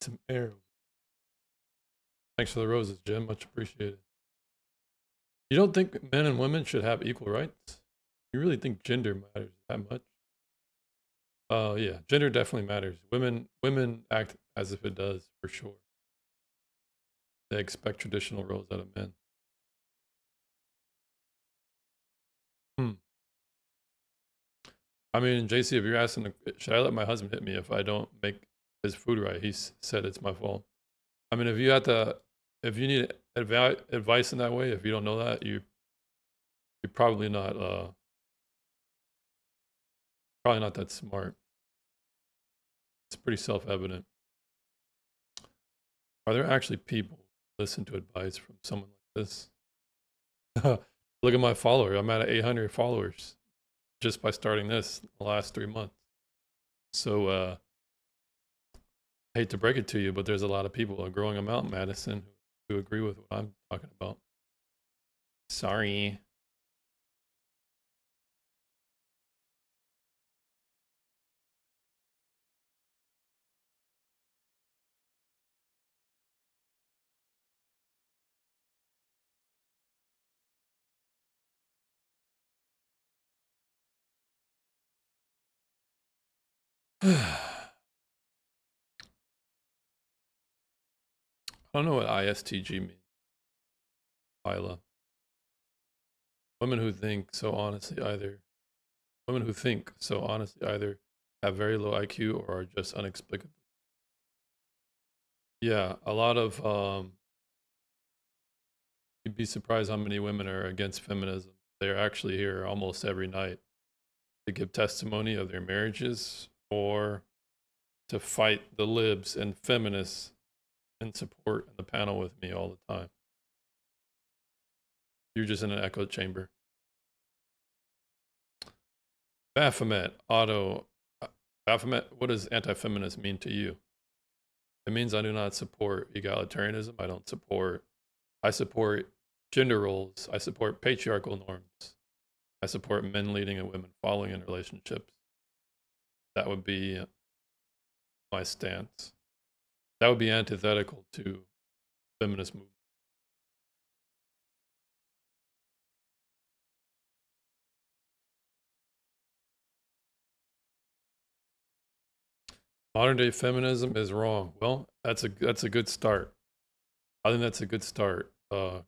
Some air. Thanks for the roses, Jim. Much appreciated. You don't think men and women should have equal rights? You really think gender matters that much? Oh yeah, gender definitely matters. Women act as if it does for sure. They expect traditional roles out of men. Hmm. I mean, JC, if you're asking, should I let my husband hit me if I don't make his food right? He said it's my fault. I mean, if you need advice in that way, if you don't know that, you're probably not that smart. It's pretty self-evident. Are there actually people who listen to advice from someone like this? Look at my follower. I'm at 800 followers just by starting this the last 3 months. So, I hate to break it to you, but there's a lot of people growing a mountain, Madison, who agree with what I'm talking about. Sorry. I don't know what ISTG means. Isla. Women who think so honestly either have very low IQ or are just inexplicably. Yeah, a lot of you'd be surprised how many women are against feminism. They're actually here almost every night to give testimony of their marriages or to fight the libs and feminists in support in the panel with me all the time. You're just in an echo chamber. Baphomet, Baphomet, what does anti-feminist mean to you? It means I do not support egalitarianism. I support gender roles. I support patriarchal norms. I support men leading and women following in relationships. That would be my stance. That would be antithetical to feminist movement. Modern day feminism is wrong. Well, that's a good start. I think that's a good start,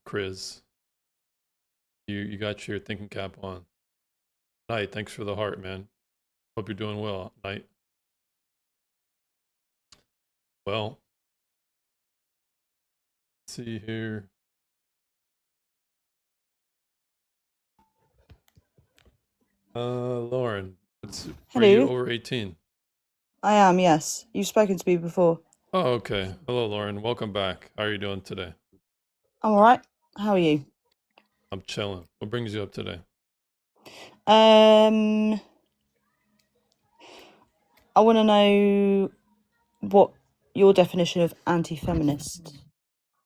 Chris. You got your thinking cap on. Knight, thanks for the heart, man. Hope you're doing well, Knight. Well, let's see here. Lauren, are you Hello. over 18? I am, yes. You've spoken to me before. Oh, okay. Hello, Lauren. Welcome back. How are you doing today? I'm alright. How are you? I'm chilling. What brings you up today? I want to know what your definition of anti-feminist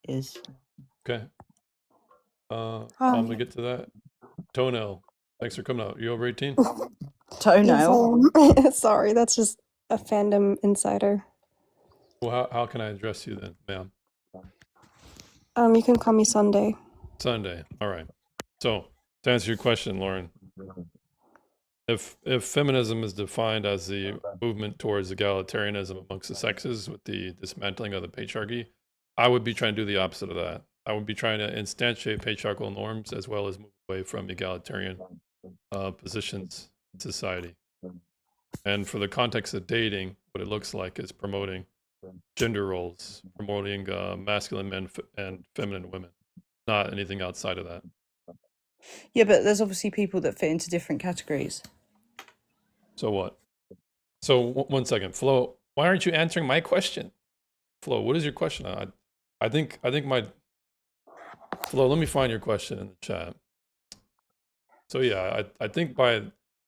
is. Okay. I'm gonna Um, get to that. Toenail, thanks for coming out. You over 18? yes, Toenail. sorry, that's just a fandom insider. Well, how can I address you then, ma'am? You can call me Sunday. Sunday. All right. So to answer your question, Lauren, if feminism is defined as the movement towards egalitarianism amongst the sexes with the dismantling of the patriarchy, I would be trying to do the opposite of that. I would be trying to instantiate patriarchal norms as well as move away from egalitarian positions in society. And for the context of dating, what it looks like is promoting gender roles, promoting masculine men and feminine women, not anything outside of that. Yeah, but there's obviously people that fit into different categories. So what? So one second, Flo. Why aren't you answering my question, Flo? What is your question? I think my Flo. Let me find your question in the chat. So yeah, I think by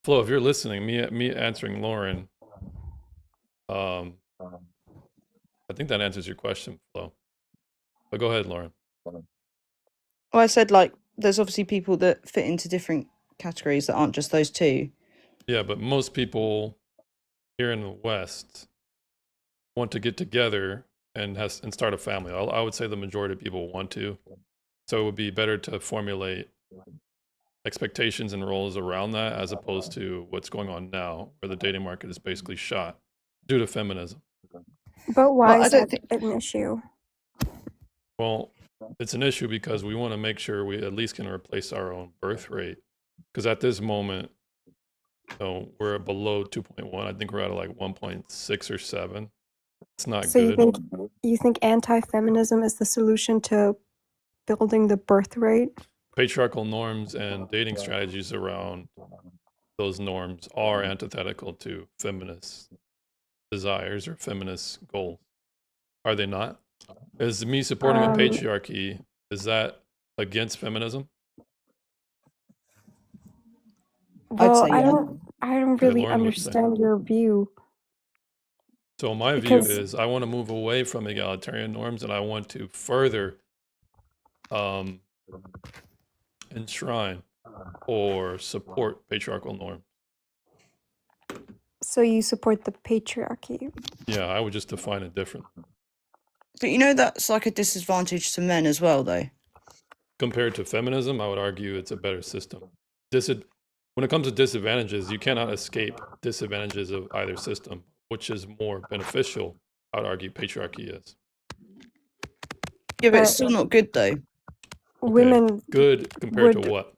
Flo, if you're listening, me answering Lauren, I think that answers your question, Flo. But go ahead, Lauren. Well, I said, like, there's obviously people that fit into different categories that aren't just those two. Yeah, but most people here in the West want to get together and start a family. I would say the majority of people want to. So it would be better to formulate expectations and roles around that as opposed to what's going on now, where the dating market is basically shot due to feminism. But why Well, I is don't that think. an issue? Well, it's an issue because we want to make sure we at least can replace our own birth rate. Because at this moment, we're below 2.1. I think we're at like 1.6 or 7. It's not So good. you think anti-feminism is the solution to building the birth rate? Patriarchal norms and dating strategies around those norms are antithetical to feminist desires or feminist goals. Are they not? Is me supporting a patriarchy, is that against feminism? I'd Well, say I yeah. don't Okay, really Lauren would say. understand your view. So my view Because- is I want to move away from egalitarian norms and I want to further enshrine or support patriarchal norms. So you support the patriarchy. Yeah, I would just define it differently. But you know that's like a disadvantage to men as well, though. Compared to feminism, I would argue it's a better system. When it comes to disadvantages, you cannot escape disadvantages of either system. Which is more beneficial? I would argue patriarchy is. Yeah, but it's But- still not good though. Women Good compared to would- what?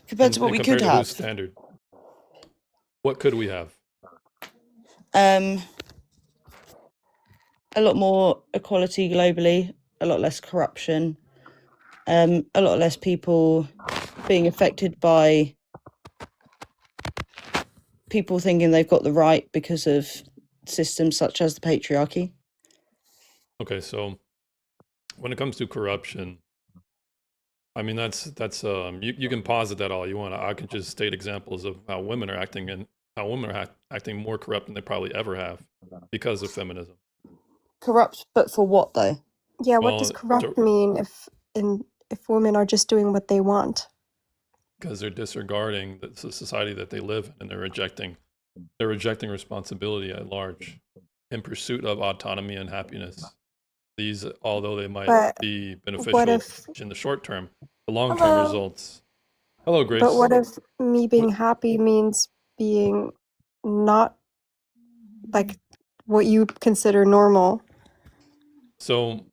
Compared to what And we compared could to have. whose standard? What could we have? A lot more equality globally, a lot less corruption, a lot less people being affected by people thinking they've got the right because of systems such as the patriarchy. Okay, so when it comes to corruption, I mean that's you can posit that all you want. I can just state examples of how women are acting and how women are acting more corrupt than they probably ever have because of feminism. Corrupt, but for what though? Yeah, what Well, does corrupt mean if women are just doing what they want? Because they're disregarding the society that they live in and they're rejecting responsibility at large in pursuit of autonomy and happiness. These, although they might But be what beneficial if- in the short term, the long term Hello? results. Hello, Grace. But what if me being happy means being not like what you consider normal? So,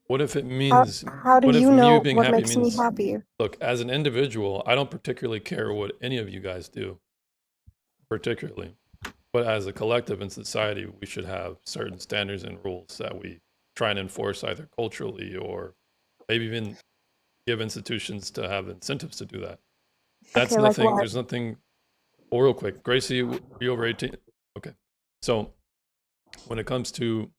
what if it means? How do what if you you know being what happy makes me means- happy? Look, as an individual, I don't particularly care what any of you guys do, particularly. But as a collective in society, we should have certain standards and rules that we try and enforce either culturally or maybe even give institutions to have incentives to do that. That's Okay, like nothing, what? there's nothing, oh, real quick, Gracie, are you over 18? Okay. So when it comes to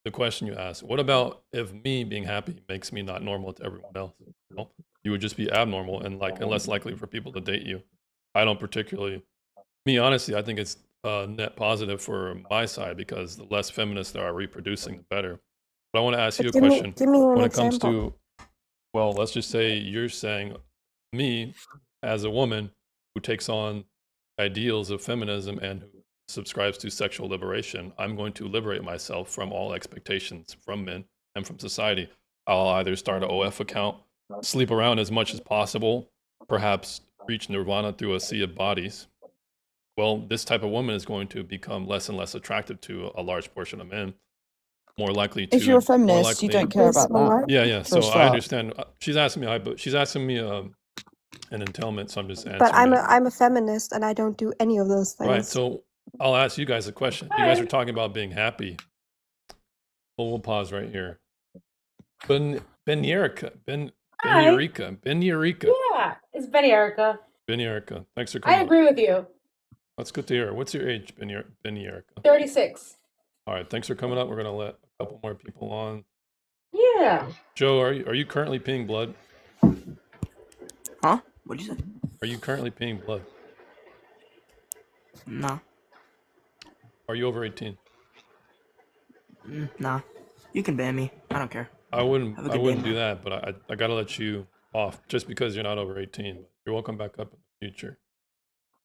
the question you asked, what about if me being happy makes me not normal to everyone else? Well, you would just be abnormal and less likely for people to date you. I don't particularly, me honestly, I think it's net positive for my side because the less feminists there are reproducing, the better. But I want to ask you a Give me- question. give me an When it comes example. to, well, let's just say you're saying me as a woman who takes on ideals of feminism and who subscribes to sexual liberation, I'm going to liberate myself from all expectations from men and from society. I'll either start an OF account, sleep around as much as possible, perhaps reach nirvana through a sea of bodies. Well, this type of woman is going to become less and less attractive to a large portion of men. More likely to. If you're a more feminist, you likely- don't care about that. What? Yeah, yeah. for a So I start. understand. She's asking me an entailment, so I'm just answering. But I'm it. I'm a feminist and I don't do any of those things. Right. So I'll ask you guys a question. You guys are talking about being happy. Well, we'll pause right here. Ben Eureka. Ben Eureka. Yeah, it's Betty Erica. Ben Eureka. Thanks for I coming. agree with you. That's good to hear. What's your age, Ben Eureka? 36. All right. Thanks for coming up. We're gonna let a couple more people on. Yeah. Joe, are you currently peeing blood? Huh? What'd you say? Are you currently peeing blood? Nah. Are you over 18? Nah. You can ban me. I don't care. I wouldn't. Have a I good wouldn't day, do that. But I gotta let you off just because you're not over 18. You're welcome back up in the future.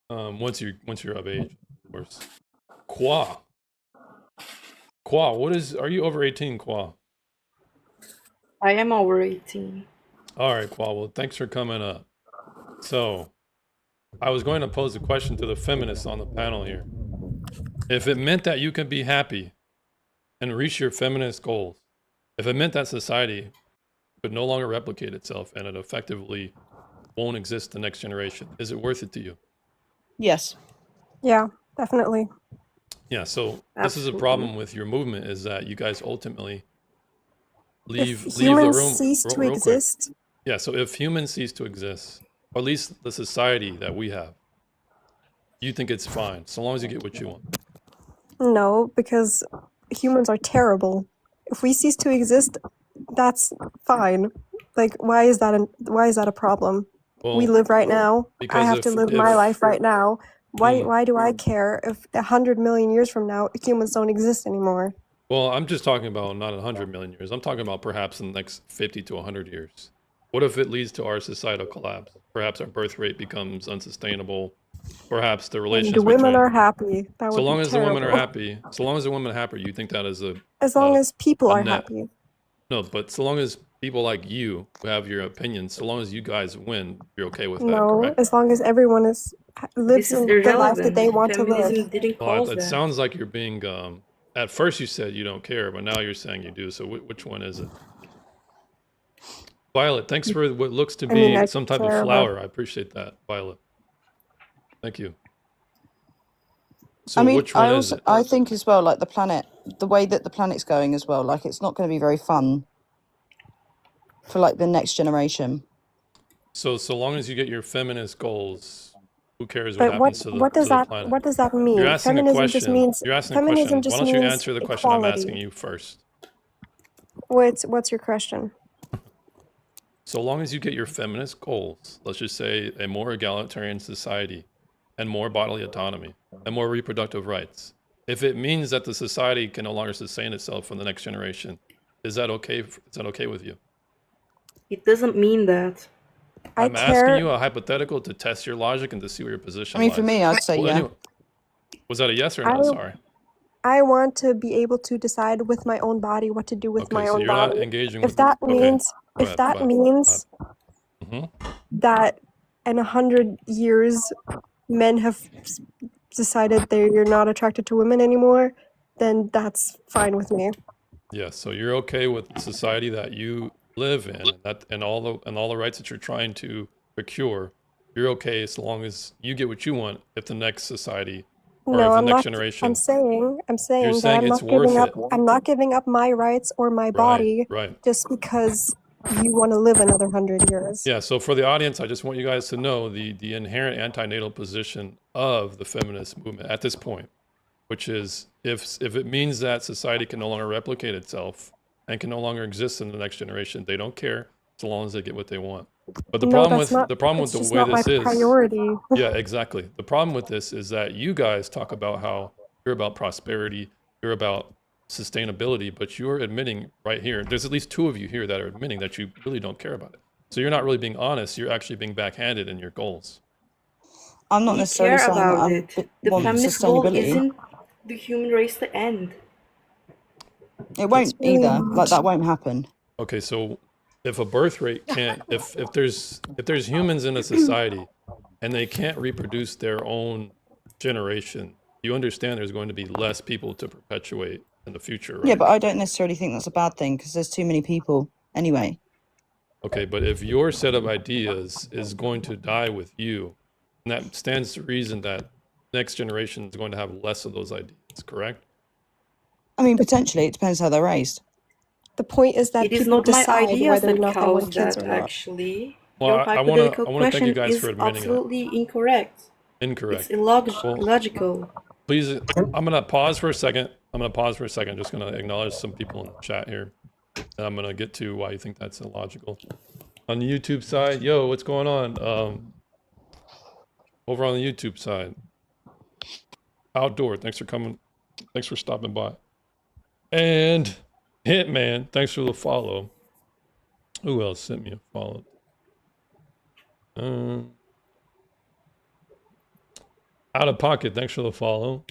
Once you're of age, of course. Qua. Qua, are you over 18, Qua? I am over 18. All right, Qua, well, thanks for coming up. So, I was going to pose a question to the feminists on the panel here. If it meant that you could be happy and reach your feminist goals, if it meant that society could no longer replicate itself and it effectively won't exist the next generation, is it worth it to you? Yes. Yeah, definitely. Yeah, so this is a problem with your movement, is that you guys ultimately leave If the humans room cease to real quick. exist, Yeah, so if humans cease to exist, or at least the society that we have, you think it's fine, so long as you get what you want. no, because humans are terrible. If we cease to exist, that's fine. Like, why is that a problem? Well, We live right now. I because have to live my life right now. Why do I care if 100 million years from now humans don't exist anymore? Well, I'm just talking about not 100 million years. I'm talking about perhaps in the next 50 to 100 years. What if it leads to our societal collapse? Perhaps our birth rate becomes unsustainable. Perhaps the And relations the women between... are happy. That So would long be as the women are terrible. happy, so long as the women are happy, you think that is As long as people a are net. happy. No, but so long as people like you who have your opinions, so long as you guys win, you're okay with that, No, correct? as long as everyone This lives is in the life that irrelevant. they want to Feminism live. didn't Well, cause it that. sounds like you're being... at first you said you don't care, but now you're saying you do. So which one is it? Violet, thanks for what looks to I mean, be I some type of care about- flower. I appreciate that, Violet. Thank you. So I mean, which one is it? I think as well, like the planet, the way that the planet's going as well, like it's not going to be very fun for like the next generation. So long as you get your feminist goals, who cares what But happens to the planet? what does that mean? You're asking a Feminism just question. means You're asking a feminism question. just Why don't you means answer the question I'm asking equality. you first? What's your question? So long as you get your feminist goals, let's just say a more egalitarian society and more bodily autonomy and more reproductive rights, if it means that the society can no longer sustain itself for the next generation, is that okay? Is that okay with you? It doesn't mean that. I'm asking you a hypothetical to test your logic and to see where your position I mean, lies. for me, I'd say Well, yeah. anyway, was that a yes or no? I- Sorry. I want to be able to decide with my own body what to do with Okay, my so own you're not body. engaging If with... that okay, means go if ahead, that go ahead. means Mhm. that in 100 years men have decided they're not attracted to women anymore, then that's fine with me. Yes, so you're okay with the society that you live in, and all the rights that you're trying to procure. You're okay so long as you get what you want. If the next society or No, if the I'm next not. generation, I'm saying You're that saying I'm it's not giving worth up. it. I'm not giving up my rights or my body right. just because you want to live another 100 years. Yeah, so for the audience, I just want you guys to know the inherent antenatal position of the feminist movement at this point, which is if it means that society can no longer replicate itself and can no longer exist in the next generation, they don't care so long as they get what they want. But the No, problem that's with not. the problem It's with the just way not my this is, priority. yeah, exactly. The problem with this is that you guys talk about how you're about prosperity, you're about sustainability, but you're admitting right here, there's at least two of you here that are admitting that you really don't care about it. So you're not really being honest, you're actually being backhanded in your goals. I'm not We necessarily care saying that about I it. The want feminist goal sustainability. isn't the human race to end. It won't really either. not. Like that won't happen. Okay, so if a birth rate can't, if there's humans in a society and they can't reproduce their own generation, you understand there's going to be less people to perpetuate in the future, right? Yeah, but I don't necessarily think that's a bad thing because there's too many people anyway. Okay, but if your set of ideas is going to die with you, and that stands to reason that next generation is going to have less of those ideas, correct? I mean, potentially it depends how they're raised. The point is that It is people not my decide ideas whether or that not they want cause kids that, or not. actually. Well, Your I wanna hypothetical thank you question guys is for admitting it. absolutely incorrect. Incorrect. It's illogical. Please, I'm gonna pause for a second. Just gonna acknowledge some people in the chat here, and I'm gonna get to why you think that's illogical. On the YouTube side, yo, what's going on? Over on the YouTube side, Outdoor, thanks for coming. Thanks for stopping by. And Hitman, thanks for the follow. Who else sent me a follow? Out of Pocket, thanks for the follow.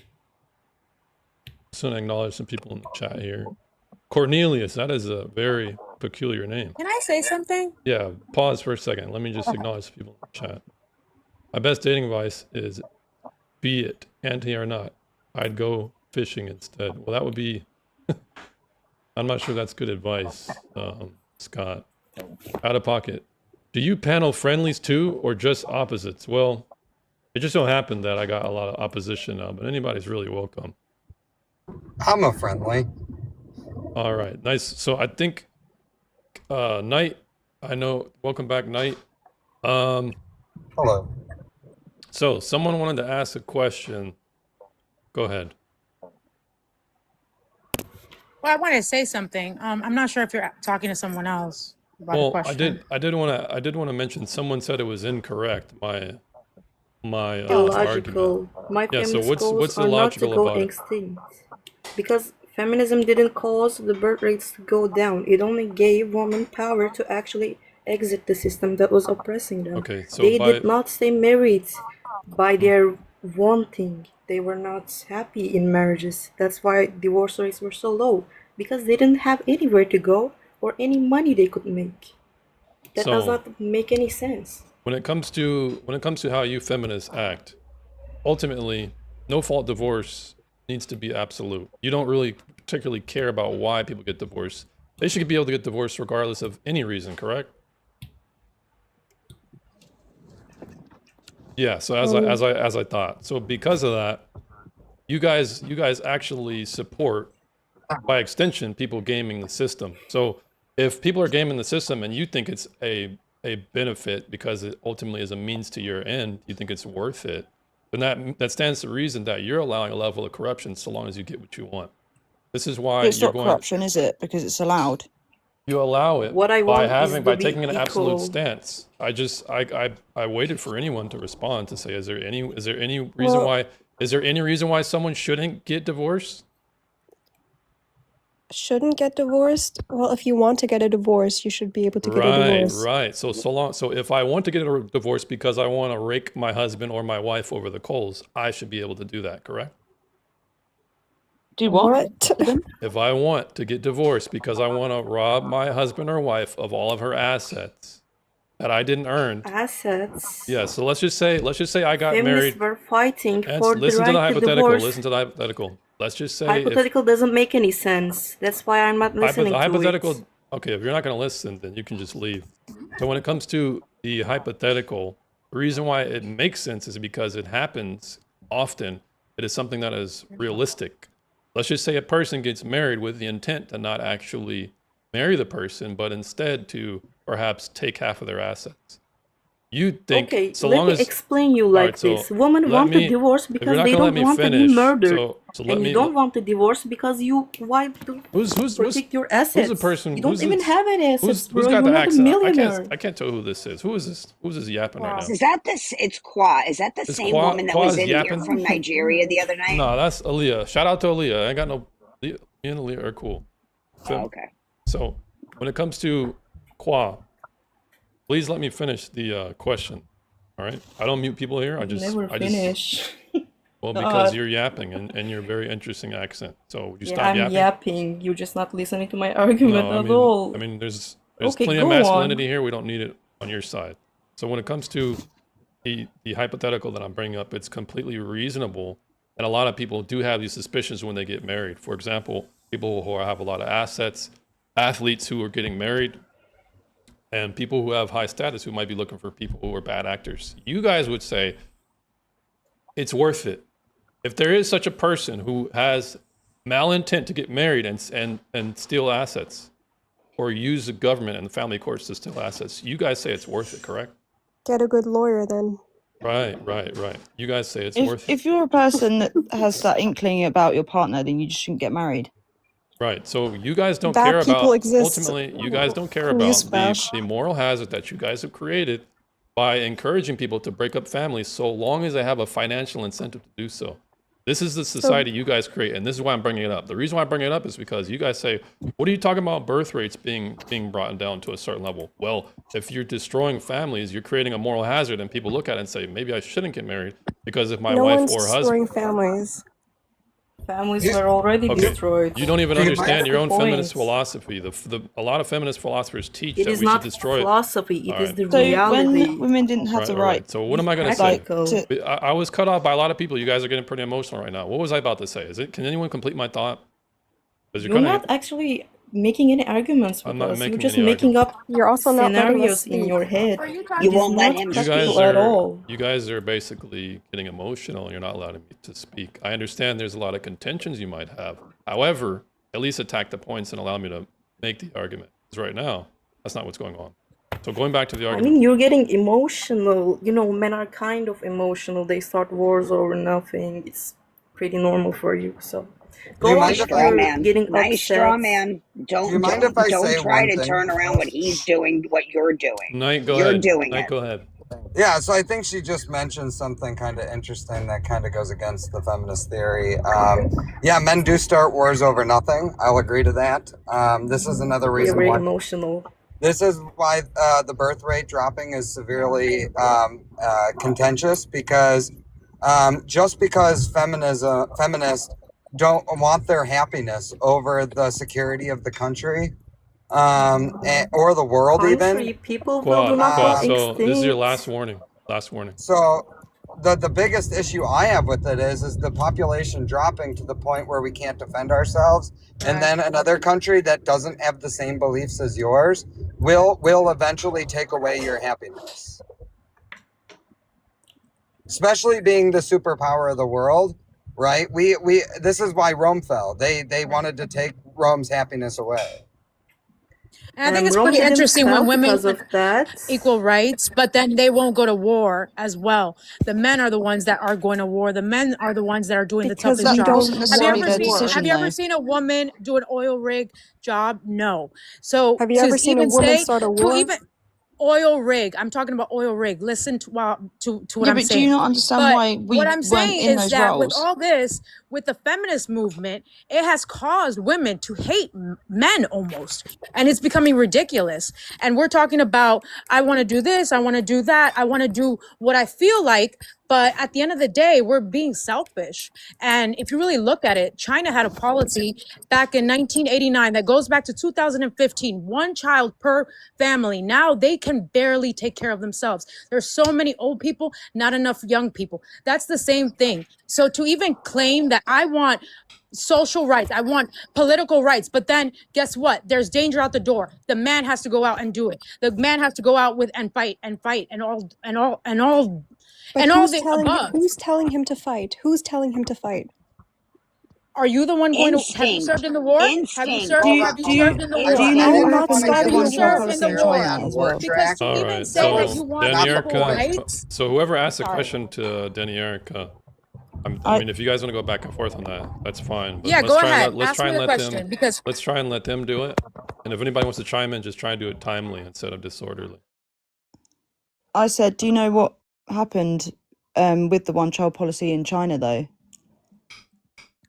just want to acknowledge some people in the chat here. Cornelius, that is a very peculiar name. Can I say something? Yeah, pause for a second. Let me just acknowledge the people in the chat. My best dating advice is, be it anti or not, I'd go fishing instead. Well, that would be, I'm not sure that's good advice, Scott. Out of pocket. Do you panel friendlies too, or just opposites? Well, it just so happened that I got a lot of opposition now, but anybody's really welcome. I'm a friendly. All right, nice. So I think, Knight, I know, welcome back, Knight. Hello. So someone wanted to ask a question. Go ahead. Well, I wanted to say something. I'm not sure if you're talking to someone else about the Well, question. I did want to mention, someone said it was incorrect, my argument. Illogical. My Yeah, so feminist what's goals the are not to logical go about it? extinct. Because feminism didn't cause the birth rates to go down. It only gave women power to actually exit the system that was oppressing them. Okay, so They by did not stay married by their wanting. They were not happy in marriages. That's why divorce rates were so low. Because they didn't have anywhere to go or any money they could make. That does So not make any sense. when it comes to how you feminists act, ultimately, no fault divorce needs to be absolute. You don't really particularly care about why people get divorced. They should be able to get divorced regardless of any reason, correct? Yeah, so as I thought. So because of that, you guys actually support, by extension, people gaming the system. So if people are gaming the system and you think it's a benefit because it ultimately is a means to your end, you think it's worth it, then that stands to reason that you're allowing a level of corruption so long as you get what you want. This is why It's you're not corruption, is it? Because it's allowed. you allow it What I by want is to by be taking an absolute equal. stance. I waited for anyone to respond to say, is there any reason Well- why someone shouldn't get divorced? Shouldn't get divorced? Well, if you want to get a divorce, you should be able to get a divorce. Right. So if I want to get a divorce because I want to rake my husband or my wife over the coals, I should be able to do that, correct? Do what? If I want to get divorced because I want to rob my husband or wife of all of her assets that I didn't earn. Assets. Yeah, so let's just say I got Feminists married. were fighting And for the listen to the right to hypothetical. divorce. Listen to the hypothetical. Let's just say Hypothetical doesn't make any sense. That's why I'm not listening to hypothetical. it. Okay, if you're not going to listen, then you can just leave. So when it comes to the hypothetical, the reason why it makes sense is because it happens often. It is something that is realistic. Let's just say a person gets married with the intent to not actually marry the person, but instead to perhaps take half of their assets. You think Okay, so let long me as explain you Alright, like so this. Women let want me- a divorce if you're because not they gonna let don't me want to be finish, murdered. so let And me- you don't want a divorce because you want to who's protect your assets. the person- You don't who's even this- have any assets, bro. who's got You're the not a accent? millionaire. I can't tell who this is. Who is this? Who's this yapping right now? Is that this? It's Qua. Is that the Is same Qua- woman that Qua's was in here yapping? from Nigeria the other night? No, that's Aaliyah. Shout out to Aaliyah. I ain't got no. Me and Aaliyah are cool. So, Oh, okay. so when it comes to Qua, please let me finish the question. All right, I don't mute people here. I just Well, because you're yapping and you're very interesting accent. So would you stop yapping? yapping. You're just not listening to my argument No, I mean, there's Okay, plenty of go on. masculinity here. We don't need it on your side. So when it comes to the hypothetical that I'm bringing up, it's completely reasonable. And a lot of people do have these suspicions when they get married. For example, people who have a lot of assets, athletes who are getting married, and people who have high status who might be looking for people who are bad actors. You guys would say it's worth it. If there is such a person who has malintent to get married and steal assets, or use the government and the family courts to steal assets, you guys say it's worth it, correct? Get a good lawyer then. Right. You guys say it's worth it. If you're a person that has that inkling about your partner, then you just shouldn't get married. Right. So you guys don't Bad care people about, exist. ultimately, you guys don't care about Newsflash. the moral hazard that you guys have created by encouraging people to break up families so long as they have a financial incentive to do so. This is the society you guys create, and this is why I'm bringing it up. The reason why I bring it up is because you guys say, what are you talking about birth rates being brought down to a certain level? Well, if you're destroying families, you're creating a moral hazard, and people look at it and say, maybe I shouldn't get married because if my No wife one's or destroying husband... families. Families You- were already Okay. destroyed. You don't even Do you understand That's your the own feminist point. philosophy. A lot of feminist philosophers teach It that is we should not destroy it. philosophy, it is Alright. the So reality. when women didn't have the All right, right. So what am I going to It's say? practical. to, I was cut off by a lot of people. You guys are getting pretty emotional right now. What was I about to say? Can anyone complete my thought? Because You're not actually making any arguments I'm with not us. You're making just any making up You're also not letting us scenarios in speak. your head. Are you It talking? You is won't let not him You speak. guys practical at all. you guys are basically getting emotional and you're not allowing me to speak. I understand there's a lot of contentions you might have. However, at least attack the points and allow me to make the argument. Because right now, that's not what's going on. So going back to the I argument. mean, you're getting emotional. You know, men are kind of emotional. They start wars over nothing. It's pretty normal for you. So Do you go on mind Nice if if straw you're man. getting Nice straw upset. man. Do you Don't mind if I don't say try one to thing? turn around what he's doing, what you're doing. Knight, go You're ahead. doing Knight, it. go ahead. Yeah, so I think she just mentioned something kind of interesting that kind of goes against the feminist theory. Yeah, men do start wars over nothing. I'll agree to that. This is another You're reason very why. emotional. This is why the birth rate dropping is severely contentious because just because feminists don't want their happiness over the security of the country or the world Country even. people will do Quad, not quad. go So this is your extinct. last warning. Last warning. So the biggest issue I have with it is the population dropping to the point where we can't defend ourselves, and then another country that doesn't have the same beliefs as yours will eventually take away your happiness. Especially being the superpower of the world, right? We this is why Rome fell. They wanted to take Rome's happiness away. And I think it's Rome pretty didn't interesting fail when women because of that. equal rights, but then they won't go to war as well. The men are the ones that are going to war. The men are the ones that are doing Because the that toughest we jobs. wasn't don't Have you necessarily ever their want seen? war. Have decision you ever though. seen a woman do an oil rig job? No. So Have you to ever seen a even woman say start a to war? even oil rig, I'm talking about oil rig. Listen to what Yeah, I'm but do you saying. not understand But why we what I'm weren't saying in is those that with roles? all this, with the feminist movement, it has caused women to hate men almost. And it's becoming ridiculous. And we're talking about, I want to do this, I want to do that, I want to do what I feel like. But at the end of the day, we're being selfish. And if you really look at it, China had a policy back in 1989 that goes back to 2015, one child per family. Now they can barely take care of themselves. There's so many old people, not enough young people. That's the same thing. So to even claim that I want social rights, I want political rights, but then guess what? There's danger out the door. The man has to go out and do it. The man has to go out with and fight and all But and all who's the telling above. who's telling him to fight? Who's telling him to fight? Are you the one going to? Have you Instinct. served in the war? Have you Instinct. served? Hold Have on, you hold served on. in the I war? Do you I know I'm what didn't not want happened to with get the starting Have a you one child war. served in policy the in war? China as well? Because to All even right. say that you want Danny equal Erica. rights. So whoever asked the Sorry. question to Danny Erica, I I- mean, if you guys want to go back and forth on that, that's fine. But Yeah, let's go try ahead. And let's Ask try me and the let question them. because Let's try and let them do it. And if anybody wants to chime in, just try and do it timely instead of disorderly. I said, do you know what happened with the one child policy in China though?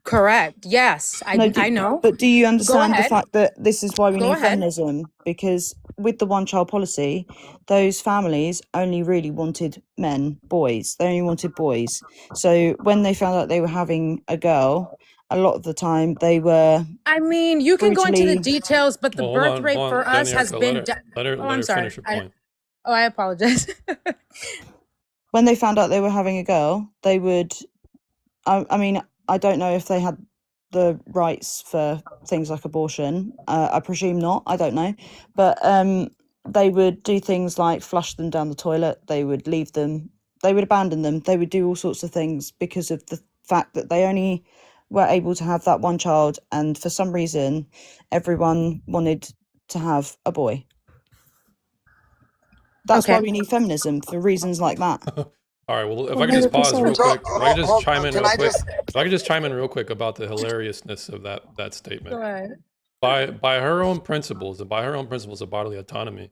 correct. Yes, No, I know. but do you understand the ahead. fact that this is why we Go need ahead. feminism? Because with the one child policy, those families only really wanted men, boys. They only wanted boys. So when they found out they were having a girl, a lot of the time they were I mean, you can go into the brutally. details, but the Well, birth rate for us Danny has Erica, been. let her Oh, I'm sorry. finish her point. I apologize. When they found out they were having a girl, they would. I mean, I don't know if they had the rights for things like abortion. I presume not. I don't know, but they would do things like flush them down the toilet. They would leave them. They would abandon them. They would do all sorts of things because of the fact that they only were able to have that one child, and for some reason, everyone wanted to have a boy. That's why Okay. we need feminism, for reasons like that. All right. Well, if I could just pause real 100%. quick, if I could just Hold- chime in can real I quick, just- if I could just chime in real quick about the hilariousness of that statement. Go ahead. By her own principles and by her own principles of bodily autonomy,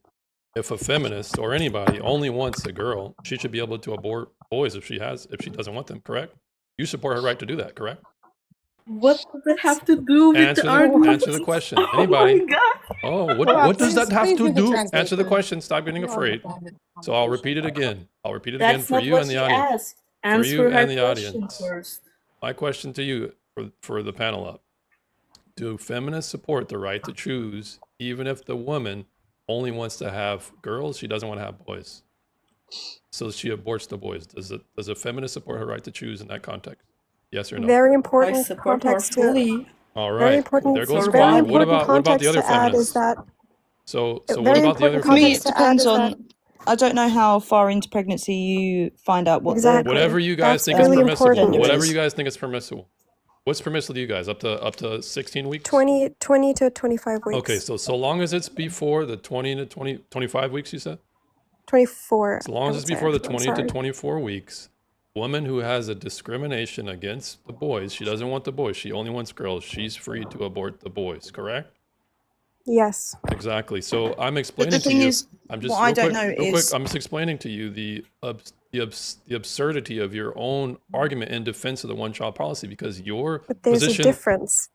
if a feminist or anybody only wants a girl, she should be able to abort boys if she doesn't want them. Correct? You support her right to do that. Correct? What does that have to do with Answer the argument? answer the question. Oh Anybody? my god. Oh, Hold on, what does please- that have please to do the do? Answer the translation. question. Stop getting afraid. So I'll repeat it again. That's For not you what and the she audience. asked. Answer you her and the question audience. first. My question to you, for the panel up. Do feminists support the right to choose, even if the woman only wants to have girls, she doesn't want to have boys? So she aborts the boys. Does a feminist support her right to choose in that context? Yes or no? Very I important support her context to fully. All very right. important There goes very Qua. What important about the context other to add feminists? is that So what very about the other important For me, context it to add depends is that on. I don't know how far into pregnancy you find out what exactly whatever you guys that's think is really permissible? important. Whatever you guys think is permissible. What's permissible to you guys? Up to 16 weeks? 20 to 25 weeks. Okay, so long as it's before the 20 to 25 weeks, you said? 24. As long I as would it's say, before the actually. I'm 20 to sorry. 24 weeks, woman who has a discrimination against the boys, she doesn't want the boys, she only wants girls, she's free to abort the boys, correct? Yes. Exactly. So I'm But the explaining to thing you, is, I'm just what I real don't quick, know real quick, is I'm just explaining to you the absurdity of your own argument in defense of the one-child policy, because your But there's a position, difference.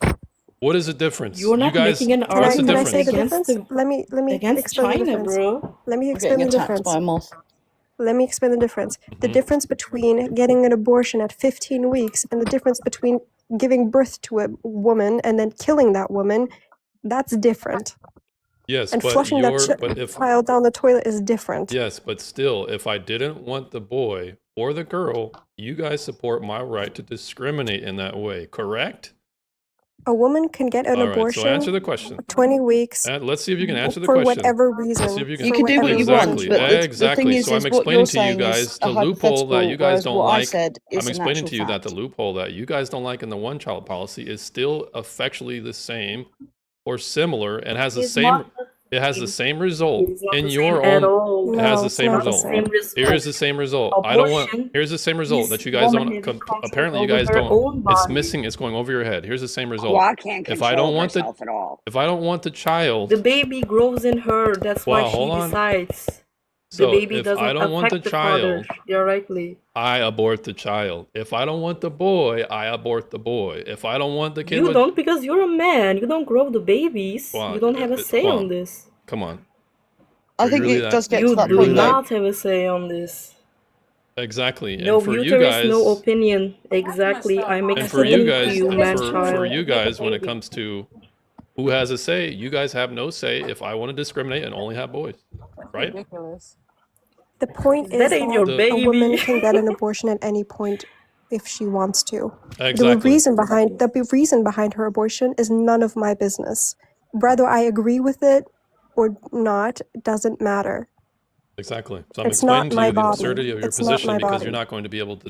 what is the difference? You're You not guys, making an what's the Can I argument say the difference? against difference? Let me against explain the China, difference. bro. Let me I'm explain getting the attacked by difference. a moth. Let me explain the difference. The Mhm. difference between getting an abortion at 15 weeks and the difference between giving birth to a woman and then killing that woman, that's different. Yes, And but flushing that child down the toilet is different. yes, but still, if I didn't want the boy or the girl, you guys support my right to discriminate in that way, correct? A woman can get an All right, so abortion answer the question. 20 weeks And let's see if you can answer the for question. whatever Let's reason. see if you can. You For can do what whatever you reason. want, Exactly, but the thing exactly. is, So I'm what you're explaining to you saying guys is the a loophole that you hypothetical, guys whereas don't what I like. said is I'm an explaining actual to you that the fact. loophole that you guys don't like in the one-child policy is still effectually the same or similar and has the It's same. not It has the the same result It's not in the your same at own. all. It has No, the it's same not the result. same. Here's the same result. I don't want. Abortion Here's the same result is that you guys woman don't. having control Apparently, you over guys her don't. own It's body. missing. It's going over your head. Here's the same result. Qua can't If I control don't want the. herself at all. If I don't want the child. The baby grows in her. That's why Well, she hold on. decides. The So baby if I doesn't don't want the affect the father child, directly. I abort the child. If I don't want the boy, I abort the boy. If I don't want the kid You with. don't because you're a man. You don't grow the babies. Well, You don't have a say on this. Come on. I Are you think really it that- does get to You that do point though. not have a say on this. Exactly. No And for you uterus, guys. no opinion. Exactly. I'm And for you explaining to guys, you, man for child. you guys, when it comes to who has a say, you guys have no say if I want to discriminate and only have boys, right? Ridiculous. The point That is ain't your that a woman baby. can get an abortion at any point if she wants to. Exactly. The reason behind her abortion is none of my business. Whether I agree with it or not doesn't matter. Exactly. So I'm It's not explaining to my you the body. absurdity of your It's not position my because you're body. not going to be able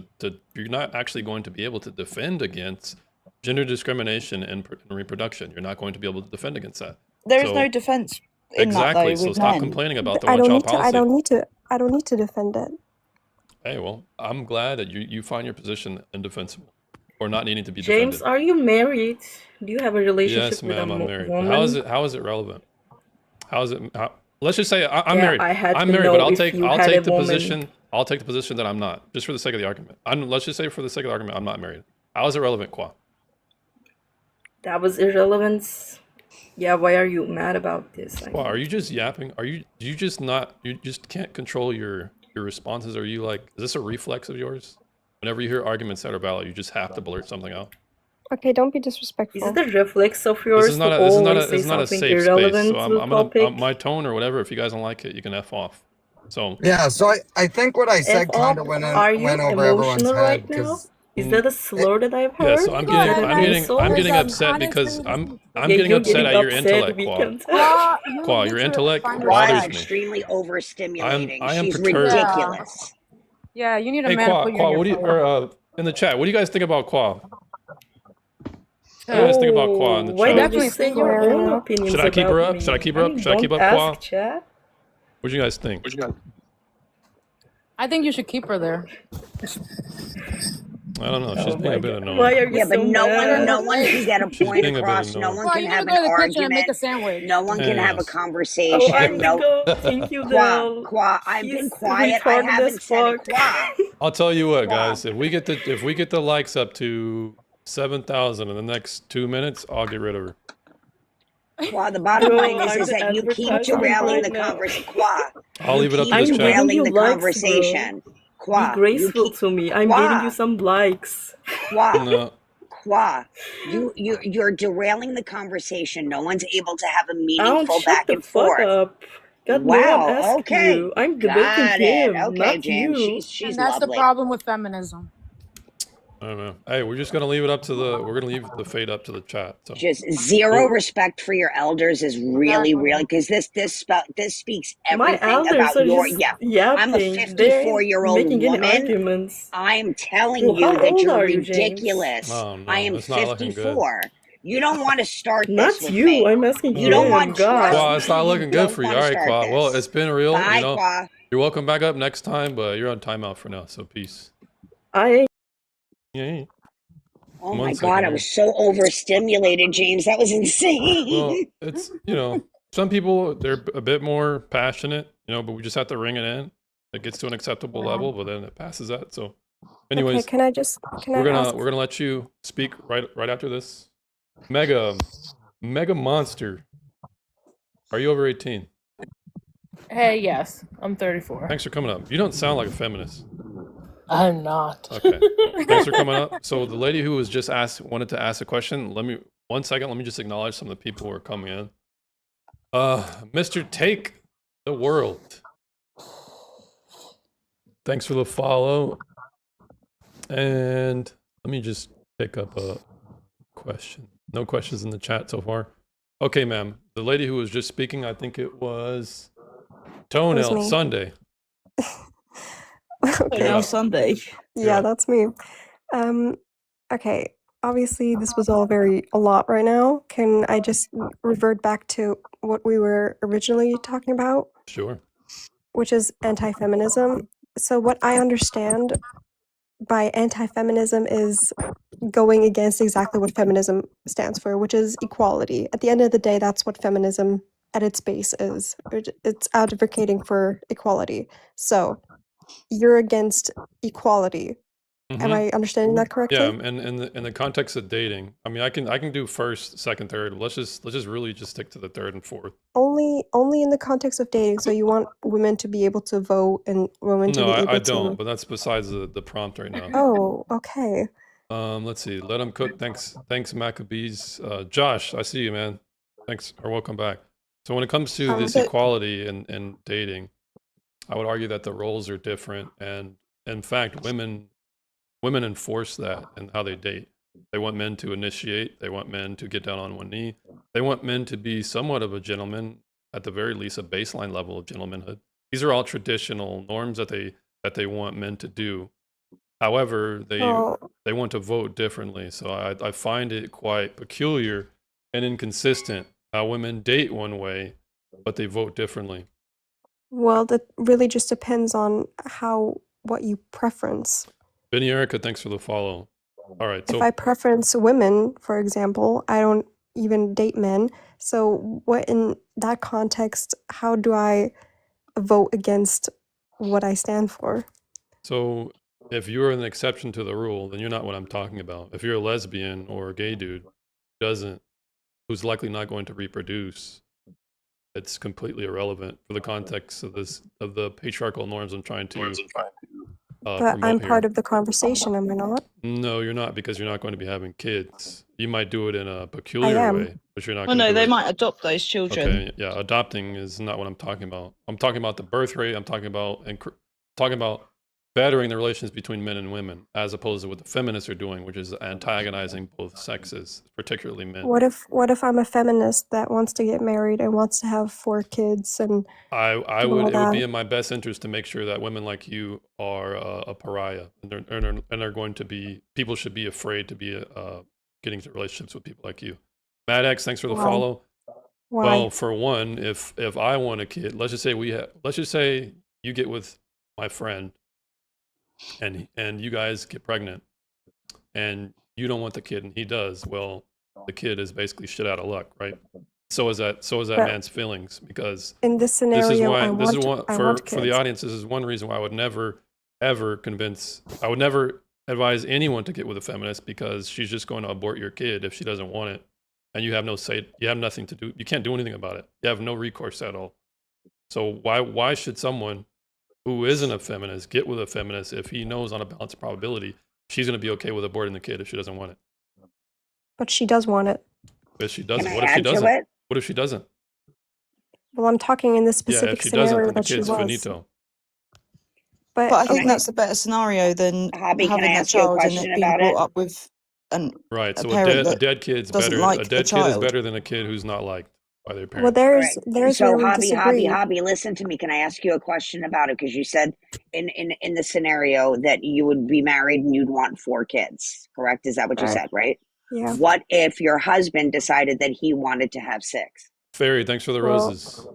you're not actually going to be able to defend against gender discrimination in reproduction. You're not going to be able to defend against that. There is So- no defense in Exactly. that So though with stop men. complaining about the I don't one-child need to. policy. I don't need to defend it. Hey, well, I'm glad that you find your position indefensible or not needing to be James, defended. are you married? Do you have a relationship Yes, with a ma'am, I'm married. woman? How is it relevant? How is it? Let's just say I'm Yeah, married. I had I'm to married, know but I'll if take you I'll had take a the woman. position. I'll take the position that I'm not, just for the sake of the argument. Let's just say for the sake of the argument, I'm not married. How is it relevant, Qua? That was irrelevant. Yeah, why are you mad about this? Qua, are you just yapping? Do you just not? You just can't control your responses? Are you like? Is this a reflex of yours? Whenever you hear arguments that are valid, you just have to blurt something out. Okay, don't be disrespectful. Is it a reflex of yours This is not to a always say this is not a something safe space. irrelevant So to the I'm gonna topic? my tone or whatever. If you guys don't like it, you can f off. So Yeah, so I think what I said F kind up? of went Are you over everyone's emotional head right now? because Is that a slur that I've yeah, heard? so I'm Is that getting an I'm getting insult? I'm getting There's upset honest because things- I'm Yeah, getting you're upset at your upset, intellect, we Qua. can tell. Qua, you Qua, need your to intellect find Qua bothers is me. extremely overstimulating. I am She's perturbed. ridiculous. Yeah, you need a Hey, man to Qua, put you Qua, in your what do you place. in the chat? What do you guys think about Qua? What do you guys think about Qua in the Why chat? don't you Definitely say think your about own it. opinions Should I keep her about up? me? Should I keep her I up? mean, Should I keep don't up Qua? ask, chat. What do you guys think? I think you should keep her there. I don't know. She's Oh being my a bit God. annoying. Why are you Yeah, but so no mad? one can get a She's point being a bit across. No annoying. one Qua, can you have need to an go to the kitchen and make a argument. sandwich. No one can have a Yes. Oh, conversation. I'm the No, goat. Thank you, Del. Qua, I've been He's quiet. I retarded haven't as said a fuck. Qua. I'll tell you what, Qua. guys. If we get the likes up to 7,000 in the next 2 minutes, I'll get rid of her. Qua, the bottom Bro, line I'm is the that you keep advertisement derailing right the now. conversation. Qua, I'll you leave it up keep to this I'm chat. giving derailing you the likes, bro. conversation. Be Qua, you graceful keep to me. I'm getting you Qua, some likes. Qua, No. Qua, you're derailing the conversation. No one's able to have a Don't meaningful shut back the and fuck forth. up. God, no one Wow. asked Okay. you. I'm debating Got it. him, Okay, not James. you. She's And that's the lovely. problem with feminism. I don't know. Hey, we're just gonna leave it up to the. We're gonna leave the fate up to the chat. So Just zero Well- respect for your elders is really, Exactly. really because this speaks My everything elders about are your just I'm a yapping. They ain't 54-year-old making any woman. arguments. I'm telling Well, you how that old you're are you, James? ridiculous. Oh, no, I am it's not looking good. 54. You don't want to start Not this with you. me. I'm asking You don't him. want trust. God. Qua, it's not looking good don't for you. wanna All right, start Qua. Well, this. it's been real. Bye, You know, Qua. you're welcome back up next time, but you're on timeout for now. So peace. I ain't. Yeah. Oh One my second God, I here. was so overstimulated, James. That was insane. Well, it's some people they're a bit more passionate, but we just have to ring it in. It gets to an acceptable level, but then it passes that. So, anyways, Okay, can I we're ask? gonna let you speak right after this. Mega Monster, are you over 18? Hey, yes, I'm 34. Thanks for coming up. You don't sound like a feminist. I'm not. Okay. Thanks for coming up. So the lady who was just wanted to ask a question. Let me just acknowledge some of the people who are coming in. Mr. Take the World. Thanks for the follow. And let me just pick up a question. No questions in the chat so far. Okay, ma'am. The lady who was just speaking, I think it was Toenail me. Sunday. Okay. Now Sunday. Yeah, Yeah. that's me. Okay. Obviously, this was all a lot right now. Can I just revert back to what we were originally talking about, Sure. which is anti-feminism? So what I understand by anti-feminism is going against exactly what feminism stands for, which is equality. At the end of the day, that's what feminism at its base is. It's advocating for equality. So you're against equality. Am I understanding that correctly? Yeah, and in the context of dating, I mean, I can do first, second, third. Let's just really just stick to the third and fourth. Only in the context of dating. So you want women to be able to vote and women to No, be able I to. don't. But that's besides the prompt right now. Oh, okay. Let's see. Let them cook. Thanks, Maccabees. Josh, I see you, man. Thanks or welcome back. So when it comes to this but- equality and dating, I would argue that the roles are different, and in fact, women enforce that in how they date. They want men to initiate. They want men to get down on one knee. They want men to be somewhat of a gentleman, at the very least, a baseline level of gentlemanhood. These are all traditional norms that they want men to do. However, Oh, they want to vote differently. So I find it quite peculiar and inconsistent how women date one way, but they vote differently. well, that really just depends on what you preference. Benny Erica, thanks for the follow. All right, If so I preference women, for example, I don't even date men. So what in that context, how do I vote against what I stand for? So if you're an exception to the rule, then you're not what I'm talking about. If you're a lesbian or a gay dude who's likely not going to reproduce, it's completely irrelevant for the context of the patriarchal norms I'm trying to But promote I'm here. part of the conversation, am I not? No, you're not, because you're not going to be having kids. You might do it in a peculiar am. way, but you're not Well, going to no, do they it. might adopt those children. Okay, yeah, adopting is not what I'm talking about. I'm talking about the birth rate. I'm talking about bettering the relations between men and women, as opposed to what the feminists are doing, which is antagonizing both sexes, particularly men. What if I'm a feminist that wants to get married and wants to have 4 kids and It all would be that? in my best interest to make sure that women like you are a pariah, and are going to be, people should be afraid to be getting into relationships with people like you. Mad X, thanks for the Why? follow. Why? Well, for one, if I want a kid, let's just say you get with my friend, and you guys get pregnant, and you don't want the kid, and he does. Well, the kid is basically shit out of luck, right? So is that But man's feelings, because in this this is scenario, why I this is want one for the kids. audience. This is one reason why I would never ever advise anyone to get with a feminist, because she's just going to abort your kid if she doesn't want it, and you have no say. You have nothing to do. You can't do anything about it. You have no recourse at all. So why should someone who isn't a feminist get with a feminist if he knows on a balanced probability she's going to be okay with aborting the kid if she doesn't want it? But she does want it. If she Can doesn't, I what if she add to doesn't? it? What if she doesn't? Well, I'm talking in this Yeah, specific if she doesn't, scenario then the that she kid's was. finito. But But I Can think I, that's a better scenario than Hobby, can I having that ask you a child and question it being about brought it? up with Right. a So parent a that dead kid's doesn't better. A like the dead kid is child. better than a kid who's not liked by their well, parents. there's So where we Hobby, disagree. listen to me. Can I ask you a question about it? Because you said in the scenario that you would be married and you'd want 4 kids, correct? Is that what you said, right? Yeah. What if your husband decided that he wanted to have 6? Fairy, thanks for the Well, roses.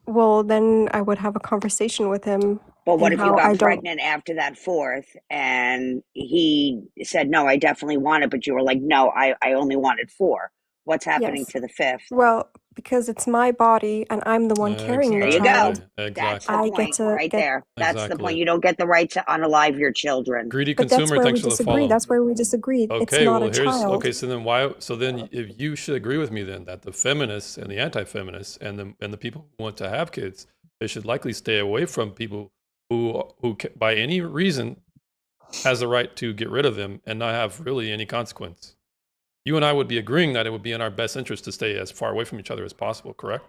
well, then I would have a conversation with him But what and if you how I got don't. pregnant after that 4th and he said, no, I definitely want it, but you were like, no, I only wanted 4. What's happening Yes. to the 5th? Well, because it's my body and I'm the one carrying the There you go. child, That's the I get point to right get. there. That's the Exactly. point. You don't get the right to unalive your children. Greedy But that's consumer, where we thanks for the disagree. follow. That's where we disagree. It's Okay, not well a here's child. okay. So then why? So then, if you should agree with me, then that the feminists and the anti-feminists and the people who want to have kids, they should likely stay away from people who by any reason has the right to get rid of them and not have really any consequence. You and I would be agreeing that it would be in our best interest to stay as far away from each other as possible, correct?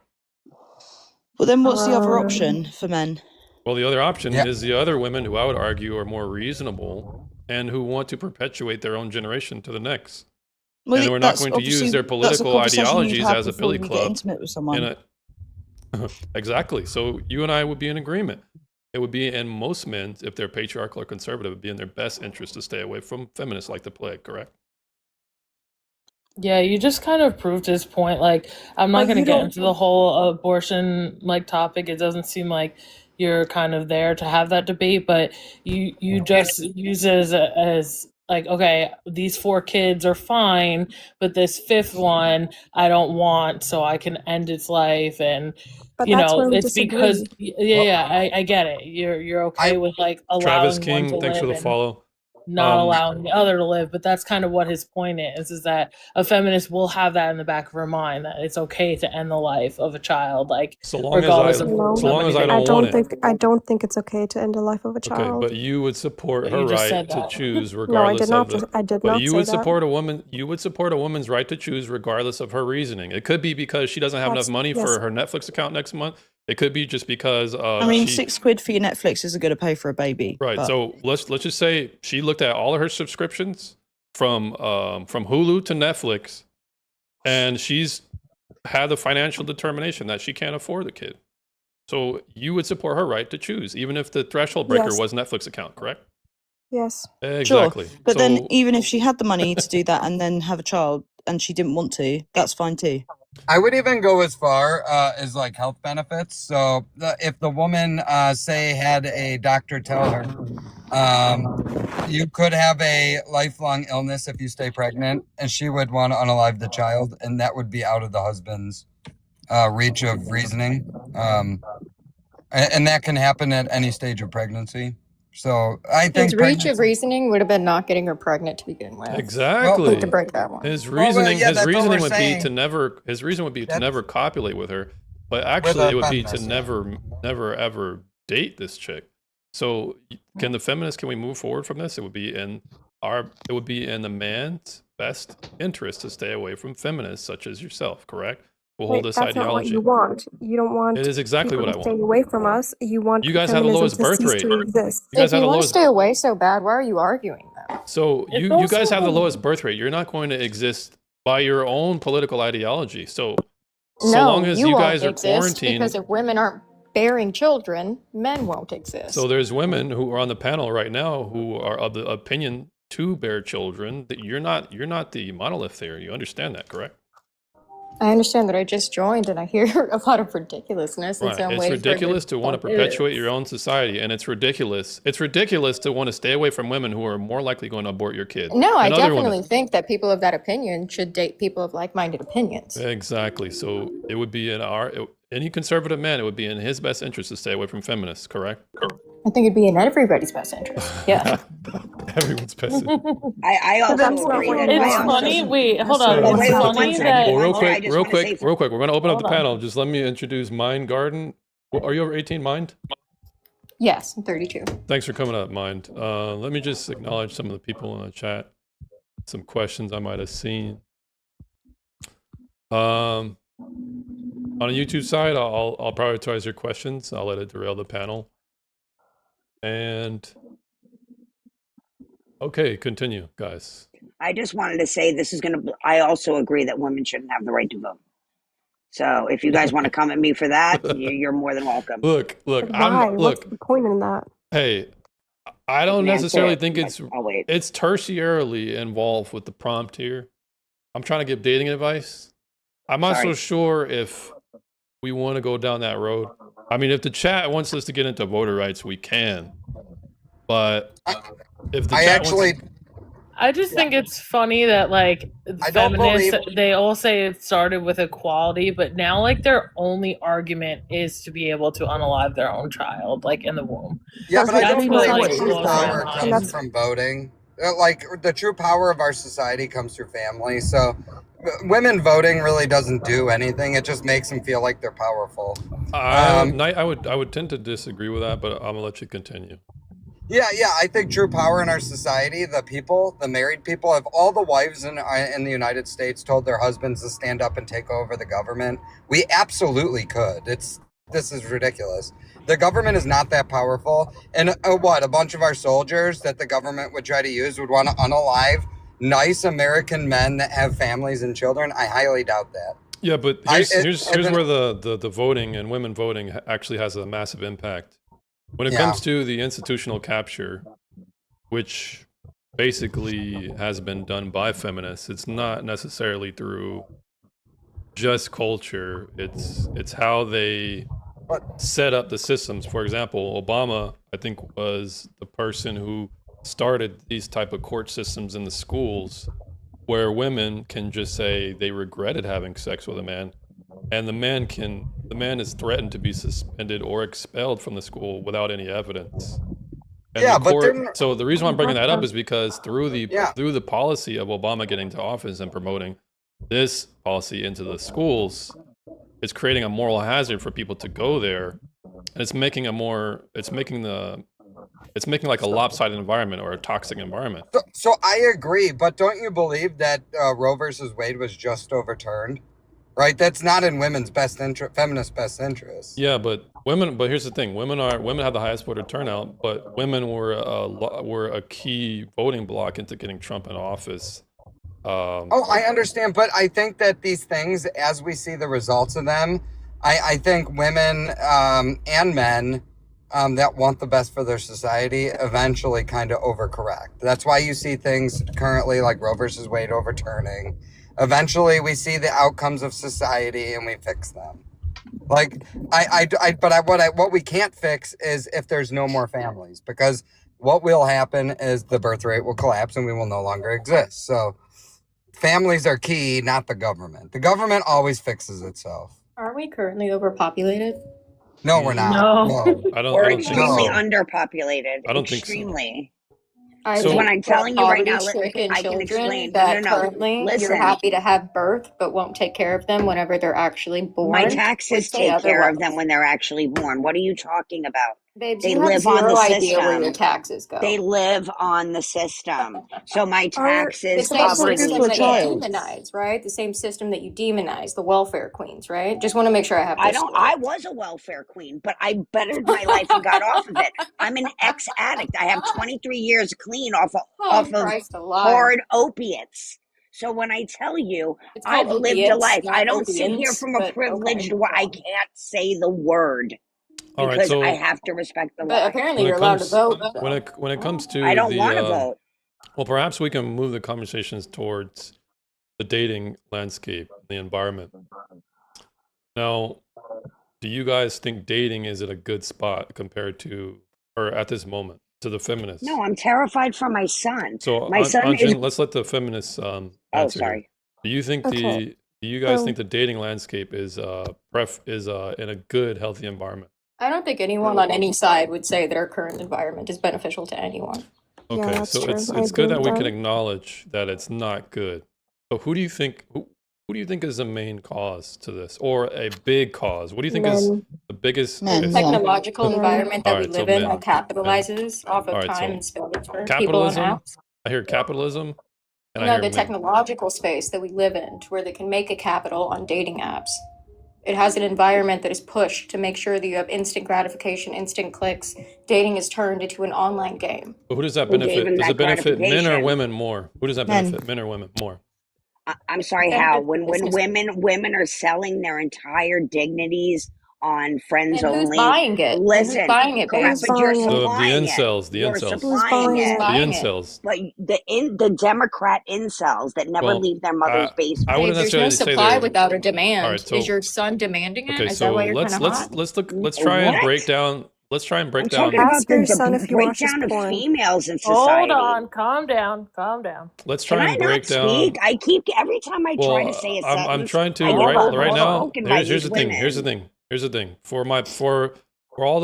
Well, then what's the other Um, option for men? Well, the other option Yeah. is the other women who I would argue are more reasonable and who want to perpetuate their own generation to the next. Well, And we're not that's going to obviously use their that's a political conversation you'd ideologies have as a before billy you get club. intimate with someone. Exactly. So you and I would be in agreement. It would be in most men, if they're patriarchal or conservative, it would be in their best interest to stay away from feminists like the plague, correct? Yeah, you just kind of proved his point. Like, I'm not But going to you get don't. into the whole abortion like topic. It doesn't seem like you're kind of there to have that debate, but you just use it as like, okay, these 4 kids are fine, but this 5th one I don't want, so I can end its life. And But that's where we it's because disagree. I get it. You're okay I with like Travis allowing one King, to thanks for live the and follow. not allowing the other to live, but that's kind of what his point is that a feminist will have that in the back of her mind, that it's okay to end the life of a child, like So long as regardless of No, so long as I somebody don't want it. I don't think it's okay to end the life of a Okay, child. but you would support But her you just right said to that. choose No, I regardless did not. of the. I did But not you say would that. support a woman. You would support a woman's right to choose regardless of her reasoning. It could be because she doesn't have enough That's money yes. for her Netflix account next month. It could be just because I mean, she. £6 for your Netflix isn't going to pay for a baby. Right. But So let's just say she looked at all of her subscriptions from Hulu to Netflix, and she's had the financial determination that she can't afford the kid. So you would support her right to choose, even if the threshold breaker Yes. was Netflix account, correct? Yes. Exactly. Sure. But then So even if she had the money to do that and then have a child and she didn't want to, that's fine too. I would even go as far as like health benefits. So if the woman, say, had a doctor tell her, you could have a lifelong illness if you stay pregnant, and she would want to unalive the child, and that would be out of the husband's reach of reasoning. And that can happen at any stage of pregnancy. So I think His reach of reasoning would have been not getting her pregnant to begin with. exactly. To break that one. His Well, reasoning, yeah, his that's what reasoning we're would be saying. to never. His reason would be to That's- never copulate with her, but actually a it would be to feminist, yeah. never ever date this chick. So can the feminists? Can we move forward from this? It would be in It would be in the man's best interest to stay away from feminists such as yourself. Correct? We'll hold Wait, this that's not what ideology. you want. You don't want It is exactly people what I to stay want. away from us. You want You guys have the feminism lowest to birth cease rate. to exist. You guys If have you the want to lowest. stay away so bad, why are you arguing them? So It's you guys have the also- lowest birth rate. You're not going to exist by your own political ideology. So No, long as you won't guys are exist quarantined, because if women aren't bearing children, men won't exist. so there's women who are on the panel right now who are of the opinion to bear children. That you're not the monolith there. You understand that, correct? I understand that I just joined and I hear a lot of ridiculousness, and Right. so I'm It's waiting for it ridiculous to want to It perpetuate is. your own society, and it's ridiculous. It's ridiculous to want to stay away from women who are more likely going to abort your kid. No, I and other women. definitely think that people of that opinion should date people of like-minded opinions. Exactly. So it would be in any conservative man, it would be in his best interest to stay away from feminists, correct? I think it'd be in everybody's best interest. Yeah. Everyone's best. I also that's not agree what that you It's want. I also- funny. Wait, hold on. So- Wait, It's wait, one funny second. that Well, real I quick, just real wanna say quick, real quick. We're going to open up the Hold on. panel. Just let me introduce Mind Garden. Are you over 18, Mind? Yes, I'm 32. Thanks for coming up, Mind. Let me just acknowledge some of the people in the chat. some questions I might have seen. On the YouTube side, I'll prioritize your questions. I'll let it derail the panel. And okay, continue, guys. I just wanted to say this is going to, I also agree that women shouldn't have the right to vote. So if you guys want to come at me for that, you're more than welcome. Look, Why? I'm What's look. the point in that? Hey, I don't Answer necessarily it. think it's I'll wait. it's tertiarily involved with the prompt here. I'm trying to give dating advice. I'm not so Sorry. sure if we want to go down that road. I mean, if the chat wants us to get into voter rights, we can. But if the I chat actually, wants, I just think it's funny that like I don't feminists believe. they all say it started with equality, but now like their only argument is to be able to unalive their own child, like in the womb. Yeah, Because but I That's don't what, believe like, true blows my power mind. And comes that's from voting. Like the true power of our society comes through family. So women voting really doesn't do anything. It just makes them feel like they're powerful. Knight, I would tend to disagree with that, but I'm gonna let you continue. Yeah, I think true power in our society, the people, the married people, if all the wives in the United States told their husbands to stand up and take over the government, we absolutely could. This is ridiculous. The government is not that powerful. And what, a bunch of our soldiers that the government would try to use would want to unalive nice American men that have families and children? I highly doubt that. Yeah, but here's then- where the voting and women voting actually has a massive impact. When it Yeah. comes to the institutional capture, which basically has been done by feminists, it's not necessarily through just culture. It's how they set up the systems. For example, Obama, I think, was the person who started these type of court systems in the schools where women can just say they regretted having sex with a man, and the man is threatened to be suspended or expelled from the school without any evidence. And Yeah, the but court, then- so the reason why I'm bringing that up is because through the Yeah. through the policy of Obama getting to office and promoting this policy into the schools, it's creating a moral hazard for people to go there, and it's making like a lopsided environment or a toxic environment. So I agree, but don't you believe that Roe versus Wade was just overturned? Right? That's not in women's best interest, feminist best interest. Yeah, but here's the thing: women have the highest voter turnout, but women were a key voting bloc into getting Trump in office. Oh, I understand, but I think that these things, as we see the results of them, I think women and men that want the best for their society eventually kind of overcorrect. That's why you see things currently like Roe versus Wade overturning. Eventually, we see the outcomes of society and we fix them. Like what we can't fix is if there's no more families, because what will happen is the birth rate will collapse and we will no longer exist. So families are key, not the government. The government always fixes itself. Are we currently overpopulated? No, we're not. No. I don't We're think so. extremely so. underpopulated. I don't think so. Extremely. I So- think When I'm telling you right now, poverty-stricken I can children explain. that No. currently Listen. you're happy to have birth, but won't take care of them whenever they're actually born. My would taxes say take care of otherwise. them when they're actually born. What are you talking about? Babes, They you have live on zero the idea where your system. taxes go. They live on the system. So my The taxes same That's not cover good system for a that child. you demonize, right? The same system that you demonize, the welfare queens, right? Just want to make sure I have this. I was a welfare queen, but I bettered my life and got off of it. I'm an ex-addict. I have 23 years clean off of Christ alive. hard opiates. So when I tell you It's called I've lived a opiates, life, not I don't sit here opiates, from a but privileged okay. where I can't say the word All right, because so I have to respect the But law. apparently when you're it allowed comes to vote. so. when it comes to I don't the want to vote. well, perhaps we can move the conversations towards the dating landscape, the environment. Now, do you guys think dating is at a good spot compared to, or at this moment, to the feminists? No, I'm terrified for my son. So, My son is. Anjun, let's let the feminists Oh, answer here. sorry. Do you think Okay. do you guys So- think the dating landscape is in a good, healthy environment? I don't think anyone on any side would say that our current environment is beneficial to anyone. Yeah, Okay, that's so true. it's I good agree that with we can that. acknowledge that it's not good. So who do you think is the main cause to this, or a big cause? What do you think is Men. the biggest? Men, okay, yeah. Technological Yeah. environment that we Alright, so live in men. that capitalizes off of Alright, time so and space for people and capitalism. apps. I hear capitalism, And I No, hear the men. technological space that we live in, to where they can make a capital on dating apps. It has an environment that is pushed to make sure that you have instant gratification, instant clicks. Dating is turned into an online game. But who does that Who gave benefit? him Does that it benefit men or gratification? women more? Who does that Men. benefit, men or women more? I'm sorry, It how? benefits When business. women are selling their entire dignities on friends And who's only. buying it? And who's Listen, buying it, correct, babes? Who's but you're buying it? The supplying it. incels, the You're incels, Who's supplying buying it. Who's it? the buying it? incels. But the Democrat incels that never Well, leave their mother's I basement. wouldn't Babe, there's no necessarily say supply they're. without a All demand. right, Is so your son demanding it? okay, Is that so why you're kind of hot? let's try and What? break down. Let's try and break I'm talking down. about Ask your son if he watches breakdown of porn. females in Hold society. on, calm down, calm down. Let's Can try I and not break speak? down. I keep every time I try to Well, say a I'm sentence, trying to I get right now. overspoken by Here's these the thing. Here's the women. thing. Here's the thing. For all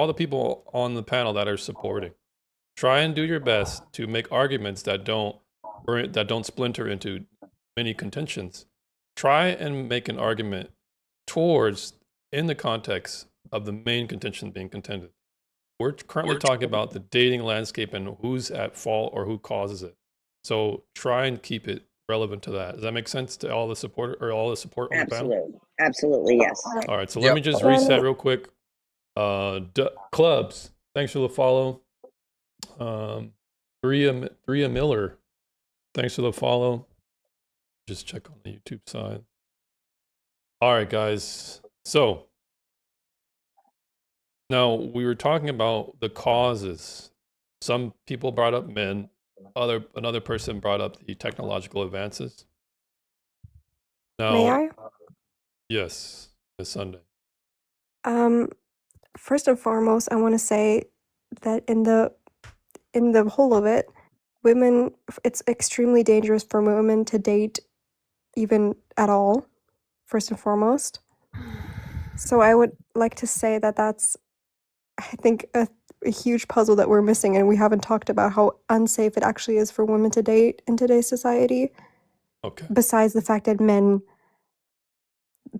the people on the panel that are supporting, try and do your best to make arguments that don't splinter into many contentions. Try and make an argument towards in the context of the main contention being contended. We're currently talking about the dating landscape and who's at fault or who causes it. So try and keep it relevant to that. Does that make sense to all the support on the panel? Absolutely. Absolutely, yes. All right, so let me just reset real quick. Clubs, thanks for the follow. Bria Miller, thanks for the follow. Just check on the YouTube side. All right, guys. So now we were talking about the causes. Some people brought up men. Another person brought up the technological advances. Now, May I? yes, this Sunday. First and foremost, I want to say that in the whole of it, it's extremely dangerous for women to date even at all, first and foremost. So I would like to say that that's, I think, a huge puzzle that we're missing, and we haven't talked about how unsafe it actually is for women to date in today's society. Okay. Besides the fact that men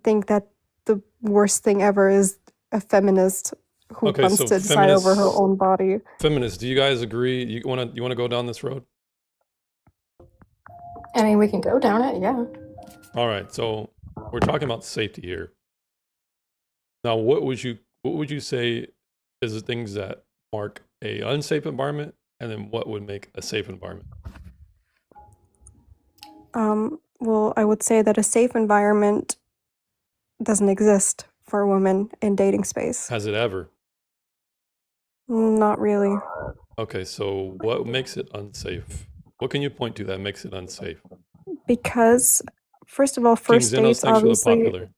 think that the worst thing ever is a feminist who Okay, wants so to decide over her feminists- own body. Feminists, do you guys agree? You wanna go down this road? I mean, we can go down it, yeah. All right, so we're talking about safety here. Now, what would you say is the things that mark a unsafe environment, and then what would make a safe environment? Well, I would say that a safe environment doesn't exist for women in dating space. Has it ever? Not really. Okay, so what makes it unsafe? What can you point to that makes it unsafe? Because, first of all, King first Xenos, dates, thanks for the obviously, popular.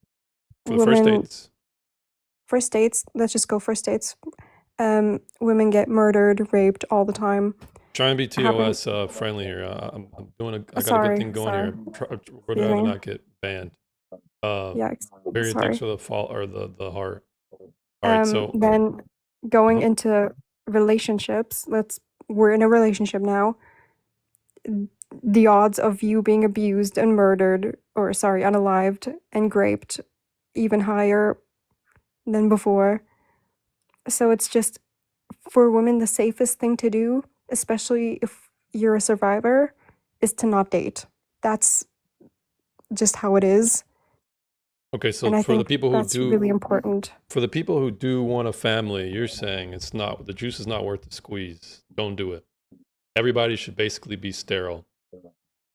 For first women, dates. first dates, let's just go first dates. Women get murdered, raped all the time. Try and be Having- TOS friendly here. I'm doing I got a Sorry, good thing going sorry. here. Rather Excuse than me. not get banned. Yeah, Barry, sorry. thanks for the fall or the heart. All right, so Then going Mhm. into relationships, we're in a relationship now. The odds of you being abused and murdered, or sorry, unalived and raped, even higher than before. So it's just, for women, the safest thing to do, especially if you're a survivor, is to not date. That's just how it is. okay, so And I for the think people who that's do really important. for the people who do want a family, you're saying the juice is not worth the squeeze. Don't do it. Everybody should basically be sterile.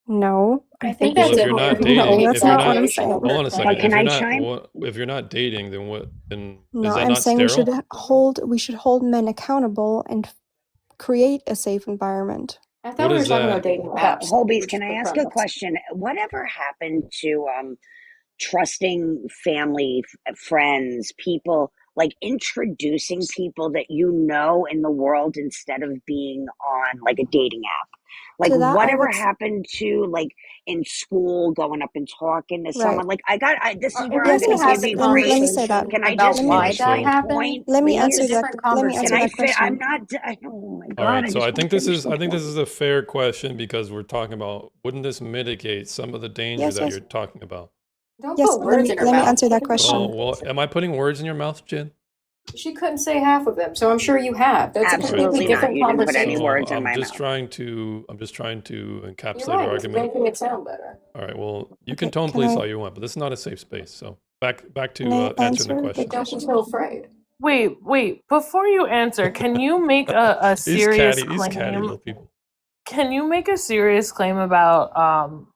No, I think Well, that's if you're not important. dating, No, that's if you're not what I'm not, saying. hold on a second. can If you're I not, chime? if you're not dating, then what? Then No, is that I'm not saying sterile? we should hold men accountable and create a safe environment. I What thought we were is talking that? about dating apps. Holbees, which can I were ask a prevalent. question? Whatever happened to trusting family, friends, people, like introducing people that you know in the world instead of being on like a dating app? Like To that, I whatever would happened to like in school, going up and talking to right. someone? Like this is where We I'm Yes, can going to yes, have give yes. the you Let me say grace. that. conversation Can I about just Let me why finish that my happened. point, let me That's answer a please? that. different Let me Can answer I that conversation. I'm question. not. Oh my All God! right, I so just I want to think this finish is my I think this point. is a fair question because we're talking about wouldn't this mitigate some of the danger Yes, that yes, you're talking about? Don't yes. put words in her Let me mouth. answer that Oh, question. well, am I putting words in your mouth, Jen? She couldn't say half of them, so I'm sure you have. That's a completely Absolutely not. different You didn't put any conversation. words in I'm my just mouth. trying to You're encapsulate right, your it's argument. making it sound better. All right. Well, you Okay, can tone can police I all you want, but this is not a safe space. So back to can I answering the answer the question. But don't be question? so afraid. Wait, before you answer, can you make a These serious catty little claim? people. Can you make a serious claim about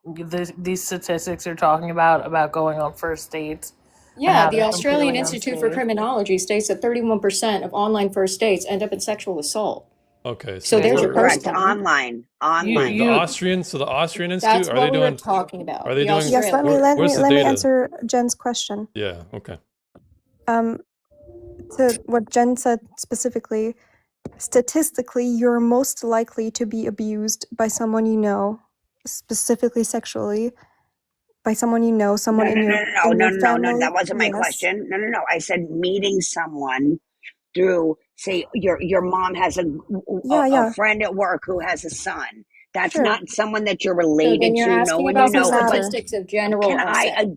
these statistics you're talking about going on first dates? and Yeah, how the they're Australian completely Institute for unsafe? Criminology states that 31% of online first dates end up in sexual assault. Okay. So So there's your we're, first Correct. claim. Online. wait, the You Austrian. So the Austrian Institute, That's are they what we were doing? talking about. Are they The doing? Yes, Australian. Where's the let me data? answer Jen's question. Yeah. Okay. To what Jen said specifically, statistically, you're most likely to be abused by someone you know, specifically sexually, by someone you know, someone in your family. That wasn't my Yes. question. No. I said meeting someone through, say, your mom has a Yeah. friend at work who has a son. That's Sure. not someone that you're So related then you're to. No asking one about you the know. Doesn't matter. statistics of general Can onset.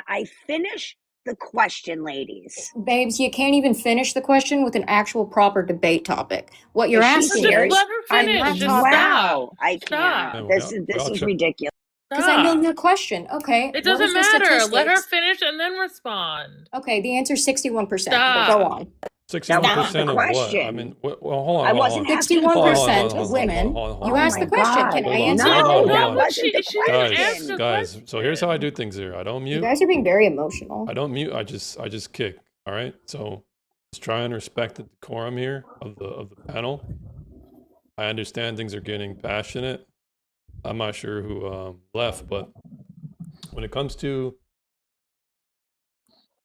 I finish the question, ladies? Babes, you can't even finish the question with an actual proper debate topic. What you're Is she asking Just serious? is, let her I'm finish. not Just talking Wow, I Stop. cannot. Yeah, This we all is check. ridiculous. because I know Stop. your question. Okay, It what is doesn't the matter. Let her statistics? finish and then respond. Okay, the answer is 61%. But go Stop. on. That 61% was the of what? I question. mean, well, hold on. I hold wasn't on. asking the 61% question. of women. Hold You on. asked the question. Can God. I Hold on. answer? Hold on. No, Hold that on. wasn't the She didn't ask question. a Guys. question. So here's how I do things here. I don't You mute. guys are being very emotional. I don't mute. I just kick. All right. So just try and respect the decorum here of the panel. I understand things are getting passionate. I'm not sure who left, but when it comes to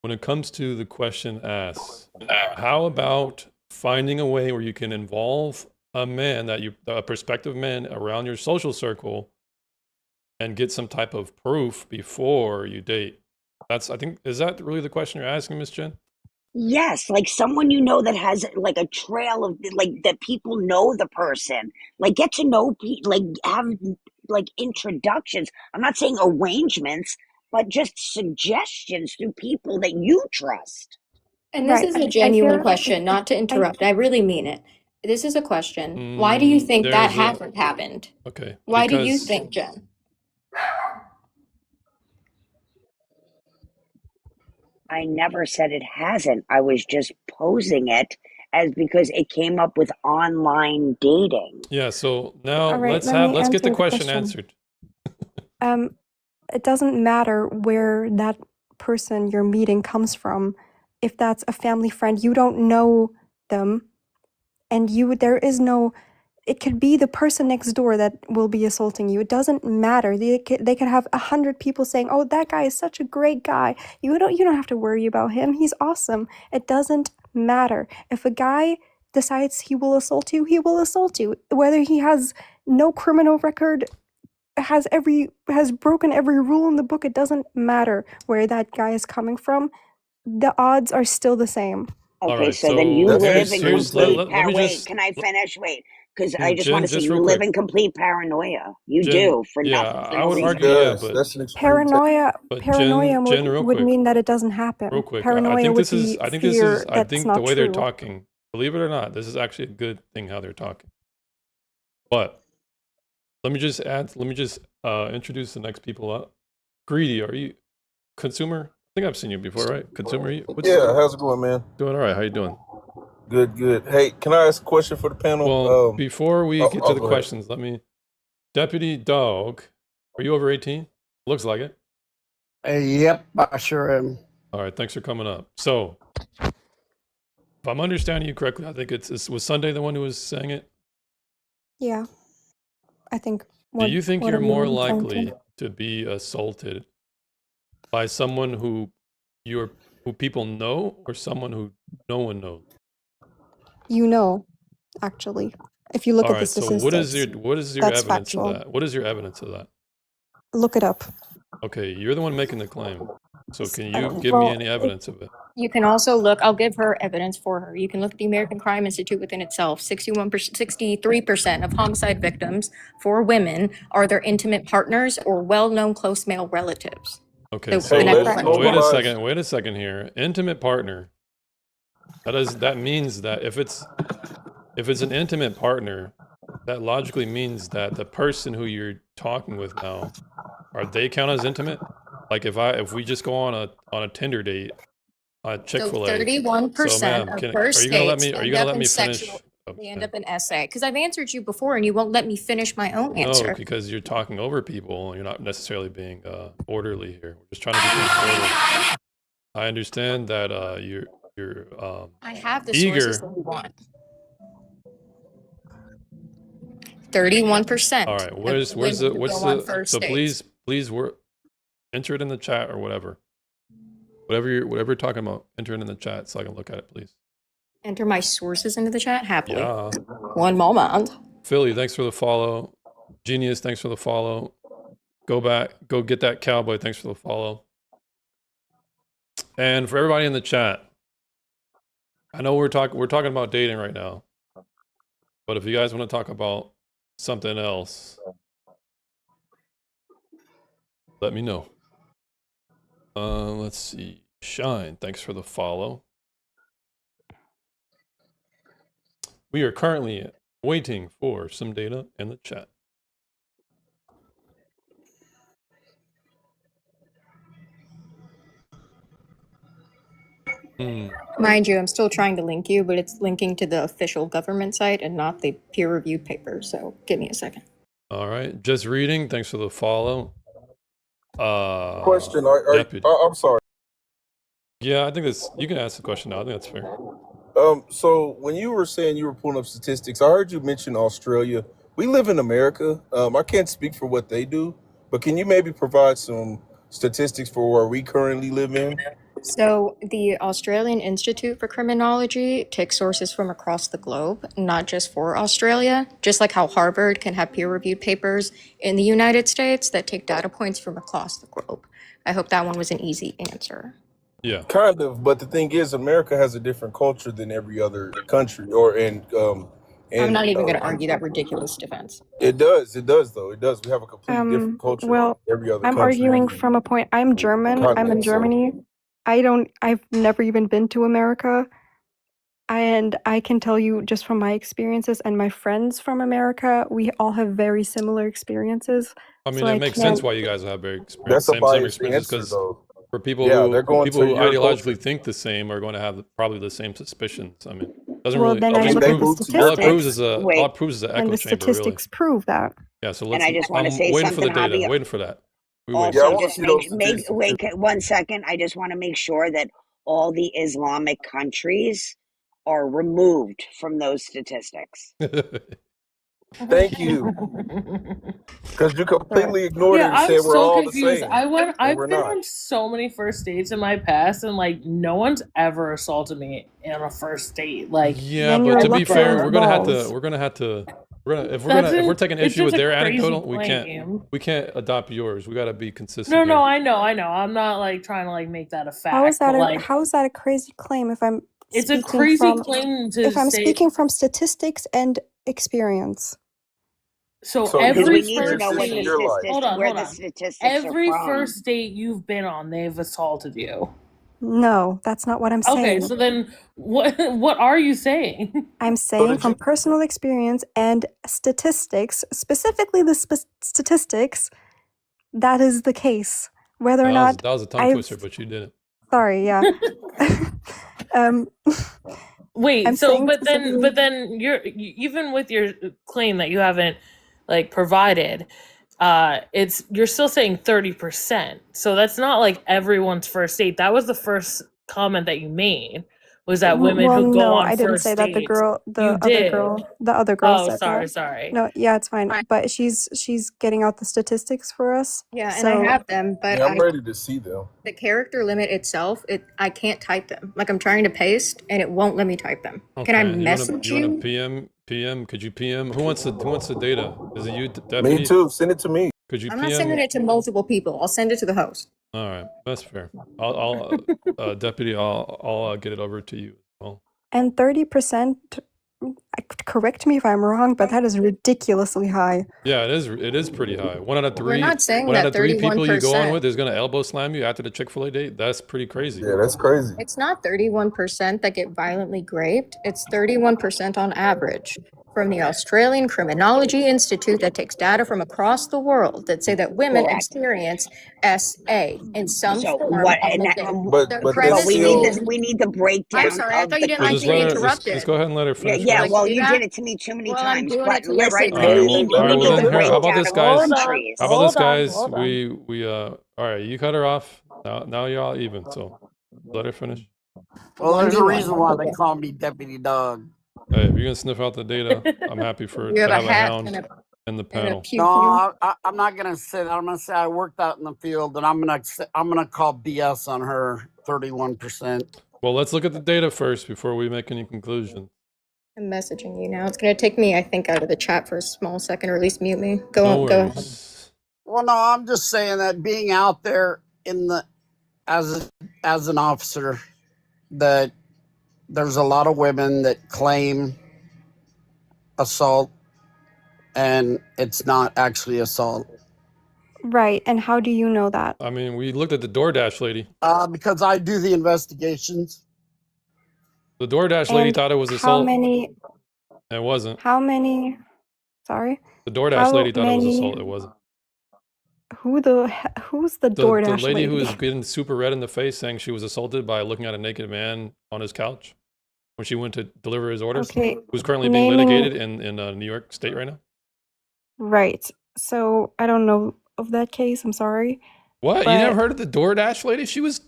the question asked, how about finding a way where you can involve a prospective man around your social circle and get some type of proof before you date? I think, is that really the question you're asking, Miss Jen? Yes, like someone you know that has like a trail of like that people know the person. Like get to know like have like introductions. I'm not saying arrangements, but just suggestions through people that you trust. And this Right. is a I genuine feel question, not to interrupt. I really mean it. This is a question. Why do you think that There's hasn't happened? okay. Why do you Because think, Jen? I never said it hasn't. I was just posing it as because it came up with online dating. yeah. So now All right, let's let me get the answer the question question. answered. It doesn't matter where that person you're meeting comes from. If that's a family friend, you don't know them, and it could be the person next door that will be assaulting you. It doesn't matter. They could have 100 people saying, "Oh, that guy is such a great guy." You don't have to worry about him. He's awesome. It doesn't matter. If a guy decides he will assault you, he will assault you. Whether he has no criminal record, has broken every rule in the book, it doesn't matter where that guy is coming from. The odds are still the same. All Okay, right. so then you So live in here's complete let me wait, just can I finish? Wait, because I just want to say just you real live quick. in complete paranoia. You Jen, do for yeah, nothing, for I no would reason. argue, yeah, but That's an extreme Paranoia Jen, real would quick, mean that it doesn't happen. real quick. Paranoia I think would this is, be I think this fear is, I that's think not the way they're true. talking, believe it or not, this is actually a good thing how they're talking. But let me just introduce the next people up. Greedy, are you consumer? I think I've seen you before, right? Consumer, Yeah, how's it going, man? Doing all right. How you doing? Good. Hey, can I ask a question for the panel? Well, before we get to the go ahead. questions, Deputy Dog, are you over 18? Looks like it. Yep, I sure am. All right, thanks for coming up. So, if I'm understanding you correctly, I think was Sunday the one who was saying it? Yeah, I think. Do you think you're whatever more you're referring to. likely to be assaulted by someone who people know or someone who no one knows? You know, actually, if you look All at the right, so statistics. what is your that's evidence factual. of that? What is your evidence of that? Look it up. Okay, you're the one making the claim. So can you Okay. give me Well, any evidence of it? You can also look, I'll give her evidence for her. You can look at the American Crime Institute within itself. 63% of homicide victims for women are their intimate partners or well-known close male relatives. Okay, So so the next question. wait a second here. Intimate partner. That means that if it's an intimate partner, that logically means that the person who you're talking with now, are they count as intimate? Like if we just go on a Tinder date at So Chick-fil-A. 31% So ma'am, of are first you gonna let dates me? Are you end gonna up let in me finish? sexual. Oh, They end yeah. up in essay because I've answered you before and you won't let me finish my own No, answer. because you're talking over people. And you're not necessarily being orderly here. We're just trying to be orderly. I understand that you're I have the sources eager. that you want. 31%. All right, of what's women the who what's go on the first so dates. please enter it in the chat or whatever you're talking about, enter it in the chat so I can look at it, please. Enter my sources into the chat happily. Yeah. One moment. Philly, thanks for the follow. Genius, thanks for the follow. Go get that cowboy, thanks for the follow. And for everybody in the chat, I know we're talking about dating right now, but if you guys want to talk about something else, let me know. Let's see. Shine, thanks for the follow. We are currently waiting for some data in the chat. Mind you, I'm still trying to link you, but it's linking to the official government site and not the peer-reviewed paper. So give me a second. All right, just reading. Thanks for the follow. Question. Deputy. I'm sorry. Yeah, I think that's. You can ask the question now. I think that's fair. So when you were saying you were pulling up statistics, I heard you mention Australia. We live in America. I can't speak for what they do, but can you maybe provide some statistics for where we currently live in? So the Australian Institute for Criminology takes sources from across the globe, not just for Australia, just like how Harvard can have peer-reviewed papers in the United States that take data points from across the globe. I hope that one was an easy answer. Yeah. Kind of, but the thing is, America has a different culture than every other country, I'm not even going to argue that ridiculous defense. It does though. It does. We have a completely different culture Well, than every other I'm country. arguing from a point. I'm German. I'm in Continent, so- Germany. I've never even been to America. And I can tell you just from my experiences and my friends from America, we all have very similar experiences. I mean, So it I makes sense can't- why you guys have very That's a same biased experiences answer, because though. for people Yeah, who they're going people to who your ideologically think the same are going to have probably the same suspicions. I mean, doesn't Well, really. then All I it look at the proves is statistics. all it proves is an And echo the chamber, really. statistics prove that. Yeah. So And let's. I just want to I'm say waiting for the something, data. Javi. Waiting for that. We wait. Also, just wait 1 second. I just want to make sure that all the Islamic countries are removed from those statistics. Thank you. Because you completely ignored it Yeah, and I'm said we're so all confused. the same. I've we're been not. on so many first dates in my past, and like no one's ever assaulted me on a first date. Like, Yeah, but to be fair, we're gonna have to. If we're taking it's issue with just a their crazy anecdotal, claim. we can't adopt yours. We got to be consistent. No, here. I know. I'm not like trying to like make that a fact. How is that? but, How is that a crazy claim? If I'm It's a speaking crazy from, claim to if I'm say- speaking from statistics and experience. So Because every we need to first know what date, the hold on. statistics Every are from. first date you've been on, they've assaulted you. No, that's not what I'm saying. Okay, so then what are you saying? I'm saying from personal experience and statistics, specifically the statistics, that is the case. Whether or not that was a tongue I've- twister, but you did it. Sorry, yeah. Wait, I'm so saying but specifically- then even with your claim that you haven't like provided, you're still saying 30%. So that's not like everyone's first date. That was the first comment that you made. Was that women well, who go no, on I didn't first say that. The dates. girl, You the did. other girl Oh, said that. sorry. No, yeah, it's fine. But she's getting out the statistics for us. Yeah, and so, I have them, but Yeah, I'm ready to see them. the character limit itself, I can't type them. Like I'm trying to paste and it won't let me type them. Can I message you? Want to PM? Could you PM? Who wants the data? Is it you, Deputy? Me too. Send it to me. Could you I'm PM? not sending it to multiple people. I'll send it to the host. All right, that's fair. I'll Deputy, I'll get it over to you as well. and 30% correct me if I'm wrong, but that is ridiculously high. Yeah, it is pretty high. One out of We're three. not saying One out that of three people you go on 31%. with is gonna elbow slam you after the Chick-fil-A date. That's pretty crazy. Yeah, that's crazy. It's not 31% that get violently raped. It's 31% on average. From the Australian Criminology Institute that takes data from across the world that say that women Correct. experience SA in some So form what? of And that, neglect. But The but they premise but we need still. this. We need the breakdown I'm sorry, I of thought you the didn't So like just to be let her. interrupted. Just go ahead and let her Would finish. you Yeah, like First. to well, do you that? did it to me too many Well, I'm times. doing But it to you listen, right All now. right. we Well, need all right. we Well, need the then here. How about breakdown this, of guys? countries. How about this, Hold on, guys? hold on. We All right. You cut her off. Now you're all even. So let her finish. Well, there's a 1v1. reason why they call me Deputy Dog. Hey, if you're gonna sniff out the data, I'm happy for You to have a have a hat hound and in the a panel. pew No, pew. I'm not gonna say that. I'm gonna say I worked out in the field, and I'm gonna call BS on her 31%. Well, let's look at the data first before we make any conclusions. I'm messaging you now. It's gonna take me, I think, out of the chat for a small second, or at least mute me. No Go ahead. worries. Well, no, I'm just saying that being out there in the as an officer, that there's a lot of women that claim assault, and it's not actually assault. Right, and how do you know that? I mean, we looked at the DoorDash lady. Because I do the investigations. The DoorDash lady And thought it was how assault. many? It wasn't. How many? Sorry. The DoorDash How lady thought it was many? assault. It wasn't. Who's the The DoorDash lady who lady? was getting super red in the face saying she was assaulted by looking at a naked man on his couch when she went to deliver his order, Okay, who's currently being naming litigated in New York State right now. right. So I don't know of that case. I'm sorry, What? You never but heard of the DoorDash lady? She was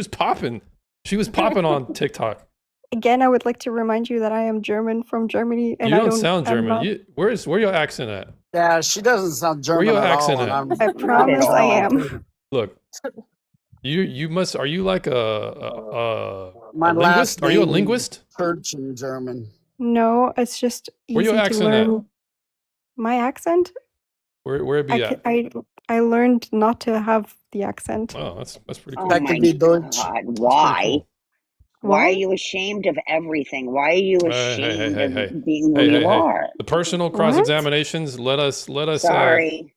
popping. She was popping on TikTok. again, I would like to remind you that I am German from Germany, and You I don't don't. sound I'm German. not. Where your accent at? Yeah, she doesn't sound Where German your at accent all, and at? I'm I Not at promise I all. am. Look, you must. Are you like a my linguist? last Are you a name is linguist? Church in German. No, it's just Where your easy to accent at? learn. My accent? Where it be at? I learned not to have the accent. Oh, that's pretty Oh cool. That my could be Deutsch. God! That's pretty Why? cool. Why are What? you ashamed of everything? Why are you Hey, ashamed hey. of being who you Hey. are? The personal cross What? examinations. Let us. Sorry.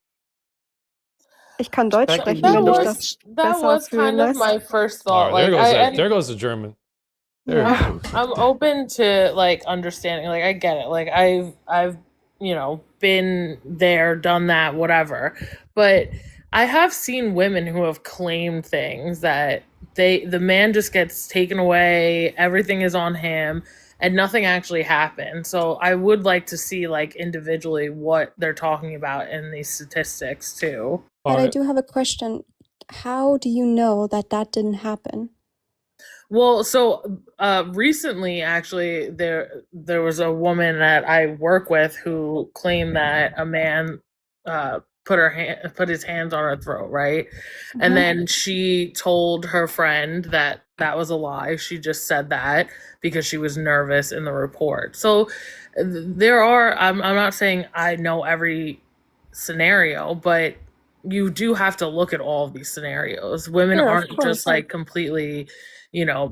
Ich kann Deutsch That could sprechen, be wenn dich Deutsch. das That besser was fühlen kind of lässt. my first All thought. right, there Like goes I that. and There goes the German. There it Yeah. goes. I'm open to like understanding. Like I get it. Like I've been there, done that, whatever. But I have seen women who have claimed things that the man just gets taken away, everything is on him, and nothing actually happened. So I would like to see like individually what they're talking about in these statistics too. But All I right. do have a question. How do you know that that didn't happen? Well, so recently, actually, there was a woman that I work with who claimed that a man put his hands on her throat, right? And Mhm. then she told her friend that that was a lie. She just said that because she was nervous in the report. So there are. I'm not saying I know every scenario, but you do have to look at all of these scenarios. Women Sure, of aren't course. just like completely,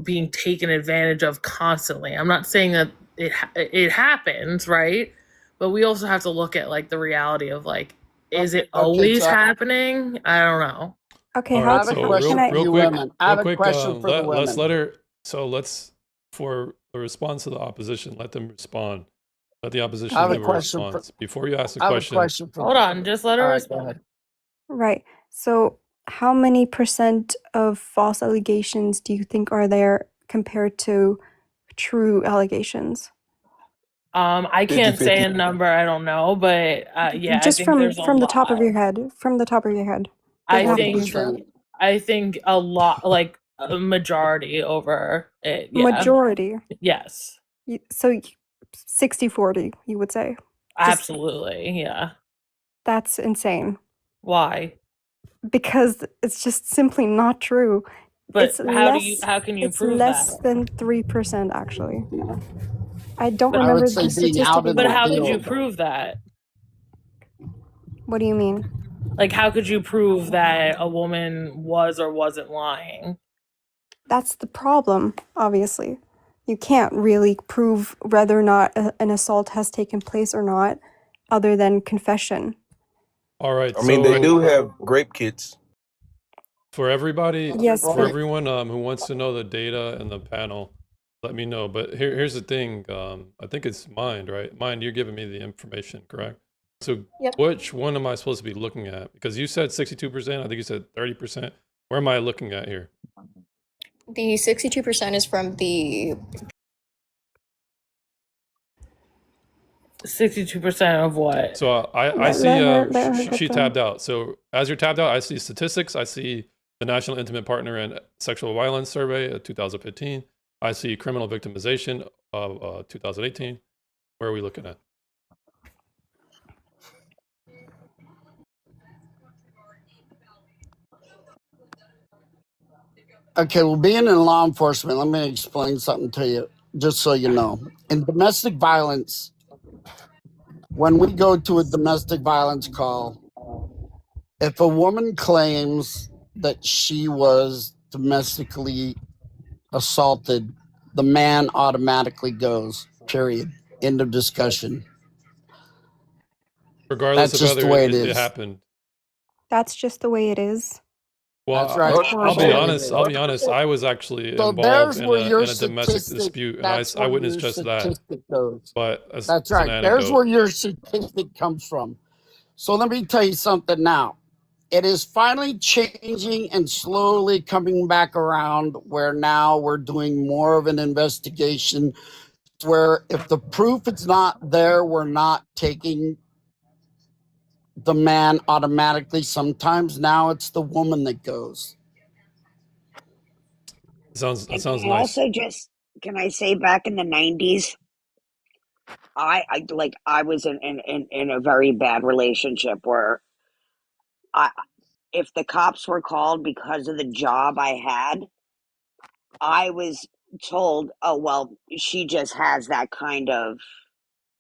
being taken advantage of constantly. I'm not saying that it happens, right? But we also have to look at like the reality of like, is it Okay, always so happening? I don't know. Okay, All how I right. have a So question can for I? you women. I have a question for the let's women. let her. So let's for the response to the opposition. Let them respond. Let the opposition I have a give a question for. response. Before you ask the I have a question, question for. Hold on, just let her All right, go respond. ahead. Right. So, how many % of false allegations do you think are there compared to true allegations? I 50 can't say 50. a number. I don't know, but yeah, I Just think there's a from the top of lot. your head. From the top of your head. I Doesn't have to be think true. 40%. I think a lot, like a majority over it. Yeah. Majority. Yes. So 60-40, you would say. Just Absolutely. Yeah. that's insane Why? because it's just simply not true. But It's how can you it's prove less that? than 3% actually. I don't But I remember would say the being statistic out in the but how exactly. could you field. prove that? What do you mean? Like how could you prove that a woman was or wasn't lying? That's the problem, obviously. You can't really prove whether or not an assault has taken place or not, other than confession. All right. I mean, they so do have grape kits. for everybody, Yes, for but everyone who wants to know the data in the panel, let me know. But here's the thing. I think it's Mind, right? Mind, you're giving me the information, correct? So Yep. which one am I supposed to be looking at? Because you said 62%. I think you said 30%. Where am I looking at here? The 62% is from the 62% of what? So I let see her get she done. tabbed out. So as you're tabbed out, I see statistics. I see the National Intimate Partner and Sexual Violence Survey of 2015. I see criminal victimization of 2018. Where are we looking at? Okay, well, being in law enforcement, let me explain something to you, just so you know. In domestic violence, when we go to a domestic violence call, if a woman claims that she was domestically assaulted, the man automatically goes, period. End of discussion. Regardless That's of just the whether way it it is. happened. That's just the way it is. Well, That's right. I'll be Horrible. honest. I'll be honest. I was actually So involved there's in where your a domestic statistic, dispute, and that's I where witnessed your just that. statistic goes. But as That's an right. There's anecdote, where your statistic comes from. So let me tell you something now. It is finally changing and slowly coming back around where now we're doing more of an investigation where if the proof is not there, we're not taking the man automatically. Sometimes now it's the woman that goes. that And sounds can I nice. also just can I say back in the 90s, I was in a very bad relationship where I if the cops were called because of the job I had, I was told, oh well, she just has that kind of,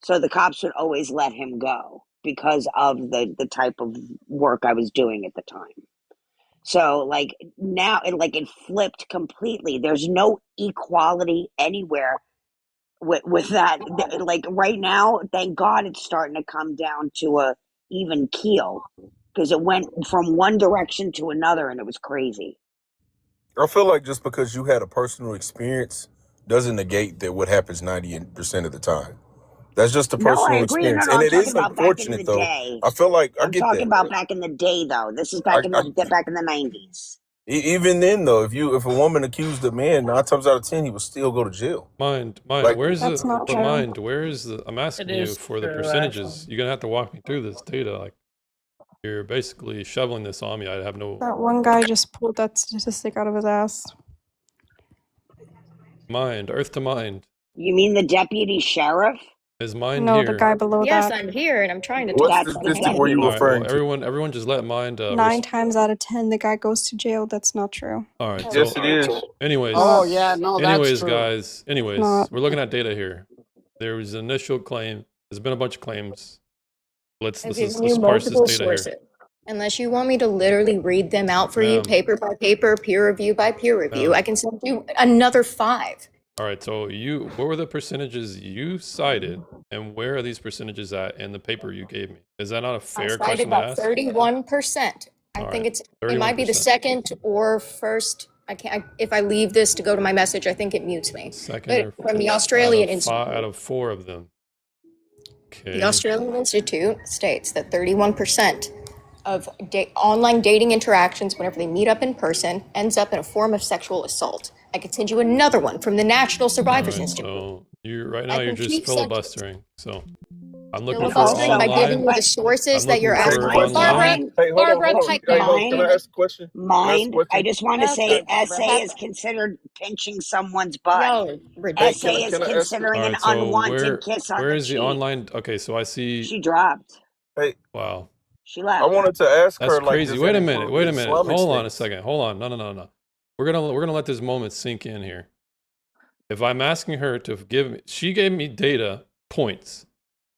so the cops would always let him go because of the type of work I was doing at the time. So like now it flipped completely. There's no equality anywhere with that. Like right now, thank God it's starting to come down to a even keel because it went from one direction to another and it was crazy. I feel like just because you had a personal experience doesn't negate that what happens 90% of the time. That's just a No, I personal agree. No, experience. no, And I'm it talking is about back in the unfortunate, though. day. I feel like I I'm get talking that. about back in the day, though. This is I, back in I, the 90s. even then, though, if a woman accused a man, 9 times out of 10, he would still go to jail. Mind, Like, where's That's not but true. mind, where is I'm It asking you is for the true, percentages. actually. You're gonna have to walk me through this data. Like you're basically shoveling this on me. I have no That one guy just pulled that statistic out of his ass. mind. Earth to mind. You mean the deputy sheriff? Is Mind No, the here? guy below yes, that. I'm here and I'm trying to what talk. That's the statistic were you deputy. All right. Well, referring to? everyone just let Mind. 9 times out of 10, the guy goes to jail. That's not true. All right. Yes, So, it is. anyways, Oh, yeah, no, that's anyways, true. guys. Anyways, not. we're looking at data here. There was an initial claim. There's been a bunch of claims. I've Let's given you parse this multiple data sources. here. Unless you want me to literally read them out for you, Ma'am. paper by paper, peer review by peer review, Ma'am. I can send you another 5. All right. So what were the percentages you cited, and where are these percentages at in the paper you gave me? Is that not a I fair cited question to about ask? 31%. I All think right. it might be the 31%. second or first. If I leave this to go to my message, I think it mutes me. Second But from the or Australian out Institute, of 4 of them. Okay. the Australian Institute states that 31% of online dating interactions, whenever they meet up in person, ends up in a form of sexual assault. I could send you another one from the National All Survivors right. Institute. So right I now you're can just keep sending. filibustering. So I'm looking for Filibustering by giving online. you the sources I'm that you're looking But for asking for. online. mind, Hey, Barbara, hold on. pipe Hey, down. can I ask a question? Can I ask a mind. I question? just want to say, Okay, Barbara, SA have is fun. considered pinching someone's butt. Y'all are Hey, ridiculous. SA is can I ask? considering All an right. So unwanted kiss on where the is the cheek. online? Okay. So I see. She dropped. Hey, Wow. She I left. wanted to ask That's her, like, crazy. does Wait that a minute. include Wait the a minute. Islamic Hold on a states? second. Hold on. No. We're gonna let this moment sink in here. If I'm asking her to give me, she gave me data points.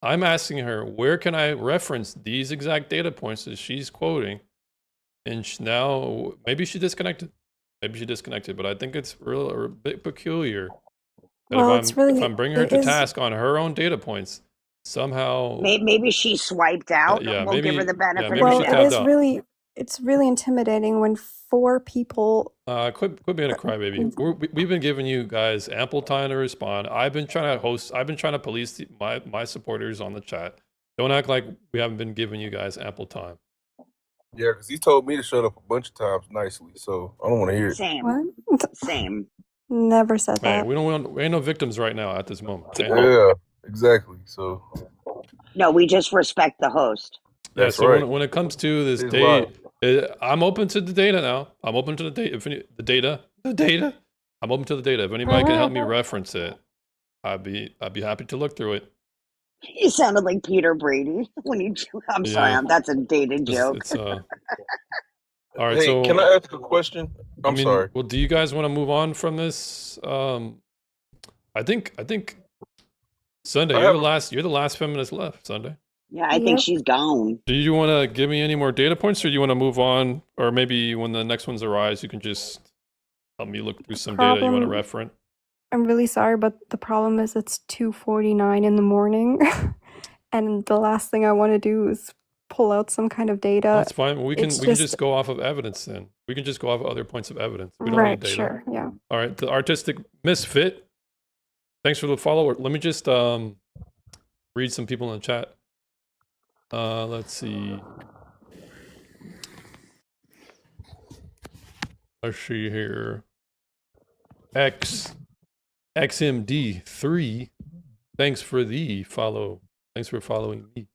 I'm asking her, where can I reference these exact data points that she's quoting? And now, maybe she disconnected. Maybe she disconnected, but I think it's a bit peculiar That Well, if I'm bringing her it to is, task on her own data points, somehow, Maybe she swiped out. yeah, We'll give her the maybe benefit of the she it doubt. tabbed is out. it's really intimidating when 4 people, Quit being a crybaby. We've been giving you guys ample time to respond. I've been trying to police my supporters on the chat. Don't act like we haven't been giving you guys ample time. Yeah, because he told me to shut up a bunch of times nicely, so I don't want to hear it. Same. what? Same. Never said Hey, that. we ain't no victims right now at this moment. Yeah, exactly. So No, we just respect the host. yeah. that's So right. when it comes to this His date, life. I'm open to the data now. I'm open to the data. The data. I'm open to the data. If anybody can help me reference it, I'd be happy to look through it. You sounded like Peter Brady when you. I'm sorry, Yeah. that's a dated joke. It's all right. Hey, So can I ask a question? I'm sorry. Well, do you guys want to move on from this? I think Sunday, you're the last feminist left, Sunday. Yeah, I think she's gone. Do you want to give me any more data points, or do you want to move on? Or maybe when the next ones arise, you can just help me look through some data you want to Problem- reference. I'm really sorry, but the problem is it's 2:49 in the morning, and the last thing I want to do is pull out some kind of data. That's fine. We can It's just go off of evidence then. We can just go off of other points of evidence. We don't Right, need data. sure, yeah. All right. The artistic misfit. Thanks for the follower. Let me just read some people in the chat. Let's see. Let's see here. XMD3. Thanks for the follow. Thanks for following me.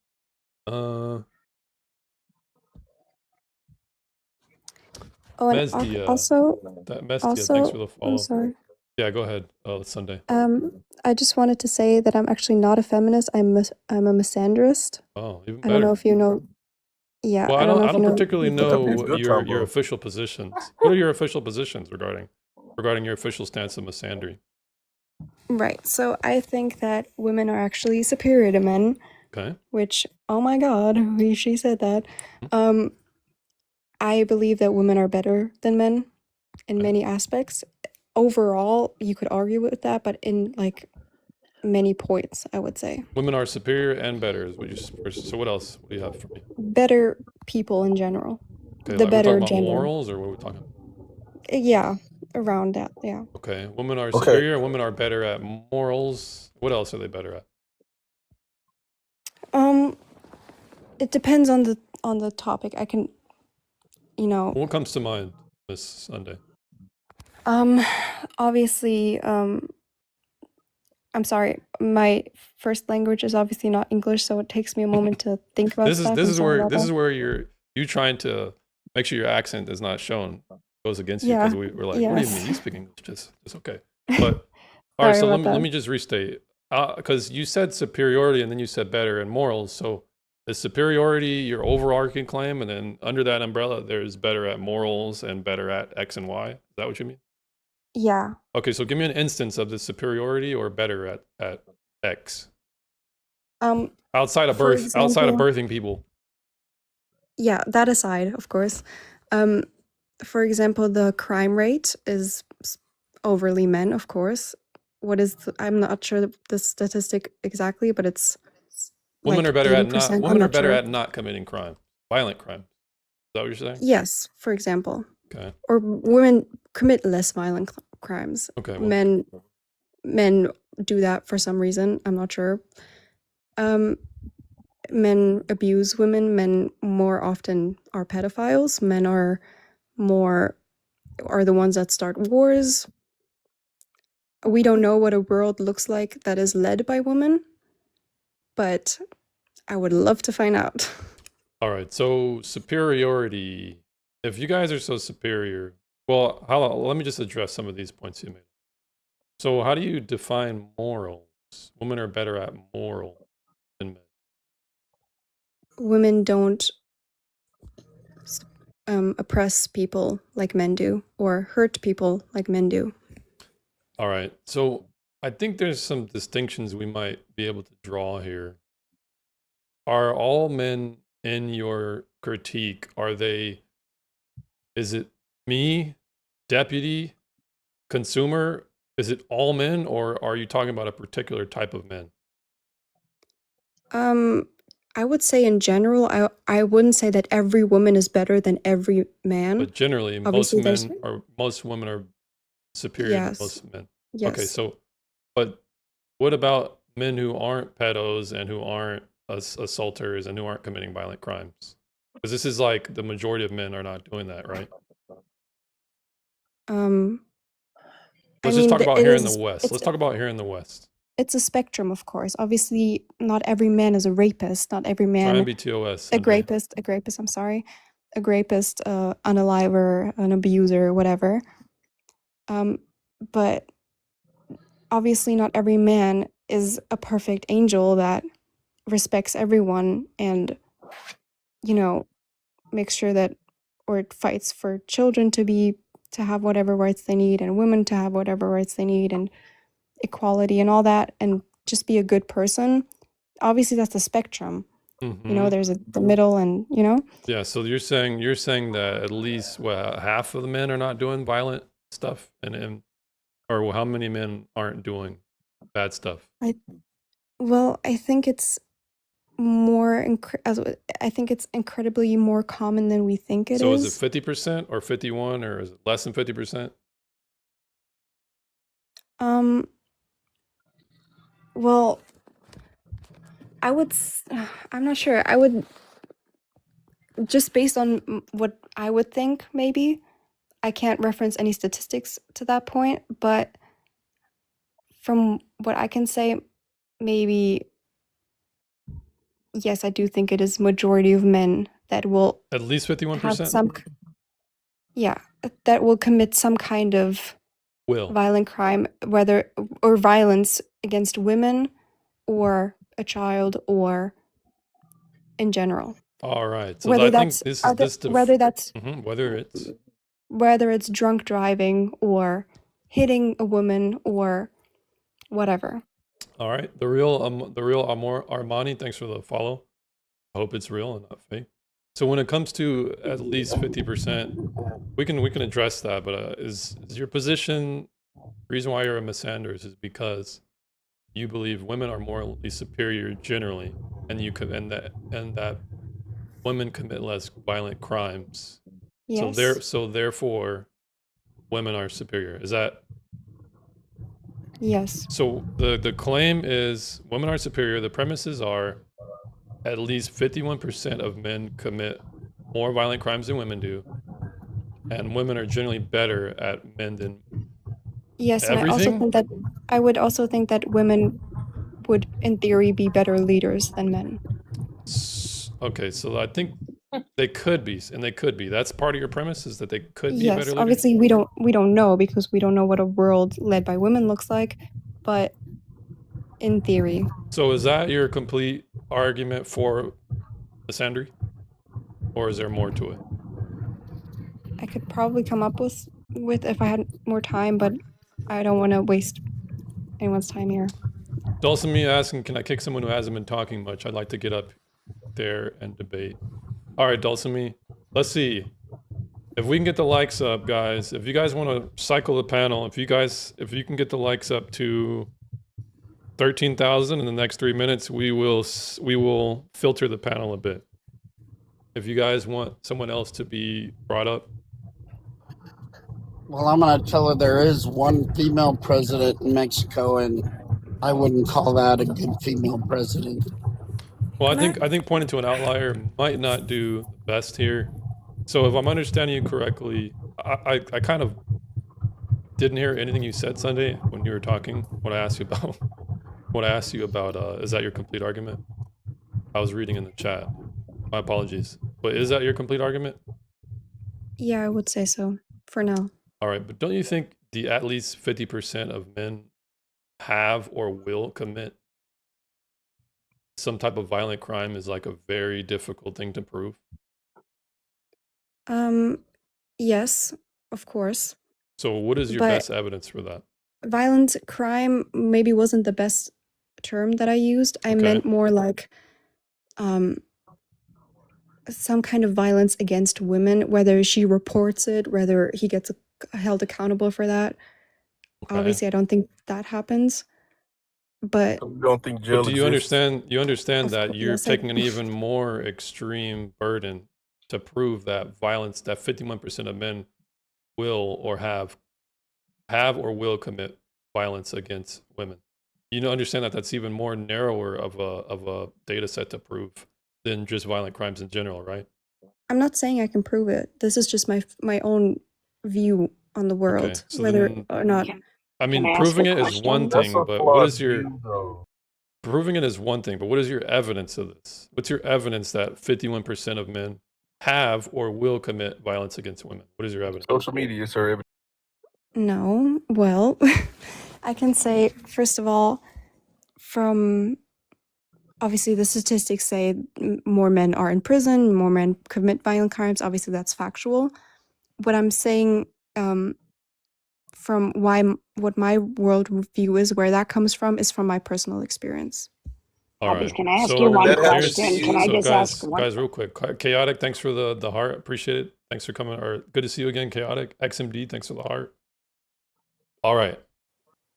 Oh, and Mesdia. also, Thanks for the follow. I'm sorry. Yeah, go ahead. Sunday. I just wanted to say that I'm actually not a feminist. I'm a misandrist. Oh, even I don't know better. if you know. Yeah, Well, I know don't if you know particularly the know difference. what your official positions. What are your official positions regarding your official stance of misandry? Right. So I think that women are actually superior to men. Okay. Which, oh my God, she said that. I believe that women are better than men in many aspects. Overall, you could argue with that, but in like many points, I would say. Women are superior and better is what you. So what else? What do you have for me? Better people in general. Okay, The like, better we're talking about gender. morals, or what are we talking? Yeah, around that. Yeah. Okay, women are superior and women are better at morals. What else are they better at? It depends on the topic. I can, What comes to mind this Sunday? Obviously, I'm sorry. My first language is obviously not English, so it takes me a moment to think about This stuff. is I'm sorry about that. where you trying to make sure your accent is not shown, goes against you, Yeah, because we're like, what do you yes. mean? You speak English, just okay. But all right, so Sorry let about me that. let me just restate, because you said superiority and then you said better and morals. So is superiority your overarching claim, and then under that umbrella, there's better at morals and better at X and Y? Is that what you mean? Yeah. Okay, so give me an instance of the superiority or better at X. Outside of For birth, outside of example- birthing people. Yeah, that aside, of course. For example, the crime rate is overly men, of course. I'm not sure the statistic exactly, but it's Women like are better at 80%. not. I'm Women are not better sure. at not committing crime, violent crime. Is that what you're saying? Yes, for example. Okay. Or women commit less violent crimes. Okay, well- Men do that for some reason. I'm not sure. Men abuse women. Men more often are pedophiles. Men are the ones that start wars. We don't know what a world looks like that is led by women, but I would love to find out. All right. So superiority. If you guys are so superior, well, let me just address some of these points you made. So how do you define morals? Women are better at moral than men. Women don't oppress people like men do, or hurt people like men do. All right. So I think there's some distinctions we might be able to draw here. Are all men in your critique, is it me, deputy, consumer, Is it all men, or are you talking about a particular type of men? I would say in general, I wouldn't say that every woman is better than every man. But generally, Obviously, there's most women are superior to yes, most men. Okay, yes. so, but what about men who aren't pedos and who aren't assaulters and who aren't committing violent crimes? Because this is like the majority of men are not doing that, right? I Let's just mean, talk about it here in the is. West. Let's talk about here in the West. It's a spectrum, of course. Obviously, not every man is a rapist. Not every Try and man be TOS. a Sunday. rapist. I'm sorry, a rapist, unaliver, an abuser, whatever. But obviously, not every man is a perfect angel that respects everyone and, you know, makes sure that, or fights for children to have whatever rights they need, and women to have whatever rights they need, and equality and all that, and just be a good person. Obviously, that's the spectrum. Mm-hmm. There's the middle, and Yeah, so you're saying that at least half of the men are not doing violent stuff, or how many men aren't doing bad stuff? I think it's I think it's incredibly more common than we think it So is. is it 50% or 51, or is it less than 50%? Well, I'm not sure. I would, just based on what I would think, maybe. I can't reference any statistics to that point, but from what I can say, maybe, yes, I do think it is majority of men that will At least have 51%? that will commit some kind of Will. violent crime, or violence against women or a child or in general. All right. So Whether I think that's this other, is this whether it's drunk driving or hitting a woman or whatever. all right. The real Armani, thanks for the follow. I hope it's real and not fake. So when it comes to at least 50%, we can address that. But is your position, reason why you're a Miss Sanders is because you believe women are morally superior generally, and that women commit less violent crimes. Yes. So therefore, women are superior. Is that? Yes. So the claim is women are superior. The premises are at least 51% of men commit more violent crimes than women do, and women are generally better at men than Yes, and everything. I would also think that women would, in theory, be better leaders than men. Okay, so I think they could be, and they could be. That's part of your premise, is that they could be Yes, better leaders. obviously we don't know, because we don't know what a world led by women looks like, but in theory. So is that your complete argument for Miss Sandry, or is there more to it? I could probably come up with if I had more time, but I don't want to waste anyone's time here. Dulcimi asking, can I kick someone who hasn't been talking much? I'd like to get up there and debate. All right, Dulcimi, let's see. If we can get the likes up, guys, if you guys want to cycle the panel, if you can get the likes up to 13,000 in the next 3 minutes, we will filter the panel a bit. If you guys want someone else to be brought up. Well, I'm going to tell her there is one female president in Mexico, and I wouldn't call that a good female president. Well, I think pointing to an outlier might not do the best here. So if I'm understanding you correctly, I kind of didn't hear anything you said Sunday when you were talking. What I asked you about, is that your complete argument? I was reading in the chat. My apologies. But is that your complete argument? Yeah, I would say so for now. All right, but don't you think the at least 50% of men have or will commit some type of violent crime is like a very difficult thing to prove? Yes, of course. So what is your But best evidence for that? violent crime maybe wasn't the best term that I used. I meant more like some kind of violence against women, whether she reports it, whether he gets held accountable for that. Okay. Obviously, I don't think that happens. But You don't think But jail do you exists? understand Of that course, you're yes, I taking an even more extreme burden to prove that violence, that 51% of men will or have or will commit violence against women? You know, understand that that's even more narrower of a data set to prove than just violent crimes in general, right? I'm not saying I can prove it. This is just my own view on the Okay, world, so whether then, or not. I Can mean, I ask proving a it is one question? That's thing, a but what flawed is your view, though. proving it is one thing, but what is your evidence of this? What's your evidence that 51% of men have or will commit violence against women? What is your evidence? Social media is her evidence. No, well, I can say first of all, from obviously the statistics say more men are in prison, more men commit violent crimes. Obviously, that's factual. What I'm saying, from what my worldview is, where that comes from, is from my personal experience. All right. Can I ask So you one That happens to question? Can you. I so just ask one? guys, real quick. Chaotic, thanks for the heart. Appreciate it. Thanks for coming. Or good to see you again, Chaotic. XMD, thanks for the heart. All right.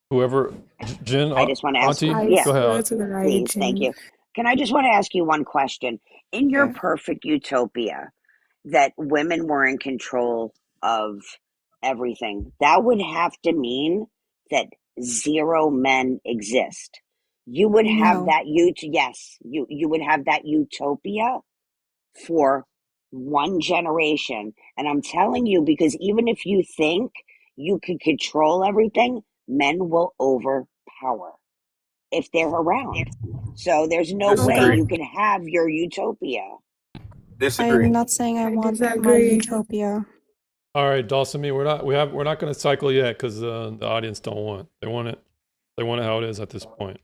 Whoever, Jen, I just want to ask. Auntie, Yeah, go ahead. please. Thank you. Can I just want to ask you one question? In your Yeah. perfect utopia, that women were in control of everything, that would have to mean that zero men exist. You would have No. that yes, you would have that utopia for one generation. And I'm telling you, because even if you think you could control everything, men will overpower if they're around. So there's no way Disagree. you can have your utopia. Disagree. I'm not saying I want my disagree. utopia. All right, Dulcimi, we're not going to cycle yet because the audience don't want. They want it how it is at this point.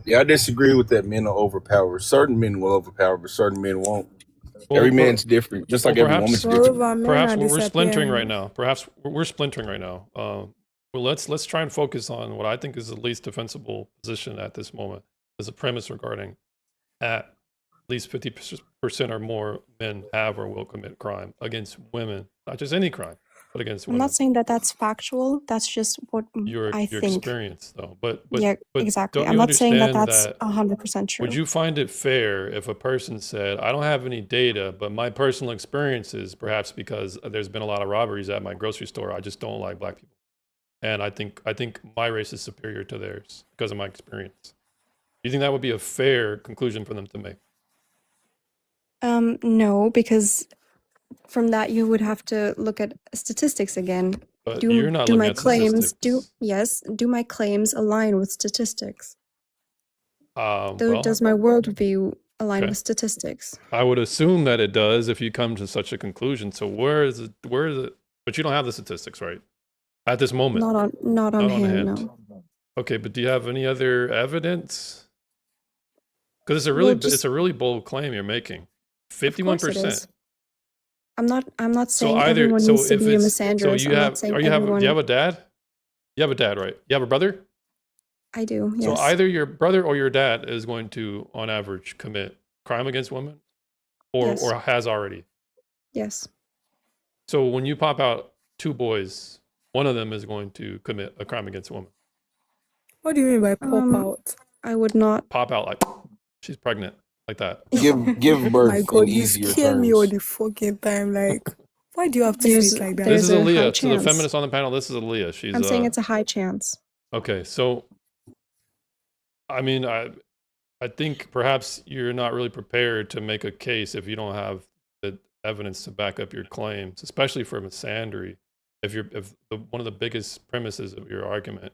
Yeah, I disagree with that. Men are overpowered. Certain men will overpower, but certain men won't. Well, Every man's different, just like every woman's different. Perhaps we're splintering right now. Perhaps we're splintering right now. Well, let's try and focus on what I think is the least defensible position at this moment as a premise regarding at least 50% or more men have or will commit crime against women, not just any crime, but against I'm women. not saying that that's factual. That's just what Your I think. experience, though. But Yeah, but exactly. don't I'm you not saying that understand that's 100% true. Would you find it fair if a person said, I don't have any data, but my personal experiences, perhaps because there's been a lot of robberies at my grocery store, I just don't like black people. And I think my race is superior to theirs because of my experience. Do you think that would be a fair conclusion for them to make? No, because from that you would have to look at statistics again. But you're not do looking my at claims statistics. do my claims align with statistics? Well, Does my worldview align okay. with statistics? I would assume that it does if you come to such a conclusion. So where is it? But you don't have the statistics, right? At this moment. Not on hand, no. Okay, but do you have any other evidence? Because Well, it's a really bold claim you're making. 51%. I'm not So saying either everyone needs to be a misandrist. you I'm have not saying do you everyone. have a dad? You have a dad, right? You have a brother? I do, yes. So either your brother or your dad is going to, on average, commit crime against women, Yes. or has already. Yes. So when you pop out two boys, one of them is going to commit a crime against a woman. What do you mean by pop out? I would not. Pop out like she's pregnant, like that. Give birth My God, in you easier scare me all terms. the fucking time. Like, why do you have to say There's it like that? This is a high Aaliyah. To the chance. feminists on the panel, this is Aaliyah. She's I'm saying it's a high chance. okay. So, I mean, I think perhaps you're not really prepared to make a case if you don't have the evidence to back up your claims, especially for misandry. If one of the biggest premises of your argument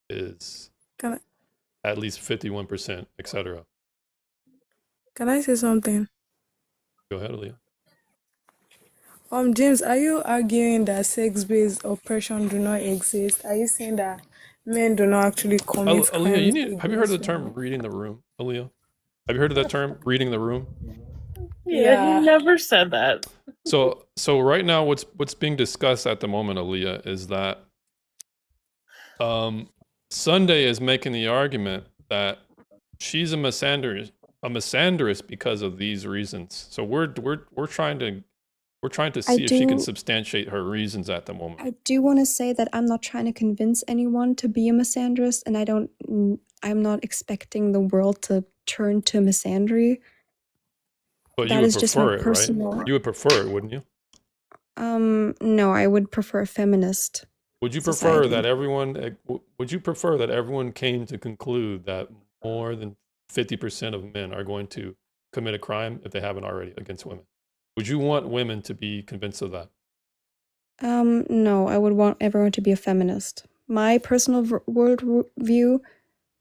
is at least 51%, etc. Can I say something? Go ahead, Aaliyah. James, are you arguing that sex-based oppression do not exist? Are you saying that men do not actually commit Aaliyah, crimes? have you heard of the against term women? reading the room, Aaliyah? Have you heard of that term, reading the room? Yeah, he never said that. So right now, what's being discussed at the moment, Aaliyah, is that Sunday is making the argument that she's a misandrist because of these reasons. So we're trying to We're trying to I see if she can do substantiate her reasons at the moment. I do want to say that I'm not trying to convince anyone to be a misandrist, and I'm not expecting the world to turn to misandry. But you That would is just my prefer it, right? personal. You would prefer it, wouldn't you? No, I would prefer a feminist Would you prefer society. that would you prefer that everyone came to conclude that more than 50% of men are going to commit a crime if they haven't already against women? Would you want women to be convinced of that? No, I would want everyone to be a feminist. My personal world view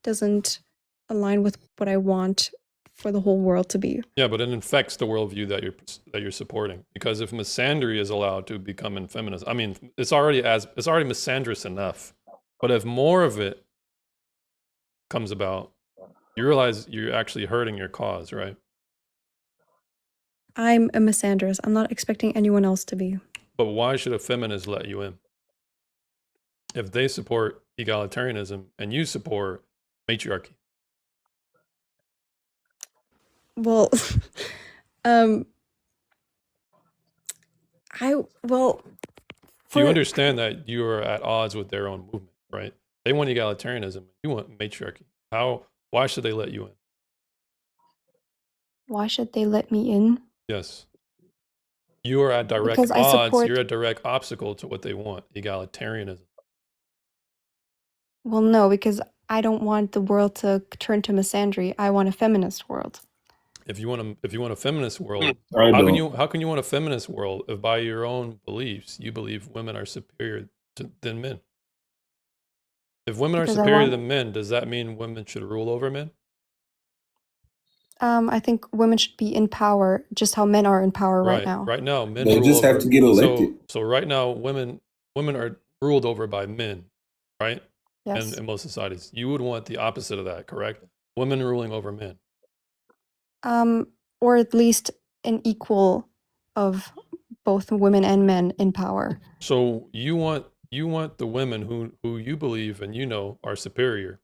doesn't align with what I want for the whole world to be. Yeah, but it infects the worldview that you're supporting. Because if misandry is allowed to become in feminism, I mean, it's already misandrous enough. But if more of it comes about, you realize you're actually hurting your cause, right? I'm a misandrist. I'm not expecting anyone else to be. But why should a feminist let you in? If they support egalitarianism and you support matriarchy. Well, well, You for understand that you are at odds with their own movement, right? They want egalitarianism. You want matriarchy. Why should they let you in? why should they let me in? Yes. You are at direct Because I odds. support. You're a direct obstacle to what they want, egalitarianism. Well, no, because I don't want the world to turn to misandry. I want a feminist world. If you want a feminist world, I how don't. can you want a feminist world if by your own beliefs you believe women are superior than men? If women are Because I superior want. than men, does that mean women should rule over men? I think women should be in power, just how men are in power right Right. now. Right now, men They rule just have over. to get elected. So right now, women are ruled over by men, right? Yes. In most societies, you would want the opposite of that, correct? Women ruling over men. Or at least an equal of both women and men in power. So you want the women who you believe and you know are superior.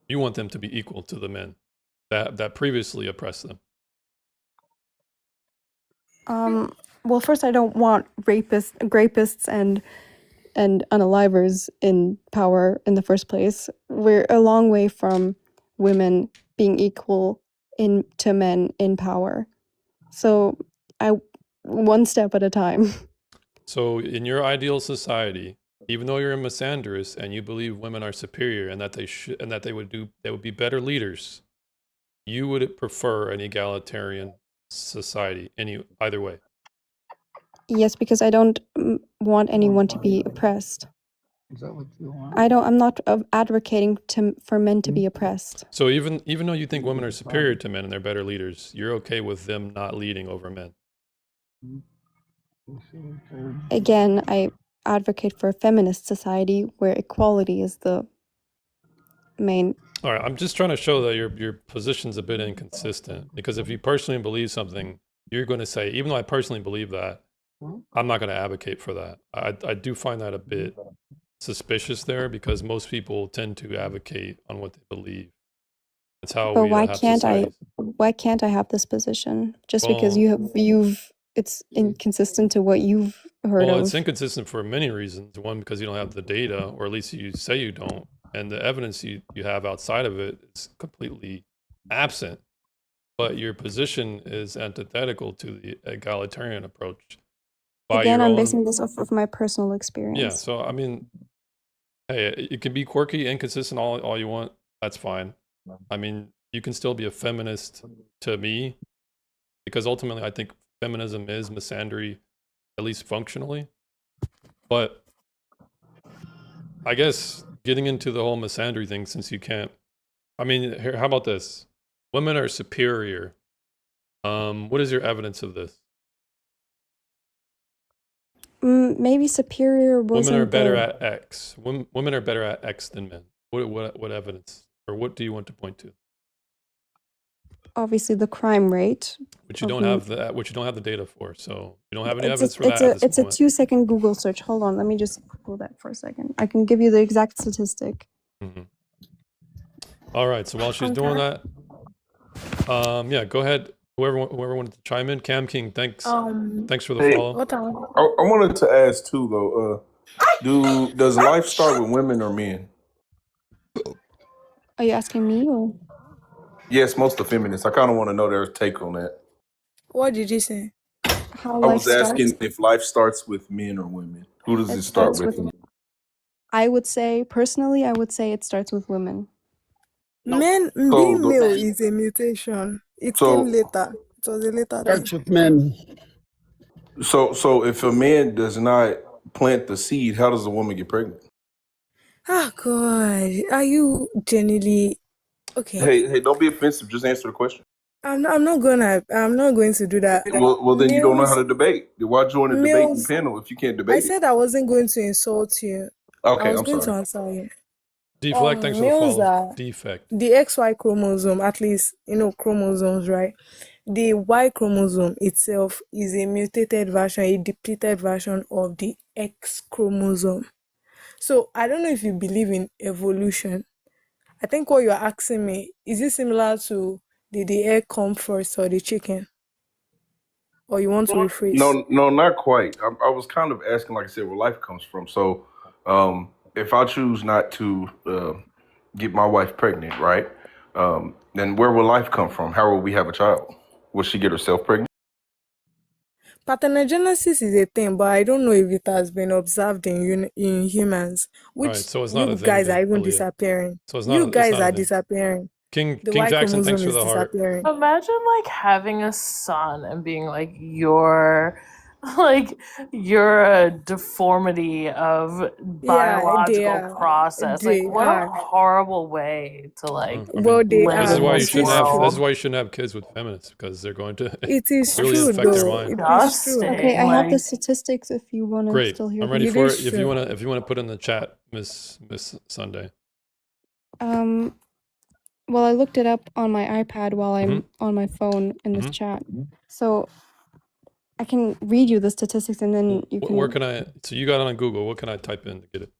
You want them to be equal to the men that previously oppressed them. Well, first, I don't want rapists and unalivers in power in the first place. We're a long way from women being equal to men in power. So one step at a time. So in your ideal society, even though you're a misandrist and you believe women are superior and that they would be better leaders, you would prefer an egalitarian society either way. Yes, because I don't want anyone to be oppressed. Is that what you want? I'm not advocating for men to be oppressed. So even though you think women are superior to men and they're better leaders, you're okay with them not leading over men. Again, I advocate for a feminist society where equality is the main. All right, I'm just trying to show that your position's a bit inconsistent, because if you personally believe something, you're going to say, even though I personally believe that, I'm not going to advocate for that. I do find that a bit suspicious there, because most people tend to advocate on what they believe. That's how But we why have can't societies. why can't I have this position? Just because Well, it's inconsistent to what you've heard Well, it's of. inconsistent for many reasons. One, because you don't have the data, or at least you say you don't, and the evidence you have outside of it is completely absent. But your position is antithetical to the egalitarian approach by Again, your I'm own. basing this off of my personal Yeah. experience. So I mean, hey, it can be quirky, inconsistent, all you want. That's fine. I mean, you can still be a feminist to me, because ultimately I think feminism is misandry, at least functionally. But I guess getting into the whole misandry thing, since you can't, I mean, here, how about this? Women are superior. What is your evidence of this? Maybe superior Women are wasn't better the at X. Women are better at X than men. What evidence, or what do you want to point to? obviously the crime rate. Which you of don't m- have the data for. So you don't have any It's evidence a, for that at this it's a moment. 2-second Google search. Hold on, let me just Google that for a second. I can give you the exact statistic. All right. So while she's doing Okay. that, yeah, go ahead. whoever wanted to chime in. Cam King, thanks for the Hey, follow. What I wanted to ask too though. Does life start with women or men? Are you asking me or? Yes, most of the feminists. I kind of want to know their take on that. What did you say? How I life was starts? asking if life starts with men or women. Who does It it start starts with? with, I would say, personally, I would say it starts with women. Men So being the- male is a mutation. It So came later. It was a later thing. Starts with men. so if a man does not plant the seed, how does a woman get pregnant? Ah, God, are you genuinely okay? Hey, don't be offensive. Just answer the question. I'm not going to do that. Well, then you don't know how Males, to debate. Why join a debating males. panel if you can't I debate it? said I wasn't going to insult you. I Okay, was I'm going to sorry. answer you. Deflect, thanks for the Males follow. are Defect. the XY chromosome, at least chromosomes, right? The Y chromosome itself is a mutated version, a depleted version of the X chromosome. So I don't know if you believe in evolution. I think what you're asking me, is it similar to did the egg come first or the chicken? Or you want to rephrase? No, not quite. I was kind of asking, like I said, where life comes from. So, if I choose not to get my wife pregnant, right? Then where will life come from? How will we have a child? Will she get herself pregnant? Parthenogenesis is a thing, but I don't know if it has been observed in humans, All right, which so it's not a you thing guys then, are even Aaliyah. disappearing. So it's You not guys a are thing. disappearing. King The King Y Jackson, thanks chromosome for is the heart. disappearing. Imagine like having a son and being like you're a deformity of Yeah, they biological are. process. Like They what a are. horrible way to like I Well, mean, they live this is in why are. you this It is shouldn't have. This world. is true. why you shouldn't have kids with feminists because they're going to It is really true, affect their though. mind. It is true. Okay, I have the Like statistics if you want to Great, still hear I'm them. ready It for is it. If you true. wanna put in the chat, Miss Sunday. Well, I looked it up on my iPad while I'm Mm-hmm. on my phone in this Mm-hmm. chat. So I can read you the statistics and then you Where can. can I? So you got it on Google. What can I type in to get it?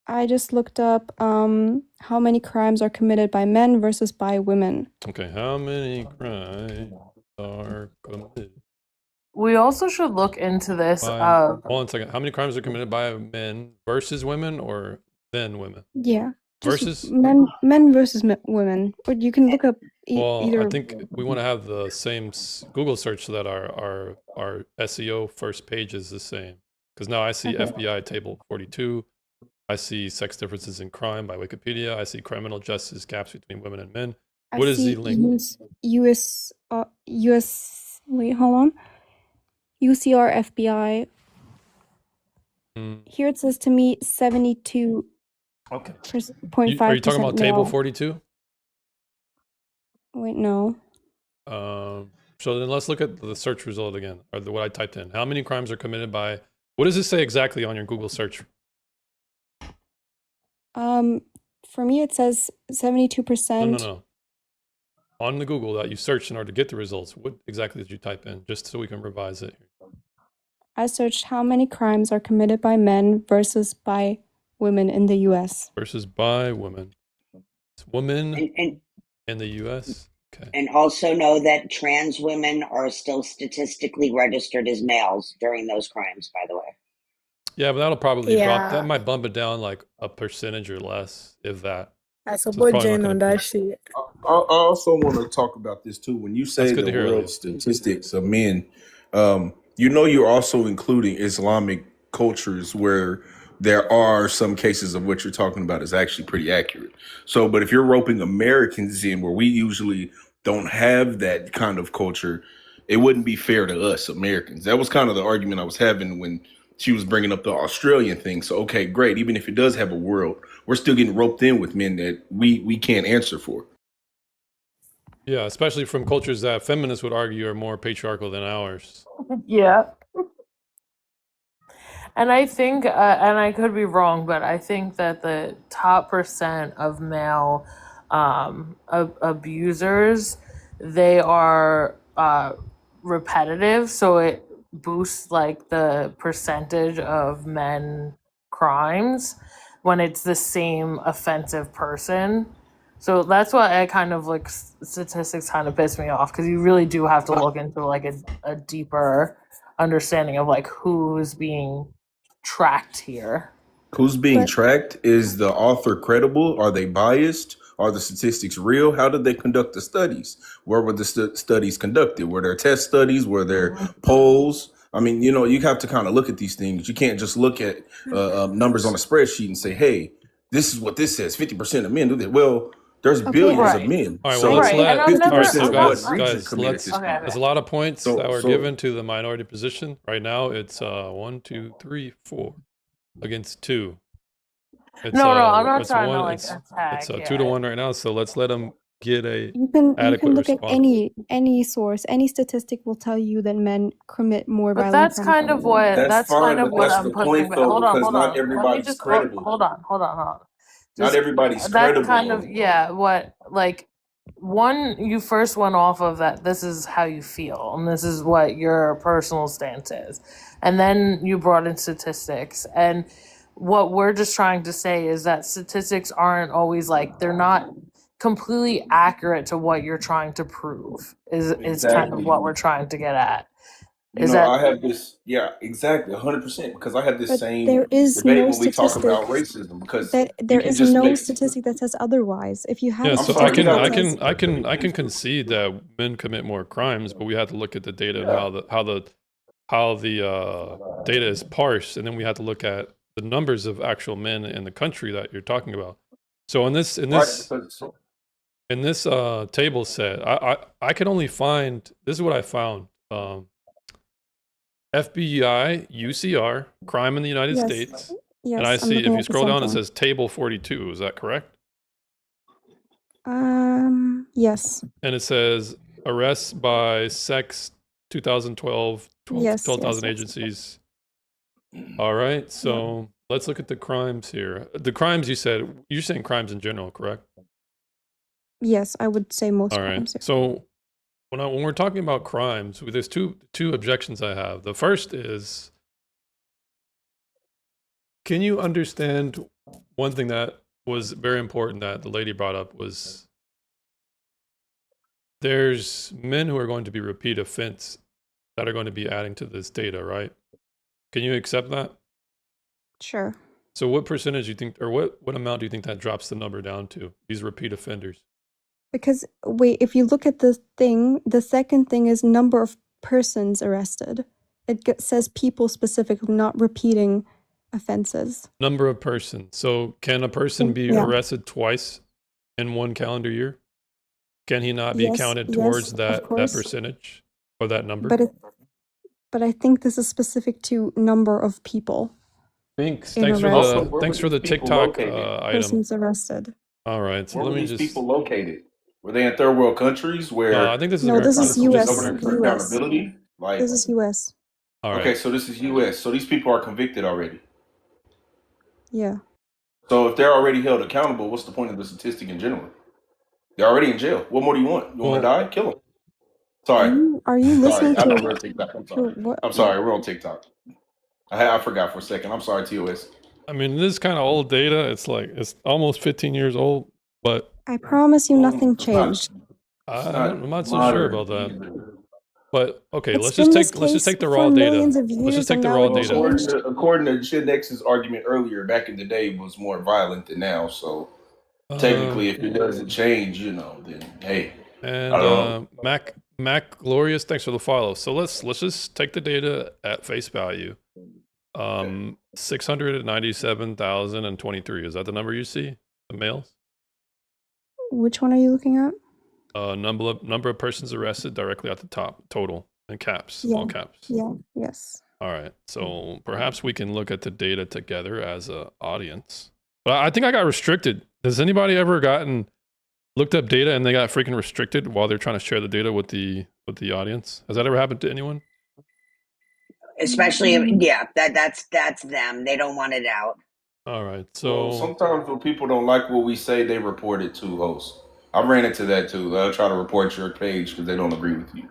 I just looked up how many crimes are committed by men versus by women. Okay, how many crimes are committed we also should look into this. by? Hold on a second. How many crimes are committed by men versus women, or then women Yeah, just versus? men versus women. Or you can look up Well, I either. think we want to have the same Google search so that our SEO first page is the same. Because now I see Okay. FBI table 42. I see sex differences in crime by Wikipedia. I see criminal justice gaps between women and men. I What is see the link? US. Wait, hold on. UCR FBI. Here it says to me 72. Okay. 0.5% Are you talking about table male. 42? Wait, no. So then let's look at the search result again, or what I typed in. How many crimes are committed by? What does it say exactly on your Google search? For me it says 72%. No. On the Google that you searched in order to get the results, what exactly did you type in? Just so we can revise it. I searched how many crimes are committed by men versus by women in the US. Versus by women. It's women And in the US. Okay. and also know that trans women are still statistically registered as males during those crimes, by the way. Yeah, but that'll probably drop. That Yeah, might bump it down like a percentage or less, if that. I So it's support probably not Jen going on to be. that shit. I also want to talk about this too. When you That's say good the to hear, world Elliot. statistics of men, you're also including Islamic cultures where there are some cases of what you're talking about is actually pretty accurate. So, but if you're roping Americans in where we usually don't have that kind of culture, it wouldn't be fair to us Americans. That was kind of the argument I was having when she was bringing up the Australian thing. So, okay, great. Even if it does have a world, we're still getting roped in with men that we can't answer for. Yeah, especially from cultures that feminists would argue are more patriarchal than ours. Yeah. And I think, and I could be wrong, but I think that the top percent of male abusers, they are repetitive, so it boosts like the percentage of men crimes when it's the same offensive person. So that's why I kind of like statistics kind of piss me off, because you really do have to look into like a deeper understanding of like who's being tracked here. Who's being But tracked? Is the author credible? Are they biased? Are the statistics real? How did they conduct the studies? Where were the studies conducted? Were there test studies? Were there polls? I mean, you know, you have to kind of look at these things. You can't just look at numbers on a spreadsheet and say, hey, this is what this says. 50% of men do that. Well, there's okay, billions of Right. men. All right, well, So let's Right. let. And All I'm right, never. so 50% of what guys, region guys, committed let's. this Okay. crime? There's a lot of points So, that were so given to the minority position. Right now, it's 1, 2, 3, 4 against 2. It's No, I'm not it's trying to one. like It's attack. 2 to 1 right now. So let's let them get a you can adequate look at response. any source, any statistic will tell you that men commit more But violent that's crimes kind than of women. what that's fine, but that's I'm the pushing point back. though, Hold on, because hold not on. Let me everybody's just credible. hold on. Not Just everybody's that's credible kind of though. what like one you first went off of that this is how you feel and this is what your personal stance is. And then you brought in statistics, and what we're just trying to say is that statistics aren't always like they're not completely accurate to what you're trying to prove is kind of Exactly. what we're trying to get at. You Is know, that I have this, yeah, exactly, 100%, because I have this But same there is debate no when we talk about statistic racism, because that you there can is just no make, statistic that says otherwise. If you have Yeah, a I'm so sorry, you statistic have that says I can concede that men commit more crimes, but we have to look at the data and yeah, how the data is parsed, and then we have to look at the numbers of actual men in the country that you're talking about. So in this right, because table set, I can only find, this is what I found. FBI, UCR, crime in the United yes, States. And I yes, I'm see, looking if you at the scroll same down, it thing. says table 42. Is that correct? Yes, And it says arrests by sex 2012, yes, 12,000 yes. agencies. All right. Yep. So let's look at the crimes here. The crimes you said, you're saying crimes in general, correct? Yes, I would say most All right. crimes. Yeah. So when we're talking about crimes, there's two objections I have. The first is, can you understand one thing that was very important that the lady brought up was there's men who are going to be repeat offense that are going to be adding to this data, right? Can you accept that? Sure. So what percentage do you think, or what amount do you think that drops the number down to, these repeat offenders? Because wait, if you look at the thing, the second thing is number of persons arrested. It says people specifically, not repeating offenses. Number of persons. So can a person be Yeah. arrested twice in one calendar year? Can he not be Yes, counted yes, towards of that course. percentage or that number? But I think this is specific to number of people Thanks. in Thanks for arrest. also, where thanks were for the these people TikTok located? item. Persons arrested. All right. So Where let were me these just. people located? Were they in third world countries I where think this is No, this America. is this is just over US. there for US. accountability? Like, This is US. All okay, right. so this is U.S. So these people are convicted already. Yeah. So if they're already held accountable, what's the point of the statistic in general? They're already in jail. What more do you want? You want to Well, die? Kill them. Are Sorry, you sorry. listening I know to we're on TikTok. I'm to sorry. what? I'm sorry. We're on TikTok. I forgot for a second. I'm sorry, TOS. I mean, this is kind of old data. It's like it's almost 15 years old, but I promise you, nothing It's not. changed. It's I'm not not so sure modern about that. either. But okay, It's let's just been this take the case raw for data. millions of Let's just years, take and the now raw it Well, data. changed. according to Gen X's argument earlier, back in the day was more violent than now. So Um, technically, if it doesn't change, then hey, I and don't know. Mac Glorious, thanks for the follow. So let's just take the data at face value. 697,023. Is that the number you see? The males? Which one are you looking at? Number of persons arrested directly at the top, total in caps, Yeah. all caps. Yeah. Yes. All right. So perhaps we can look at the data together as a audience. But I think I got restricted. Has anybody ever looked up data and they got freaking restricted while they're trying to share the data with the audience? Has that ever happened to anyone? Especially if, that's them. They don't want it out. All right. Well, So sometimes when people don't like what we say, they report it to hosts. I ran into that too. They'll try to report your page because they don't agree with you,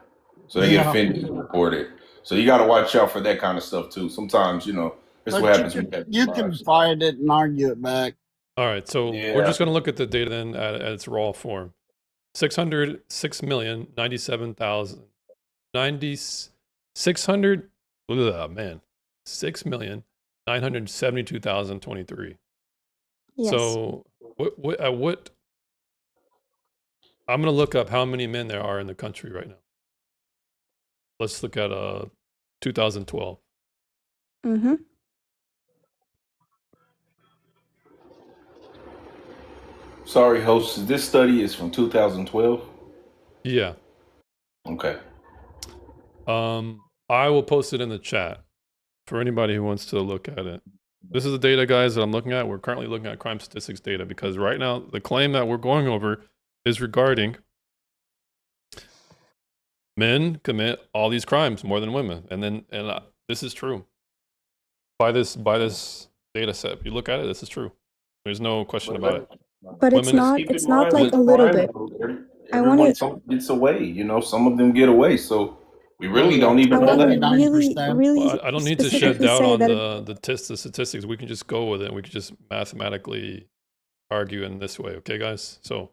so they get Yeah. offended and report it. So you got to watch out for that kind of stuff too. Sometimes, this is But what you happens when can you have you can lives. fight it and argue it back. All right, so we're Yeah. just going to look at the data then at its raw form. 600,000, 600, man, 6,972,023. Yes. So what I'm going to look up how many men there are in the country right now. Let's look at 2012. Mm-hmm. Sorry, host. This study is from 2012. Yeah. Okay. I will post it in the chat for anybody who wants to look at it. This is the data, guys, that I'm looking at. We're currently looking at crime statistics data because right now the claim that we're going over is regarding men commit all these crimes more than women, and this is true. By this data set, if you look at it, this is true. There's no question about it. But it's not. It's not like a little bit. I want Everyone to. gets away. You know, some of them get away. So we really don't even know that. Well, I don't need to shed specifically doubt say on that the statistics. We can just go with it. We can just mathematically argue in this way. Okay, guys? So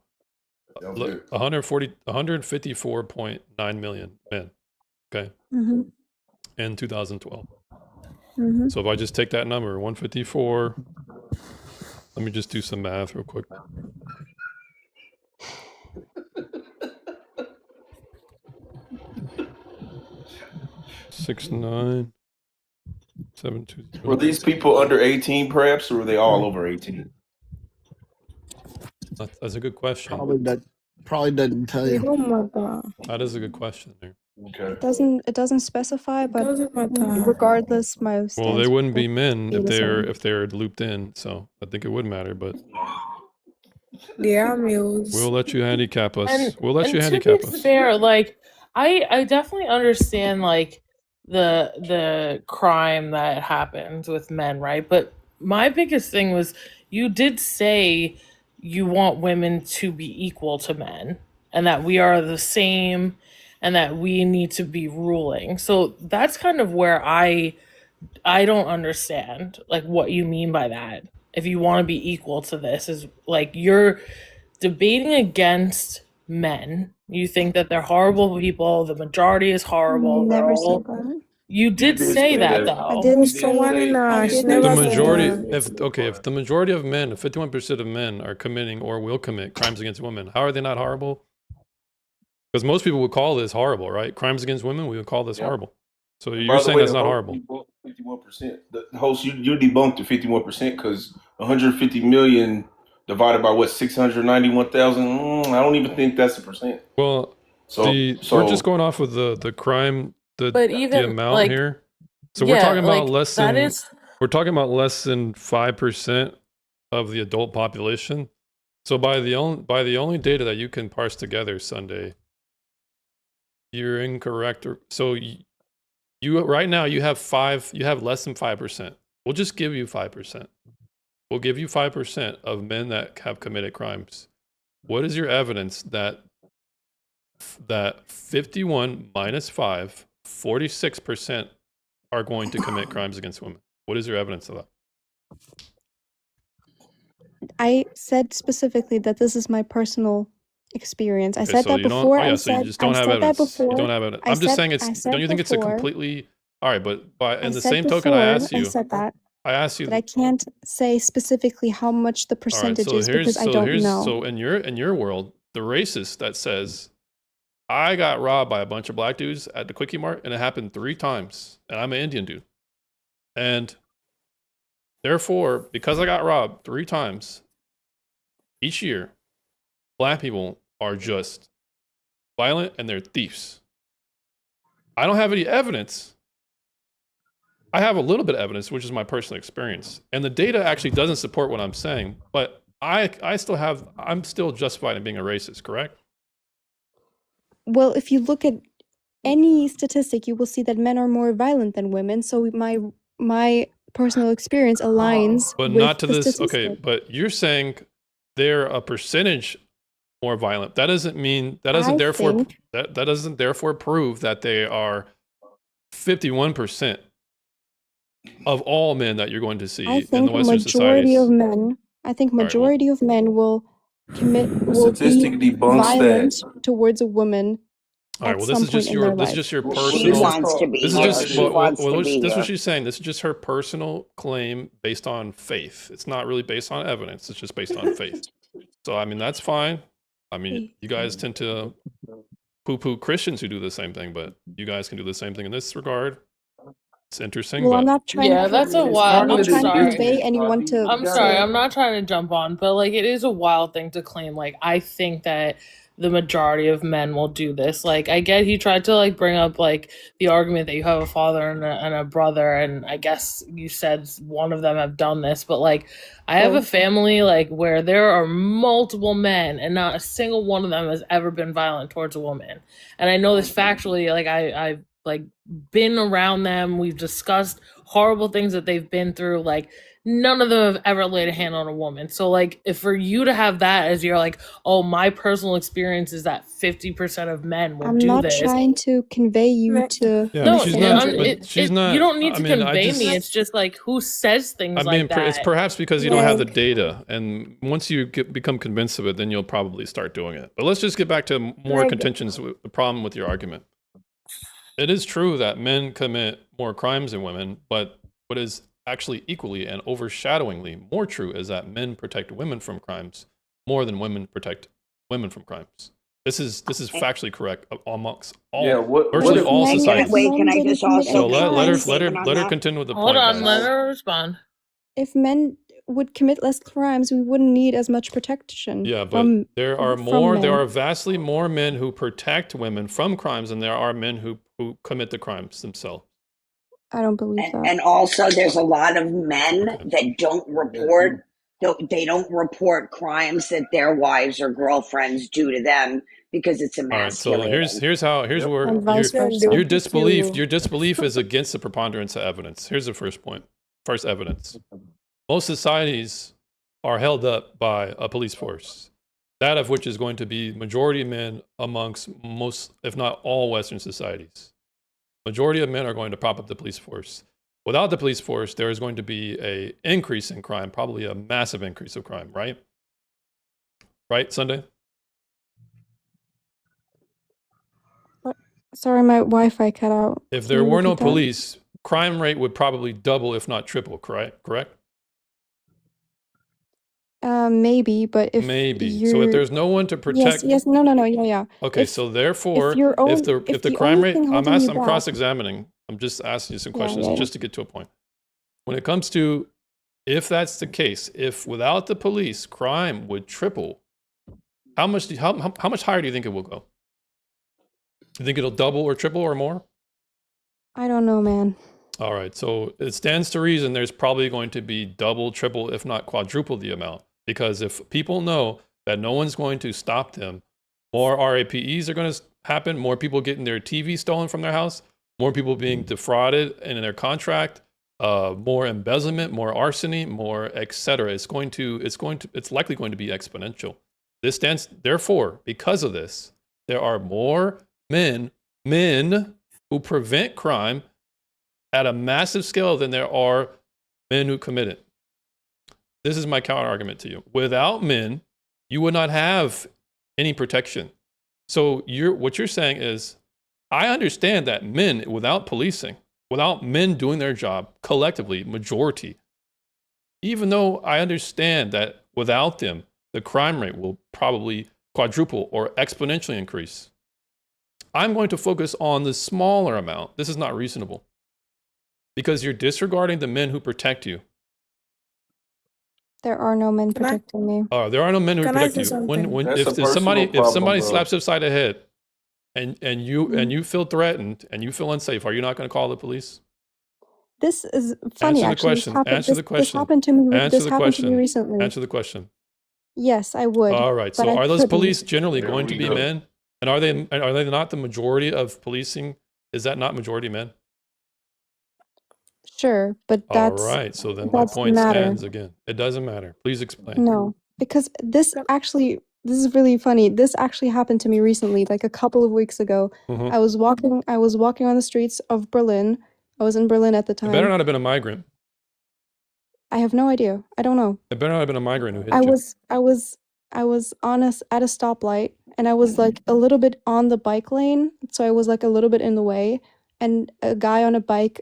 look, 154.9 million men, okay, Mhm. in 2012. Mhm. So if I just take that number, 154, let me just do some math real quick. Six, 9, 7, 2, 0. Were these people under 18, perhaps, or were they all over 18? That's a good question. Probably doesn't tell you. Oh my God. That is a good question there. Okay. It doesn't specify, but Doesn't matter. regardless, my Well, stance they wouldn't will be men be if the they're same. looped in. So I think it would matter, but They are males. we'll let you handicap us. And We'll let you to be handicap us. fair, like I definitely understand like the crime that happens with men, right? But my biggest thing was you did say you want women to be equal to men and that we are the same and that we need to be ruling. So that's kind of where I don't understand like what you mean by that. If you want to be equal to this is like you're debating against men. You think that they're horrible people, the majority is horrible, they're Never said all that. you did say that I though. didn't So one in I she didn't The never say said majority, that. if the majority of men, if 51% of men are committing or will commit crimes against women, how are they not horrible? Because most people would call this horrible, right? Crimes against women, we would call this horrible. So By you're the saying way, that's the not host horrible. debunked 51%. The host, you debunked the 51% because 150 million divided by what 691,000. I don't even think that's a percent. Well, So we're just going off of the crime, But the even amount like here. So we're yeah, talking about like less that than is we're talking about less than 5% of the adult population. So by the only data that you can parse together, Sunday, you're incorrect. So you right now you have less than 5%. We'll just give you 5%. We'll give you 5% of men that have committed crimes. What is your evidence that 51 minus 5, 46% are going to commit crimes against women? What is your evidence of that? I said specifically that this is my personal experience. I Okay, said so that you don't. before. Oh yeah, I so you said just I don't have said that evidence. You before. don't have evidence. I I'm just said saying I it's. said Don't you think it's a before. completely all right? But by I in the said same token, I before. asked I you. said that, I asked you. but I can't say specifically how much the All right. percentage So is because I don't know. so in your world, the racist that says I got robbed by a bunch of black dudes at the Quickie Mart and it happened 3 times, and I'm an Indian dude, and therefore because I got robbed 3 times each year, black people are just violent and they're thieves. I don't have any evidence. I have a little bit of evidence, which is my personal experience. And the data actually doesn't support what I'm saying, but I'm still justified in being a racist, correct? Well, if you look at any statistic, you will see that men are more violent than women. So my personal experience aligns But with not to the this. Okay, statistic. but you're saying they're a percentage more violent. That doesn't mean that I doesn't therefore think that doesn't therefore prove that they are 51% of all men that you're going to see I in the think a Western majority societies. of men I think All right, well, majority of men will will be Statistic debunks violent that. towards a woman all right. at Well, this some is point just in their your this is life. just your Well, She this is personal. wants to called. be This is here. just She well, wants to this be is what here. she's saying. This is just her personal claim based on faith. It's not really based on evidence. It's just based on faith. So I mean, that's fine. I mean, you guys tend to poo-poo Christians who do the same thing, but you guys can do the same thing in this regard. It's interesting, Well, I'm but not trying Yeah, to. that's a I'm wild. not I'm trying to sorry. convey anyone to. I'm sorry. to I'm not trying to jump on, but like it is a wild thing to claim. Like I think that the majority of men will do this. Like I get he tried to like bring up like the argument that you have a father and a brother, and I guess you said one of them have done this, but like I have a both. family like where there are multiple men and not a single one of them has ever been violent towards a woman. And I know this factually, like I've like been around them. We've discussed horrible things that they've been through. Like none of them have ever laid a hand on a woman. So like if for you to have that as your like, oh, my personal experience is that 50% of men will I'm do not this. trying to convey you Right. to yeah, No, but she's any not. gender. But she's you not. don't need I to mean, I convey just. me. It's just like who says things I mean, like it's that. perhaps because you don't have the Like, data, and once you become convinced of it, then you'll probably start doing it. But let's just get back to more Like, contentions. With the problem with your argument. It is true that men commit more crimes than women, but what is actually equally and overshadowingly more true is that men protect women from crimes more than women protect women from crimes. This is factually correct amongst all Yeah. What virtually if all men, societies. Wait, can men I didn't just commit also So any make one crimes. statement on let her that? contend with the Hold point, on, let guys. her respond. If men would commit less crimes, we wouldn't need as much protection Yeah, but from there are from there men. are vastly more men who protect women from crimes than there are men who commit the crimes themselves. I don't believe that. And also, there's a lot of men Okay. that don't report. They don't report crimes that their wives or girlfriends do to them because it's All right, so emasculating. here's Yep. where And vice then versa. they'll your beat disbelief you. is against the preponderance of evidence. Here's the first point. First evidence. Most societies are held up by a police force, that of which is going to be majority men amongst most, if not all, Western societies. Majority of men are going to prop up the police force. Without the police force, there is going to be an increase in crime, probably a massive increase of crime, right? Right, Sunday? Sorry, my Wi-Fi cut out. If Can there you were no repeat that? police, crime rate would probably double, if not triple, correct? Maybe, but if Maybe. So if you're there's no one to yes, protect, yes, no, yeah. okay, If so if therefore, your if own the if the the crime only rate, thing holding you I'm back, cross-examining. I'm just asking you some yeah, questions yeah. just to get to a point. When it comes to if that's the case, if without the police, crime would triple, how much higher do you think it will go? Do you think it'll double or triple or more? I don't know, man. All right, so it stands to reason there's probably going to be double, triple, if not quadruple the amount. Because if people know that no one's going to stop them, more RAPEs are going to happen, more people getting their TV stolen from their house, more people being defrauded in their contract, more embezzlement, more larceny, more etc. It's likely going to be exponential. This stands, therefore, because of this, there are more men who prevent crime at a massive scale than there are men who commit it. This is my counter argument to you. Without men, you would not have any protection. So what you're saying is, I understand that men, without policing, without men doing their job collectively, majority, even though I understand that without them, the crime rate will probably quadruple or exponentially increase. I'm going to focus on the smaller amount. This is not reasonable because you're disregarding the men who protect you. There are no men Can I protecting me. There are no men who can I protect say you. something? That's a If personal problem, somebody bro. slaps you upside the head, and Mhm. you feel threatened and you feel unsafe, are you not going to call the police? This is funny, Answer the actually. This question. happened. Answer the This question. happened to me. Answer This the happened to me question. recently. Answer the question. Yes, I would, All right. but So I are those couldn't. police generally There going to we be go. men? And are they not the majority of policing? Is that not majority men? Sure, but All right. So then my that's point matter. stands again. It doesn't matter. Please explain. No, because this Can- is really funny. This actually happened to me recently, like a couple of weeks ago. Mhm. I was walking on the streets of Berlin. I was in Berlin at the It better time. not have been a migrant. I have no idea. I don't know. It better not have been a migrant who hit I you. was at a stoplight, and I was like a little bit on the bike lane, so I was like a little bit in the way, and a guy on a bike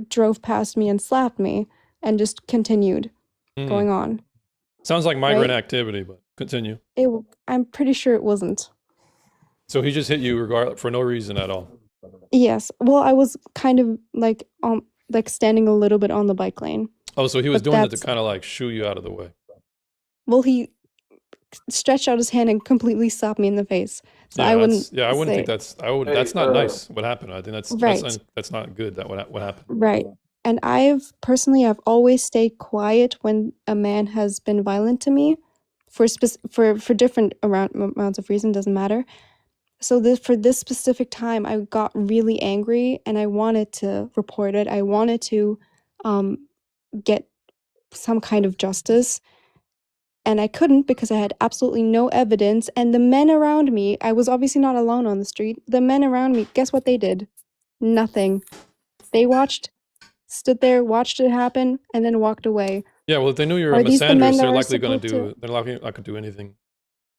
drove past me and slapped me and just continued Hmm. going on. Sounds like migrant Right? activity, but continue. I'm pretty sure it wasn't. So he just hit you regardless for no reason at all. Yes. Well, I was kind of like standing a little bit on the bike lane. Oh, so he was But doing it to that's kind of like shoo you out of the way. well, he stretched out his hand and completely slapped me in the face. So I wouldn't I wouldn't think say that's not nice. What happened? I think right. that's not good. That what happened. Right. And I've always stayed quiet when a man has been violent to me for different amounts of reason, doesn't matter. So for this specific time, I got really angry and I wanted to report it. I wanted to get some kind of justice. And I couldn't because I had absolutely no evidence. And the men around me, I was obviously not alone on the street. The men around me, guess what they did? Nothing. They stood there, watched it happen, and then walked away. Yeah, well, if they knew you were a Are these the men misandrist, that they're are likely going supposed to to? they're likely not going to do anything,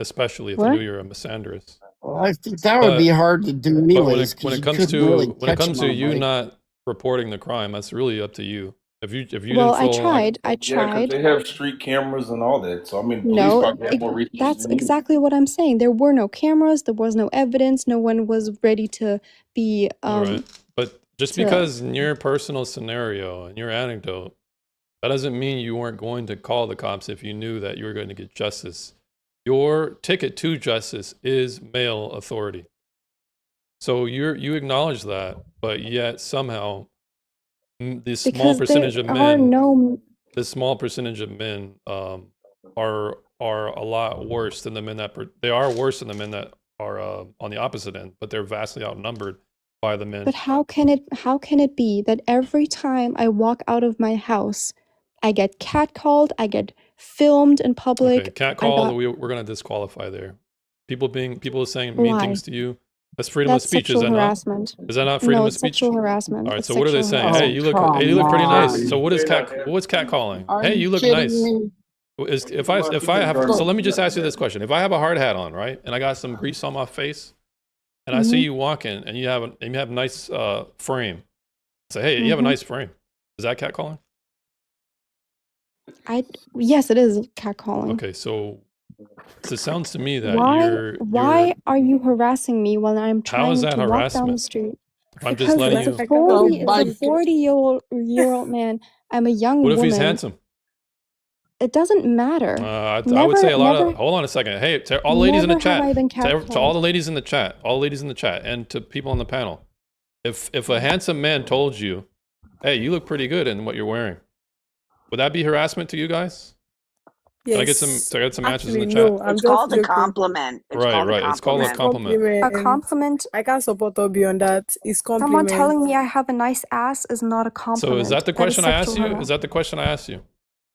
especially if they What? knew you're a misandrist. Well, I think that would be But hard to do but anyways because you couldn't really when it catch comes them to on you like. not reporting the crime, that's really up to you. If you Well, didn't feel like I Yeah, because tried. they have street cameras and all that. So I mean, police No, probably have more resources that's than you. exactly what I'm saying. There were no cameras, there was no evidence, no one was ready to be all right, but just to because in your personal scenario and your anecdote, that doesn't mean you weren't going to call the cops if you knew that you were going to get justice. Your ticket to justice is male authority. So you acknowledge that, but yet somehow this small because percentage of there are men, no this small percentage of men are a lot worse than the men that they are worse than the men that are on the opposite end, but they're vastly outnumbered by the men. But how can it be that every time I walk out of my house, I get catcalled, I get filmed in Okay, public, cat I call, got we're going to disqualify there. People saying mean why? things to you. That's freedom of That's speech, is sexual that not? harassment. Is that not freedom No, of it's speech? sexual harassment. All right, It's so what are they sexual saying? Oh, Hey, harassment. you look come pretty nice. on. So what's cat calling? Are Hey, you you look kidding nice. me? If I have, so let me just ask you this question. If I have a hard hat on, right, and I got some grease on my face, and I see Mhm. you walking and you have a nice frame, say, hey, you have a Mhm. nice frame. Is that cat calling? Yes, it is catcalling. Okay, so it sounds to me that Why are you harassing me when I'm how is trying that to walk down the harassment? street? I'm just Because letting it's a you. 40 by it's a 40-year-old man. I'm a young What if he's woman. handsome? It doesn't matter. I would say a lot Never of. Hold on a second. Hey, to all the ladies in the never have I chat, been to all catcalled. the ladies in the chat, and to people on the panel, if a handsome man told you, "Hey, you look pretty good in what you're wearing," would that be harassment to you guys? Can I get some? Yes. Can I get some matches in Actually, the chat? no, I'm It's just called a joking. compliment. It's Right, called a right. It's called a compliment. compliment. A And compliment. I can't support Obi on that. It's Someone compliment. telling me I have a nice ass is not a So compliment. is that the That is question I asked sexual you? Is harassment. that the question I asked you?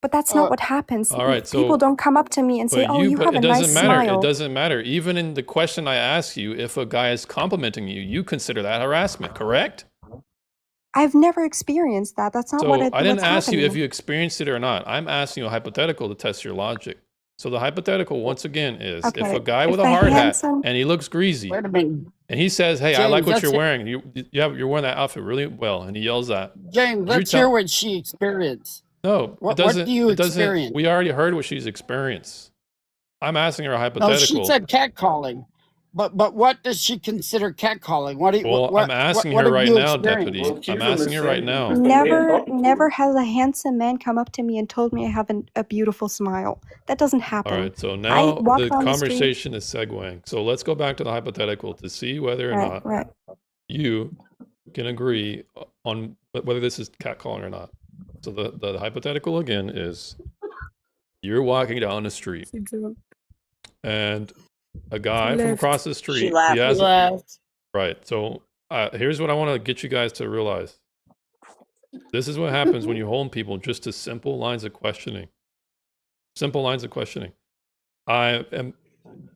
But that's not what happens. All right. People So, don't come up to me and say, "Oh, you but have a it doesn't nice matter. It smile." doesn't matter. Even in the question I ask you, if a guy is complimenting you, you consider that harassment, correct? I've never experienced that. That's not So I didn't what's ask you if happening. you experienced it or not. I'm asking you a hypothetical to test your logic. So the hypothetical, once again, is if Okay, a guy if with a the hard hat handsome and he looks greasy, Wait a minute, and he says, "Hey, I like James. what Let's you're hear, wearing. You're wearing that outfit really well," and he yells that. James. You Let's hear tell what she experienced. no, it What doesn't. do you It doesn't. experience? We already heard what she's experienced. I'm asking her a No, she hypothetical. said catcalling. But what does she consider catcalling? What do you, Well, I'm asking what her have right you now, experienced? deputy. Well, she's I'm a asking her right misandrist. now. It's the man Never, talking to her. never has a handsome man come up to me and told me I have a beautiful smile. That doesn't All happen. right, so I now walk the down the street. conversation is segueing. So let's go back to the hypothetical to see whether or not Right. you can agree on whether this is catcalling or not. So the hypothetical again is you're walking down the street She dropped. and a guy from Left. across the She street, he left. has Left. right. So here's what I want to get you guys to realize. This is what happens when you hold people just to simple lines of questioning. Simple lines of questioning. I'm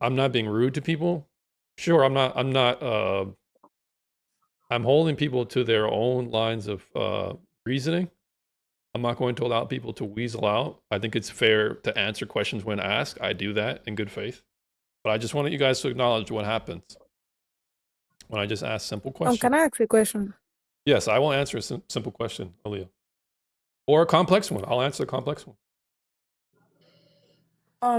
not being rude to people. Sure, I'm holding people to their own lines of reasoning. I'm not going to allow people to weasel out. I think it's fair to answer questions when asked. I do that in good faith. But I just wanted you guys to acknowledge what happens when I just ask simple questions. Can I ask a question? Yes, I will answer a simple question, Aaliyah. Or a complex one. I'll answer the complex one.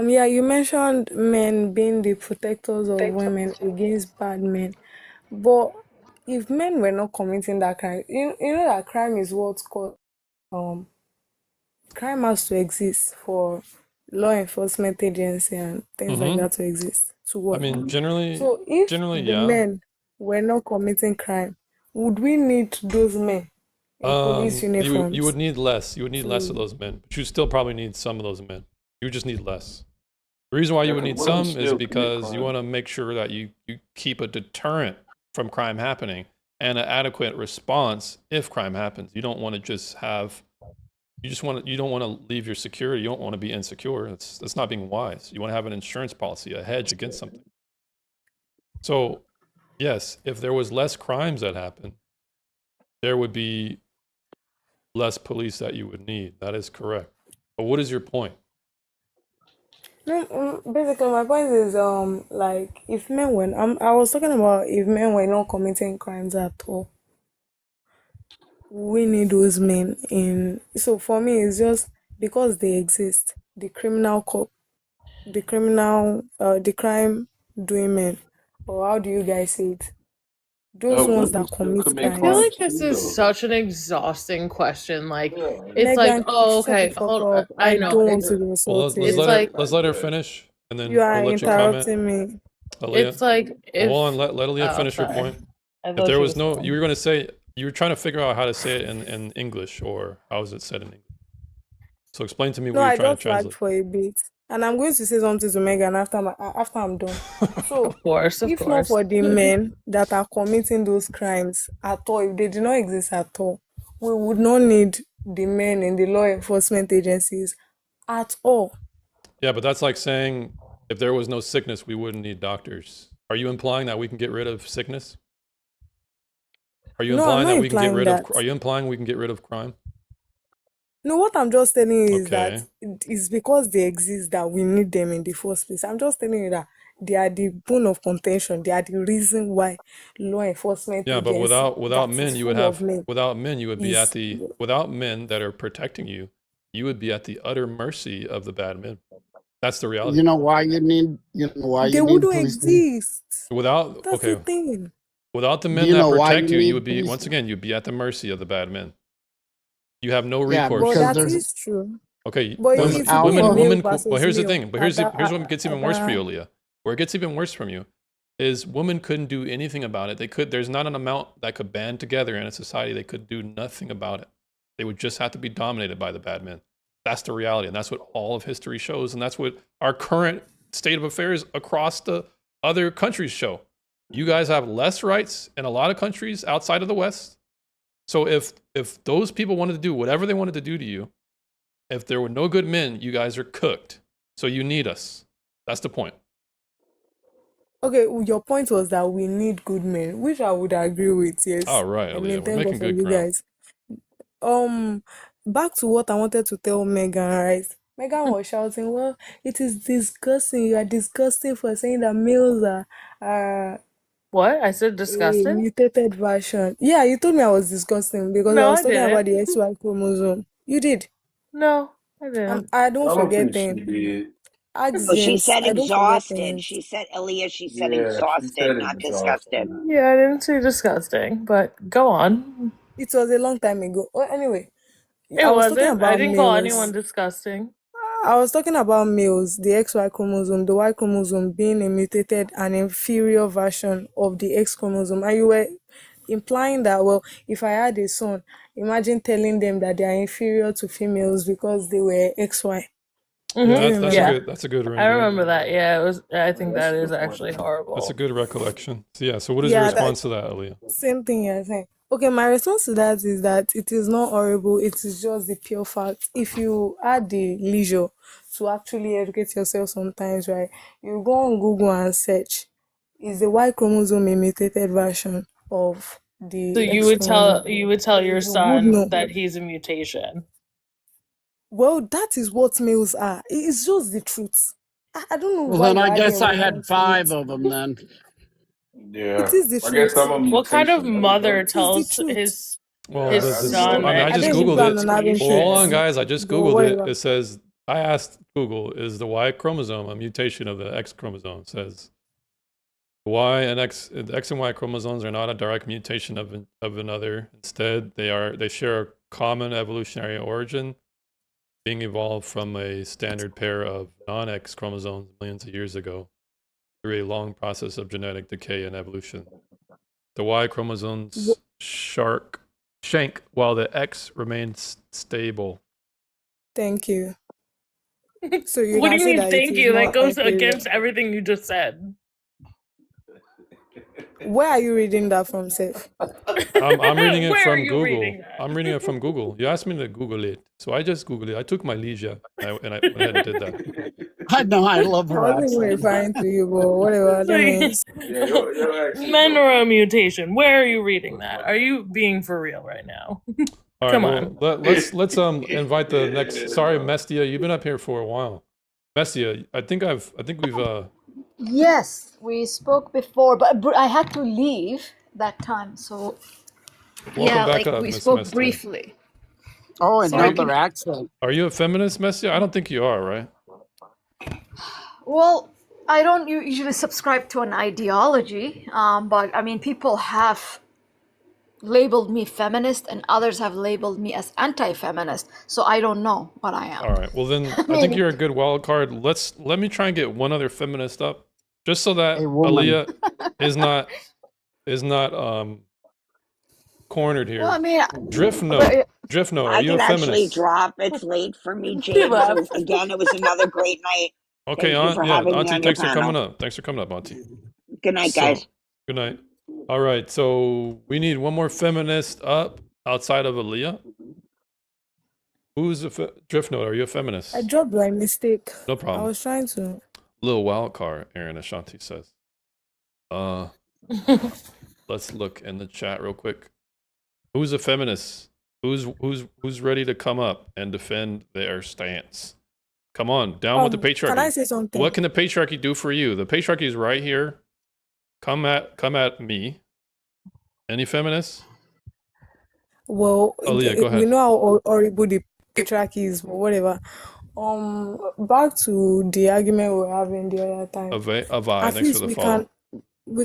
Yeah, you mentioned men being the protectors of women against bad men. But if men were not committing that crime, you know that crime is what's called crime has to exist for law enforcement agency and things like Mm-hmm. that to exist to I work. mean, generally, So if generally, the yeah. men were not committing crime, would we need those men in police You would uniforms need less. You would need less of to? those men, but you still probably need some of those men. You just need less. The reason why you Yeah, would 'cause need women some is still commit because you crime. want to make sure that you keep a deterrent from crime happening and an adequate response if crime happens. You don't want to just have you don't want to leave your security. You don't want to be insecure. That's not being wise. You want to have an insurance policy, a hedge against something. So, yes, if there was less crimes that happen, there would be less police that you would need. That is correct. But what is your point? No, basically my point is like if men were I was talking about if men were not committing crimes at all, we need those men in. So for me, it's just because they exist, the the crime doing men, or how do you guys say it? Those ones Women that still commit commit I feel crimes. like crimes this too, is though. such an exhausting question. Like, Yeah. it's like, Megan, oh, shut the okay, fuck hold. up. I I know don't want it's to be Well, insulted. it's like let's let her finish, and You then are we'll let you comment. interrupting me. Aaliyah, it's like well, hold on. if Let Aaliyah finish her sorry, point. I If thought there she was was no, you done. were going to say you were trying to figure out how to say it in English, or how is it said in English? So explain to me No, what you're I trying to just lagged translate. for a bit, and I'm going to say something to Megan after I'm done. So, Of course, if not for the men that are committing those crimes at all, if they do not exist at all, we would not need the men in the law enforcement agencies at all. Yeah, but that's like saying if there was no sickness, we wouldn't need doctors. Are you implying that we can get rid of sickness? Are you No, I'm implying not that we can get implying rid of? that. Are you implying we can get rid of crime? No, what I'm just telling you is that Okay. it's because they exist that we need them in the first place. I'm just telling you that they are the bone of contention. They are the reason why law enforcement Yeah, but agency without that men, is you would full of have men without men, you would be at is the without men that are protecting you, you would be at the utter mercy of the bad men. That's the reality. You know why you need they wouldn't exist. Without That's the okay, thing. without the Do men you that know why protect you you, you need would be police? once again you'd be at the mercy of the bad men. You have no Yeah, recourse. But because that there's is true. Okay, But there's it's really a male women. versus Well, here's the male thing. But at here's what gets even worse for you, that. Aaliyah. Where it gets even worse from you is women couldn't do anything about it. There's not an amount that could band together in a society. They could do nothing about it. They would just have to be dominated by the bad men. That's the reality, and that's what all of history shows, and that's what our current state of affairs across the other countries show. You guys have less rights in a lot of countries outside of the West. So if those people wanted to do whatever they wanted to do to you, if there were no good men, you guys are cooked. So you need us. That's the point. Okay, your point was that we need good men, which I would agree with. Yes, All right, I Aaliyah, mean, we're thank making God for good you ground. guys. Back to what I wanted to tell Megan, right? Megan was shouting, "Well, it is disgusting. You are disgusting for saying that males are What? I said a disgusting? mutated version." Yeah, you told me I was disgusting because I No, was I talking about didn't. the XY chromosome. You did, No, I and didn't. I don't I don't forget think she them. did. Ask Oh, she James. said I don't forget exhausted. things. She said, Aaliyah, she said Yeah, she exhausted, said not exhausted. disgusted. Yeah, I didn't say disgusting, but go on. It was a long time ago. Well, anyway, It I was talking wasn't. I about didn't call anyone males. disgusting. I was talking about males, the XY chromosome, the Y chromosome being a mutated and inferior version of the X chromosome. And you were implying that, well, if I had a son, imagine telling them that they are inferior to females because they were XY. Do you Yeah, remember? that's a good I rendering. remember that. Yeah, it was. I think That's that a is good actually point. horrible. That's a good recollection. So yeah, so what is your Yeah, that response to that, Aaliyah? same thing you're saying. Okay, my response to that is that it is not horrible, it is just the pure fact. If you had the leisure to actually educate yourself sometimes, right, you go on Google and search, is the Y chromosome a mutated version of So the X chromosome? you would tell your You would son know. that he's a mutation. Well, that is what males are. It's just the truth. I don't know Well, why then you're I adding guess I had emotion to 5 it. of them then. Yeah. It is the I guess I'm truth. a What kind of mutation. mother It is the tells truth. Well, his I just son know. I mean, I that I just don't even he Googled plan it. on having needs to Well, hold on, kids, guys. I just but Googled it. whatever. It says, I asked Google, is the Y chromosome a mutation of the X chromosome? It says, the X and Y chromosomes are not a direct mutation of another. Instead, they share a common evolutionary origin, being evolved from a standard pair of non-X chromosomes millions of years ago through a long process of genetic decay and evolution. The Y chromosomes shank while the X remains stable. Thank you. So you What do can you say mean, that it thank is you? That not goes inferior. against everything you just said. Where are you reading that from, Seth? I'm reading it Where are from you Google. reading that? I'm reading it from Google. You asked me to Google it, so I just Googled it. I took my leisure and I went ahead and did that. I know, I love I her wasn't even accent. referring to you, but whatever that Like, means. Yeah, your accent men dope. are a mutation. Where are you reading that? Are you being for real right now? All right, Come well, on. let's invite the next. Sorry, Mestia, you've been up here for a while. Mestia, I think we've Yes, we spoke before, but I had to leave that time. So welcome yeah, back like up, we Miss spoke Mestia. briefly. Oh, Sorry, another accent. Are you a feminist, Messia? I don't think you are, right? well, I don't usually subscribe to an ideology, but I mean, people have labeled me feminist and others have labeled me as anti-feminist. So I don't know what I am. All right. Well, then I mean- think you're a good wild card. Let me try and get one other feminist up, just so that A woman. Aaliyah is not cornered here. Well, I mean, Drift note. Are you a can actually feminist? drop. It's late for me, James. Again, it was another great night. Okay, Thank you for having me Auntie, on your thanks for coming panel. up. Thanks for coming up, Auntie. Good night, So, guys. good night. All right, so we need one more feminist up outside of Aaliyah. Who's a Drift note? Are you a feminist? I dropped by mistake. No I problem. was trying to. Little wild card, Aaron Ashanti says. Let's look in the chat real quick. Who's a feminist? Who's ready to come up and defend their stance? Come on, down with the patriarchy. Can I say something? What can the patriarchy do for you? The patriarchy is right here. Come at me. Any feminists? Well, Aaliyah, go we ahead. know how horrible the patriarchy is, but whatever. Back to the argument we were having the other time. Avi, At thanks for least the we follow.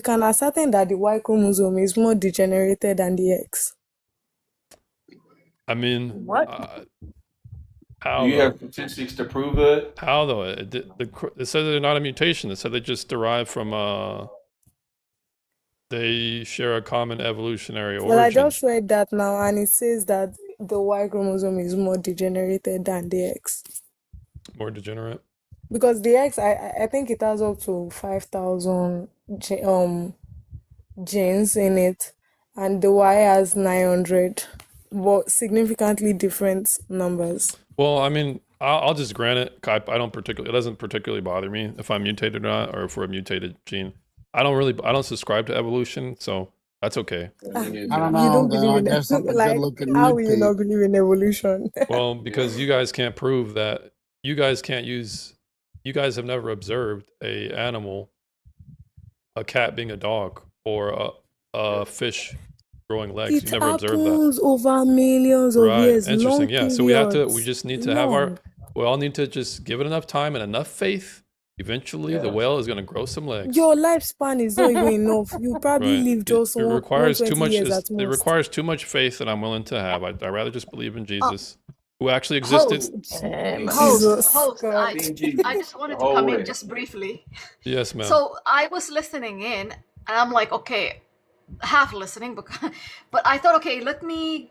can ascertain that the Y chromosome is more degenerated than the X. I mean, What? how Do you though? have statistics to prove that? How though? It says they're not a mutation. It said they just derive from they share a common evolutionary Well, I origin. just read that now, and it says that the Y chromosome is more degenerated than the X. More degenerate. Because the X, I think it has up to 5,000 genes in it, and the Y has 900, but significantly different numbers. Well, I mean, I'll just grant it. I don't particularly. It doesn't particularly bother me if I'm mutated or not, or if we're a mutated gene. I don't subscribe to evolution, so that's okay. I don't You know, don't though. believe I in guess I'm a like, good-looking how will you mutate. not believe in evolution? Well, because you guys can't prove that. You guys can't use. You guys have never observed a animal, a cat being a dog, or a fish growing legs. It You never observed that. happens over millions of Right. years, Interesting. long Yeah. So we periods. just need to have Long. we all need to just give it enough time and enough faith. Eventually, the whale is going to grow some legs. Your lifespan is not even enough. You probably Right. live just It requires too 120 much. years at It most. requires too much faith that I'm willing to have. I'd rather just believe in Jesus, who actually existed. Jesus Host, God. I just wanted to come in just briefly. Yes, ma'am. So I was listening in, and I'm like, okay, half listening, but I thought, okay, let me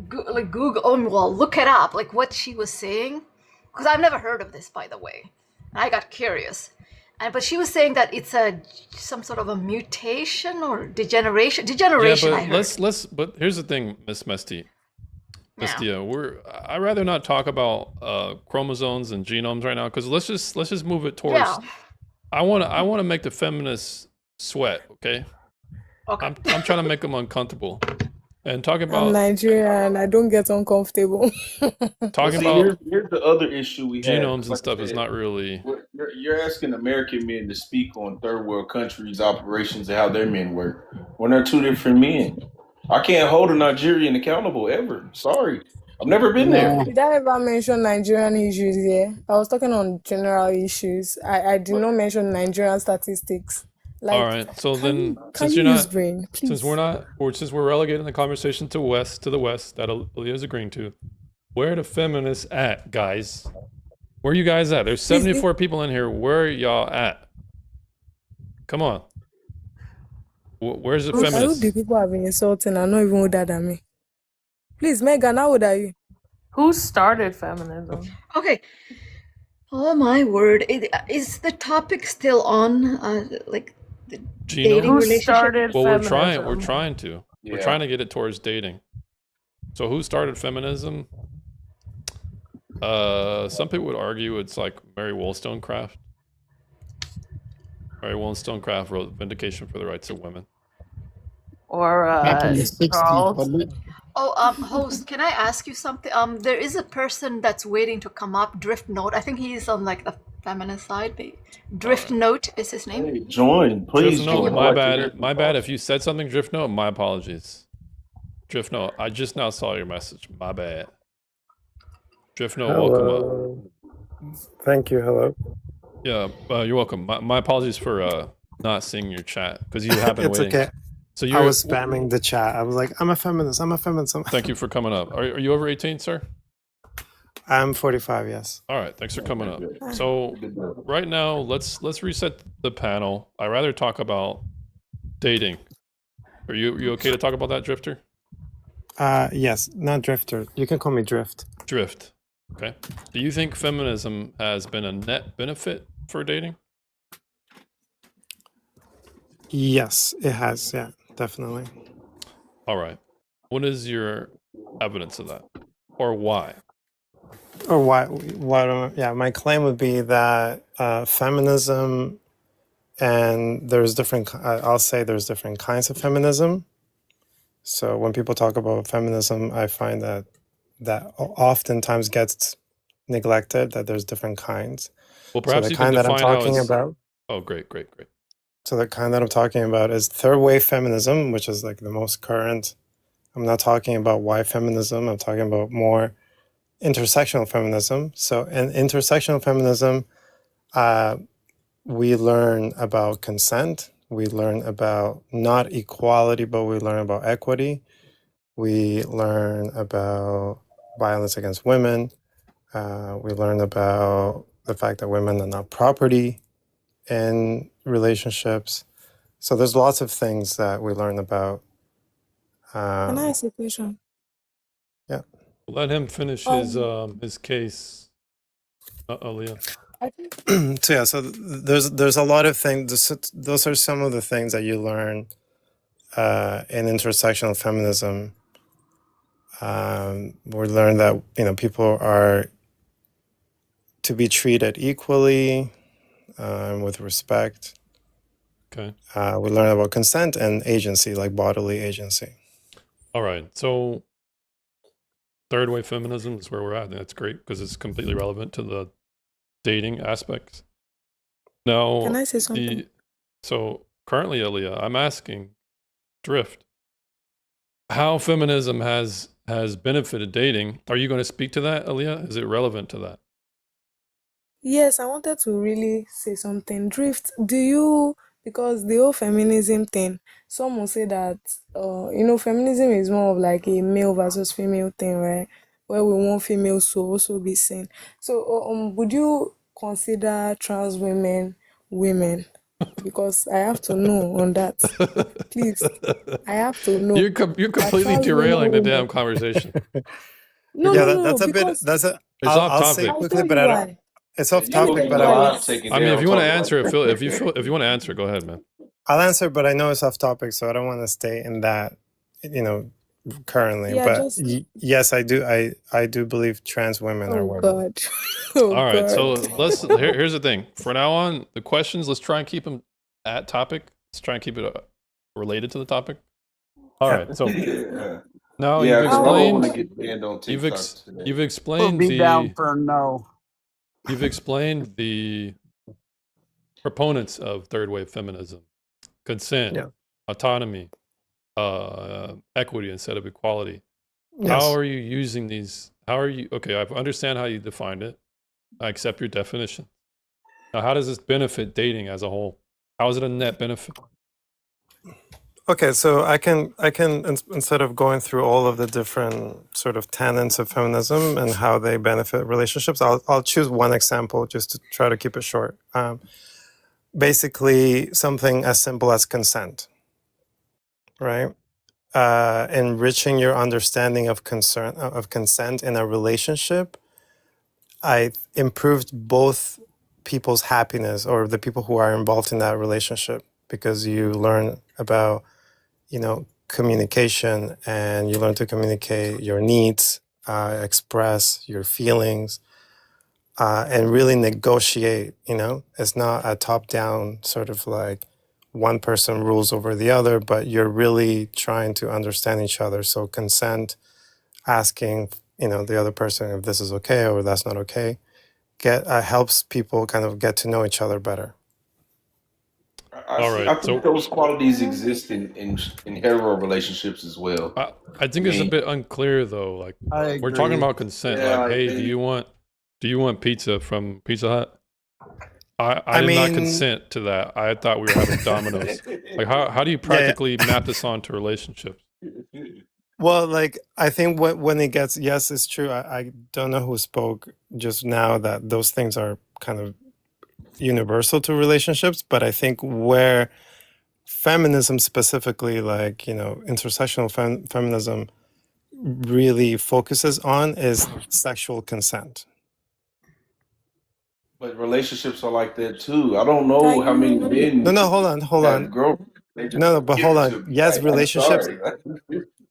Google, well, look it up, like what she was saying, because I've never heard of this, by the way. And I got curious, but she was saying that it's some sort of a mutation or degeneration. Degeneration, I Yeah, heard. but But here's the thing, Miss Mesty. Mestia, I'd rather not talk about chromosomes and genomes right now, because let's just move it towards. Yeah. I want to make the feminists sweat. Okay. Okay. I'm trying to make them uncomfortable. And talk I'm about Nigerian. I don't get uncomfortable. talking See, about here's the other issue we have. genomes 'cause and like I stuff is said, not really. you're asking American men to speak on third world countries' operations and how their men work when they're two different men. I can't hold a Nigerian accountable ever. Sorry, I've never been there. No. Did I ever mention Nigerian issues here? I was talking on general issues. I did not mention Nigerian statistics. All Like, right. So can then, you since you're use not, brain, since we're please? not, or since we're relegating the conversation to the west that Aaliyah's agreeing to, where are the feminists at, guys? Where are you guys at? There's Please, 74 people in here. Where are y'all at? Come on. Where's the I hope the feminists? people have been insulting are not even older than me. Please, Megan, how old are you? Who started feminism? Okay. Oh my word! Is the topic still on? Like the dating Genome? Who relationship? started Well, we're trying feminism? to. We're Yeah. trying to get it towards dating. So who started feminism? Some people would argue it's like Mary Wollstonecraft. Mary Wollstonecraft wrote Vindication for the Rights of Women. Or Back in the 60s, Charles? wasn't it? Oh, host, can I ask you something? There is a person that's waiting to come up, Drift Note. I think he's on like the feminist side. Drift Note is his name. Hey, join, please Drift Note, join. my I'd like to hear bad. My bad. If you said something, Drift Note, my apologies. Drift Note, I just now saw your message. My bad. Drift Note, welcome up. Hello. Thank you. Hello. Yeah, you're welcome. My apologies for not seeing your chat because you have been It's waiting. okay. So I you're. was spamming the chat. I was like, I'm a feminist. I'm a feminist. Thank you for coming up. Are you over 18, sir? I'm 45. Yes. All right. Thanks for coming up. So right now, let's reset the panel. I rather talk about dating. Are you okay to talk about that, Drifter? Yes. Not Drifter. You can call me Drift. Drift. Okay. Do you think feminism has been a net benefit for dating? Yes, it has. Yeah, definitely. All right. What is your evidence of that, or why? Or why? Yeah, my claim would be that feminism, and there's different. I'll say there's different kinds of feminism. So when people talk about feminism, I find that oftentimes gets neglected. That there's different kinds. Well, So perhaps the you can kind that I'm define how talking it's. about. Oh, great. So the kind that I'm talking about is third wave feminism, which is like the most current. I'm not talking about white feminism. I'm talking about more intersectional feminism. So in intersectional feminism, we learn about consent. We learn about not equality, but we learn about equity. We learn about violence against women. We learn about the fact that women are not property in relationships. So there's lots of things that we learn about. Can I ask a question? Yeah. Let him finish his case, Aaliyah. I think So yeah, so there's a lot of things. Those are some of the things that you learn in intersectional feminism. We learn that people are to be treated equally with respect. Okay. We learn about consent and agency, like bodily agency. All right. So third wave feminism is where we're at. And that's great because it's completely relevant to the dating aspects. Now, Can I say something? so currently, Aaliyah, I'm asking Drift how feminism has benefited dating. Are you going to speak to that, Aaliyah? Is it relevant to that? Yes, I wanted to really say something. Drift, because the whole feminism thing, some will say that, feminism is more of like a male versus female thing, right? Where we want females to also be seen. So, would you consider trans women women? Because I have to know on that. Please, I have to know. You're Are completely trans women derailing the damn women? conversation. No, Yeah, no, no, that's a bit. because That's a. It's I'll off say topic. I'll quickly, tell but you I don't. why. It's off You topic, will but get I don't. live taken I mean, down if you want to talking answer, like if that. you want to answer, go ahead, man. I'll answer, but I know it's off topic, so I don't want to stay in that. Currently, Yeah, but just yes, I do. I do believe trans women are oh women. God, oh All right. So God. here's the thing. From now on, the questions, let's try and keep them at topic. Let's try and keep it related to the topic. All right. So Now Yeah, you've because I don't want to explained get banned on you've TikTok today. you've Put explained me down the for a no. you've explained the proponents of third wave feminism, consent, Yeah. autonomy, equity instead of equality. How Yes. are you using these? How are you? Okay, I understand how you defined it. I accept your definition. Now, how does this benefit dating as a whole? How is it a net benefit? Okay, so instead of going through all of the different sort of tenets of feminism and how they benefit relationships, I'll choose one example just to try to keep it short. Basically, something as simple as consent, right? Enriching your understanding of consent in a relationship, I improved both people's happiness, or the people who are involved in that relationship, because you learn about, communication, and you learn to communicate your needs, express your feelings, and really negotiate. It's not a top-down sort of like one person rules over the other, but you're really trying to understand each other. So consent, asking, the other person if this is okay or that's not okay, helps people kind of get to know each other better. All I right, think so those qualities exist in hetero relationships as well. I think it's a bit unclear though. Like I we're talking agree. about consent. Yeah, Like, hey, do you want pizza from Pizza Hut? I did not mean, consent to that. I thought we were having Domino's. Like, how do you practically map this onto relationships? well, like I think when it gets, yes, it's true. I don't know who spoke just now that those things are kind of universal to relationships, but I think where feminism specifically, like intersectional feminism, really focuses on is sexual consent. But relationships are like that too. I don't know how many men No, hold on. have girlfriends. They just No, but give hold it to on. me. Yes, Like, I'm relationships sorry.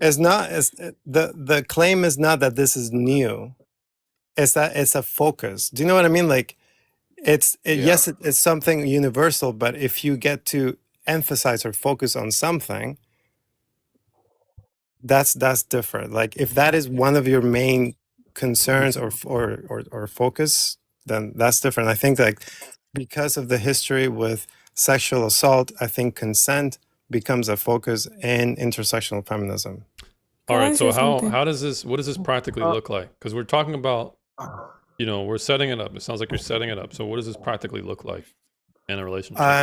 is not is the claim is not that this is new. It's that it's a focus. Do you know what I mean? Like yes, it's something universal, but if you get to emphasize or focus on something, that's different. Like if that is one of your main concerns or focus, then that's different. I think like because of the history with sexual assault, I think consent becomes a focus in intersectional feminism. All Can I right, so say something? what does this practically look like? Because we're talking about, we're setting it up. It sounds like you're setting it up. So what does this practically look like in a relationship?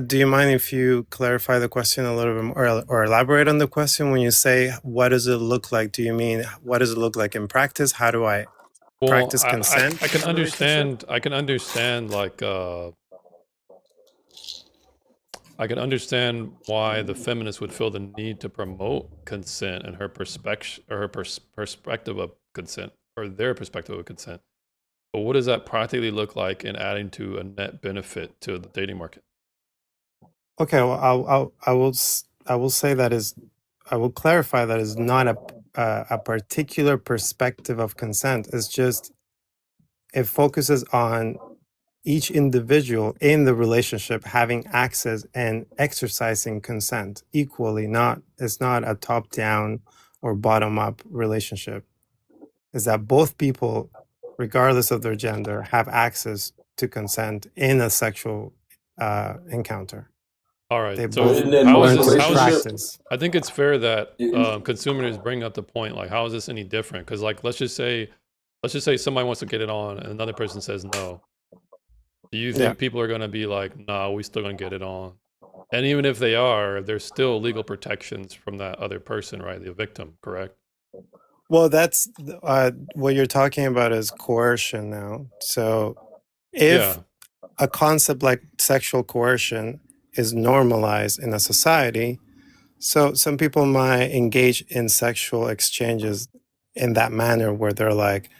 Do you mind if you clarify the question a little bit more, or elaborate on the question? When you say what does it look like, do you mean what does it look like in practice? How do I practice consent? I can in a relationship? understand like I can understand why the feminist would feel the need to promote consent and her perspective or her perspective of consent, or their perspective of consent. But what does that practically look like in adding to a net benefit to the dating market? Okay, well, I will say that I will clarify that is not a particular perspective of consent. It's just it focuses on each individual in the relationship having access and exercising consent equally. It's not a top down or bottom up relationship. Is that both people, regardless of their gender, have access to consent in a sexual encounter. All right. They So both in that learn most to relationship, practice. I think it's fair that consumers bring up the point, like, how is this any different? Because, like, let's just say somebody wants to get it on, and another person says no. Do you think people are going to be like, "Nah, we still going to get it on"? And even if they are, there's still legal protections from that other person, right? The victim, correct? Well, that's what you're talking about is coercion now. So if a concept like sexual coercion is normalized in a society, so some people might engage in sexual exchanges in that manner where they're like,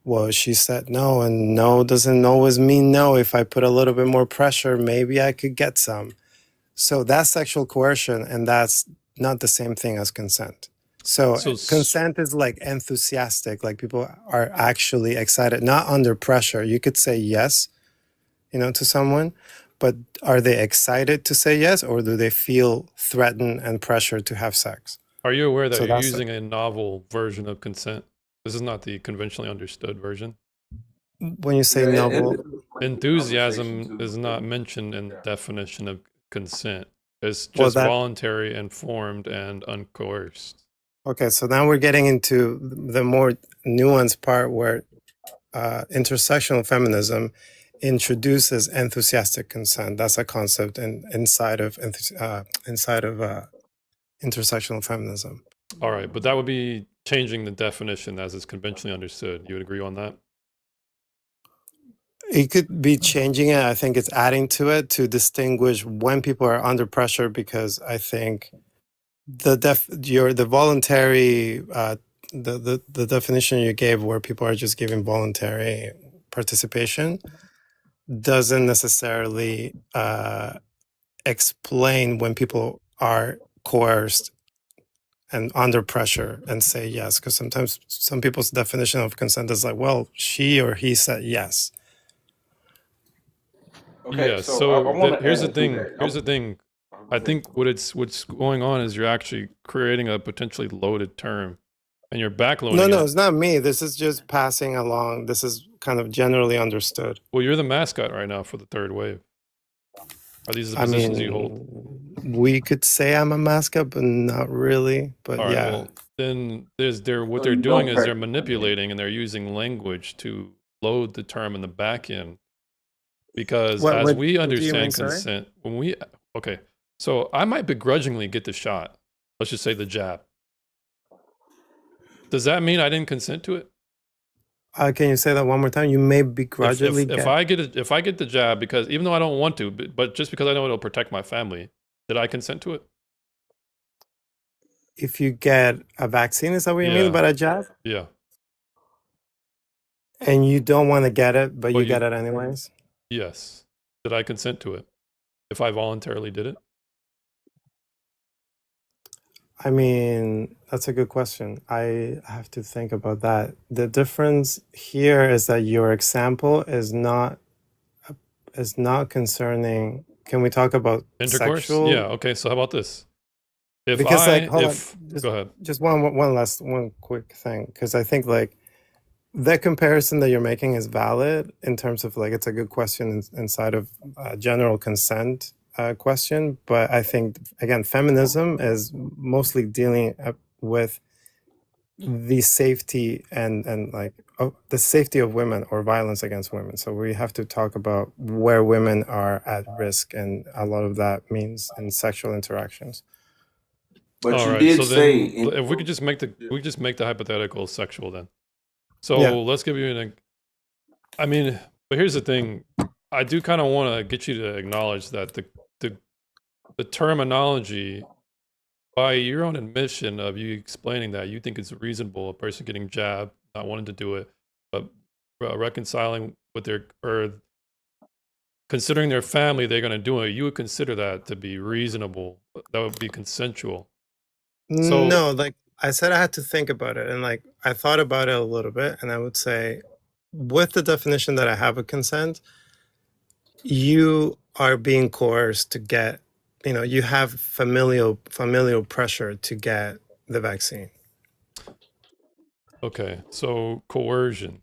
well, she said no, and no doesn't always mean no. If I put a little bit more pressure, maybe I could get some. So that's sexual coercion, and that's not the same thing as consent. So consent is like enthusiastic, like people are actually excited, not under pressure. You could say yes, to someone, but are they excited to say yes, or do they feel threatened and pressured to have sex? Are you aware that So you're that's using a novel version of consent? This is not the conventionally understood version. when you say novel. Enthusiasm is not mentioned in the definition of consent. It's Well, just that voluntary, informed, and uncoerced. okay. So now we're getting into the more nuanced part where intersectional feminism introduces enthusiastic consent. That's a concept inside of intersectional feminism. All right, but that would be changing the definition as is conventionally understood. You would agree on that? It could be changing it. I think it's adding to it to distinguish when people are under pressure, because I think the voluntary the definition you gave, where people are just giving voluntary participation, doesn't necessarily explain when people are coerced and under pressure and say yes, because sometimes some people's definition of consent is like, well, she or he said yes. Okay, Yeah. so I So want to here's the add to thing. that. Here's the thing. I think what's going on is you're actually creating a potentially loaded term, and you're backloading No, it. it's not me. This is just passing along. This is kind of generally understood. Well, you're the mascot right now for the third wave. Are these the I positions you hold? mean, we could say I'm a mascot, but not really. But All right. yeah, Well, then they're what So they're you doing don't is they're practice. manipulating and they're using language to load the term in the back end. Because what as what we what do you mean, understand sorry? consent, okay, so I might begrudgingly get the shot. Let's just say the jab. Does that mean I didn't consent to it? Can you say that one more time? You may If begrudgingly if get. if I get the jab, because even though I don't want to, but just because I know it'll protect my family, did I consent to it? If you get a vaccine, is that what you mean Yeah, about a jab? yeah. And you don't want to get it, but But you get it anyways? yes. Did I consent to it? If I voluntarily did it? I mean, that's a good question. I have to think about that. The difference here is that your example is not concerning. Can we talk about Intercourse? sexual? Yeah. Okay. So how about this? If Because like, hold on, if go ahead. just one quick thing, because I think like the comparison that you're making is valid in terms of like it's a good question inside of general consent question, but I think again feminism is mostly dealing with the safety and like the safety of women or violence against women. So we have to talk about where women are at risk, and a lot of that means in sexual interactions. But All you right. did So say then, if we could just make the hypothetical sexual, then. So Yeah. let's give you I mean, but here's the thing. I do kind of want to get you to acknowledge that the terminology, by your own admission of you explaining that you think it's reasonable, a person getting jabbed, not wanting to do it, but reconciling with or considering their family, they're going to do it. You would consider that to be reasonable. That would be consensual. So No, like I said, I had to think about it, and like I thought about it a little bit, and I would say, with the definition that I have of consent, you are being coerced to get, you have familial pressure to get the vaccine. okay, so coercion.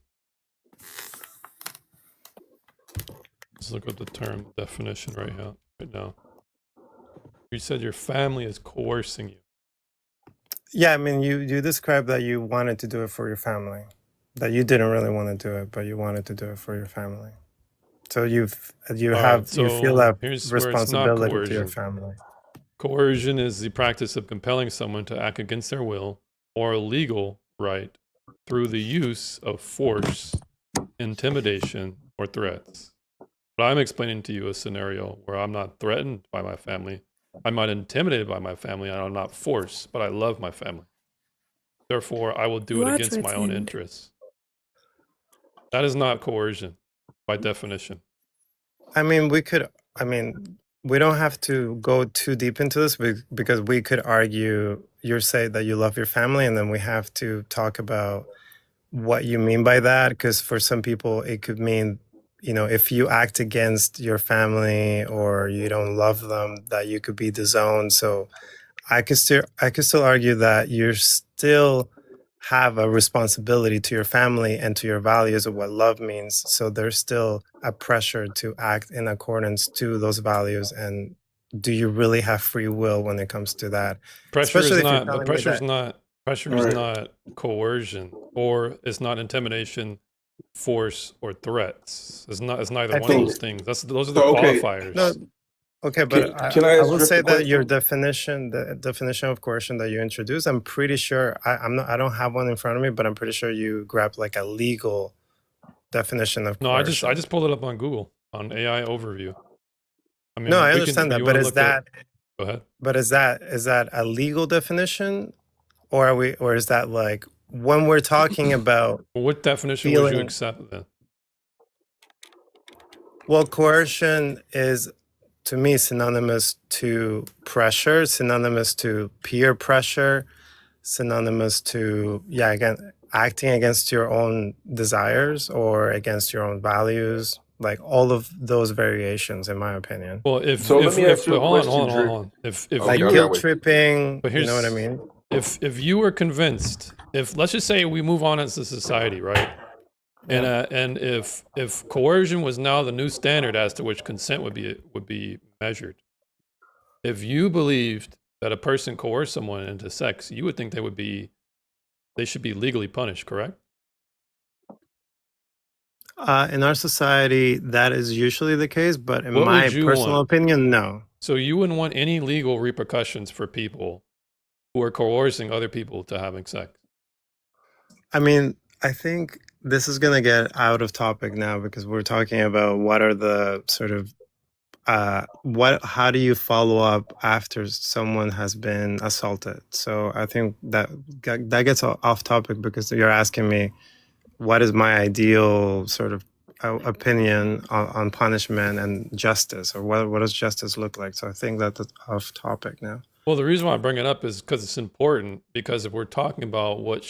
Let's look at the term definition right now. You said your family is coercing you. Yeah, I mean, you described that you wanted to do it for your family, that you didn't really want to do it, but you wanted to do it for your family. So you All feel right, that here's where it's not responsibility to your coercion. family. Coercion is the practice of compelling someone to act against their will or a legal right through the use of force, intimidation, or threats. But I'm explaining to you a scenario where I'm not threatened by my family. I'm not intimidated by my family, and I'm not forced, but I love my family. Therefore, I will do You it are against my own threatened. interests. That is not coercion by definition. I mean, we don't have to go too deep into this because we could argue you say that you love your family, and then we have to talk about what you mean by that, because for some people it could mean, if you act against your family or you don't love them, that you could be disowned. So I could still argue that you still have a responsibility to your family and to your values of what love means. So there's still a pressure to act in accordance to those values. And do you really have free will when it comes to that? Pressure is Especially if you're not, but telling me pressure that is not coercion, or it's not intimidation, force, or threats. It's neither I one of think those things. Those are the so. Okay, qualifiers. no. Okay, but can I I ask will Drift say a that your question? the definition of coercion that you introduced, I'm pretty sure I don't have one in front of me, but I'm pretty sure you grabbed like a legal definition of No, I coercion. just pulled it up on Google on AI overview. I mean, No, I we can. understand Do that, you but want to is look at? that Go ahead. but is that a legal definition, or or is that like when we're talking about Well, what definition would you feeling? accept then? Well, coercion is to me synonymous to pressure, synonymous to peer pressure, synonymous to again acting against your own desires or against your own values, like all of those variations, in my opinion. Well, if So let me ask you but a hold on, question, hold Drift. on. If Like you Okay, I were, got guilt you. tripping, but you know what I here's, mean? if you were convinced, if let's just say we move on as a society, right? Yeah. And if coercion was now the new standard as to which consent would be measured, if you believed that a person coerced someone into sex, you would think they should be legally punished, correct? In our society, that is usually the case, but in What my would you personal want? opinion, no. So you wouldn't want any legal repercussions for people who are coercing other people to having sex. I mean, I think this is going to get out of topic now because we're talking about what are the sort of how do you follow up after someone has been assaulted? So I think that gets off topic because you're asking me what is my ideal sort of opinion on punishment and justice, or what does justice look like? So I think that's off topic now. Well, the reason why I bring it up is because it's important, because if we're talking about what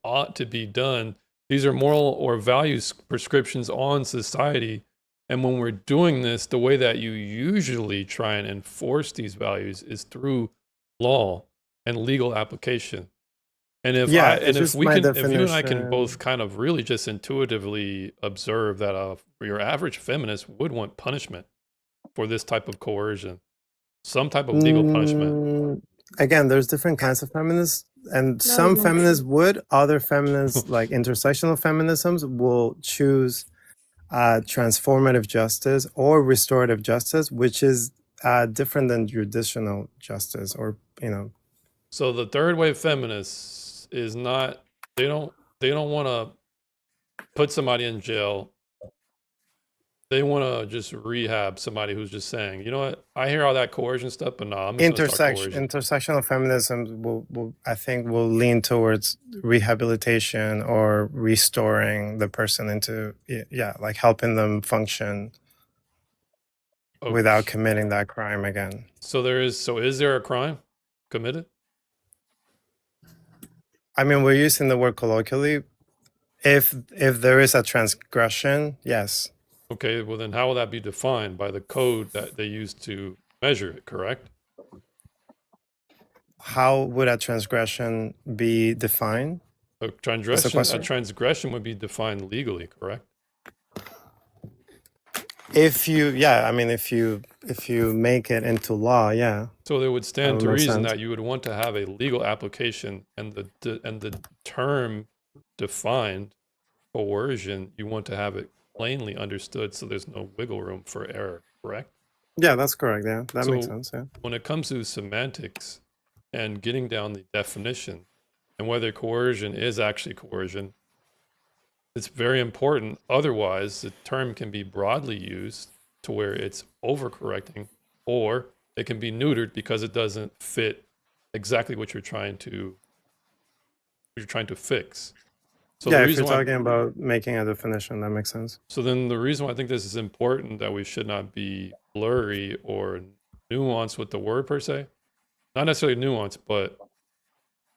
ought to be done, these are moral or values prescriptions on society. And when we're doing this, the way that you usually try and enforce these values is through law and legal application. And if Yeah, I it's and if just we my can, if you and I can definition. both kind of really just intuitively observe that your average feminist would want punishment for this type of coercion, some type of legal punishment. Again, there's different kinds of feminists, and That some is not true. feminists would, other feminists, like intersectional feminisms, will choose transformative justice or restorative justice, which is different than traditional justice, or So the third wave feminists is not, they don't want to put somebody in jail. They want to just rehab somebody who's just saying, you know what, I hear all that coercion stuff, but no, I'm just going to start coercion. intersectional feminism will I think will lean towards rehabilitation or restoring the person into like helping them function without Okay. committing that crime again. So is there a crime committed? I mean, we're using the word colloquially. If there is a transgression, yes. Okay, well then how will that be defined? By the code that they use to measure it, correct? How would a transgression be defined? A What's the transgression question? would be defined legally, correct? If you make it into law, yeah. So there would That stand would to make reason sense. that you would want to have a legal application, and the term defined, coercion, you want to have it plainly understood so there's no wiggle room for error, correct? Yeah, that's correct. Yeah, that makes So sense. Yeah. when it comes to semantics and getting down the definition and whether coercion is actually coercion, it's very important. Otherwise, the term can be broadly used to where it's overcorrecting, or it can be neutered because it doesn't fit exactly what you're trying to fix. So Yeah, the if reason you're why, talking about making a definition, that makes sense. so then the reason why I think this is important, that we should not be blurry or nuanced with the word per se, not necessarily nuanced, but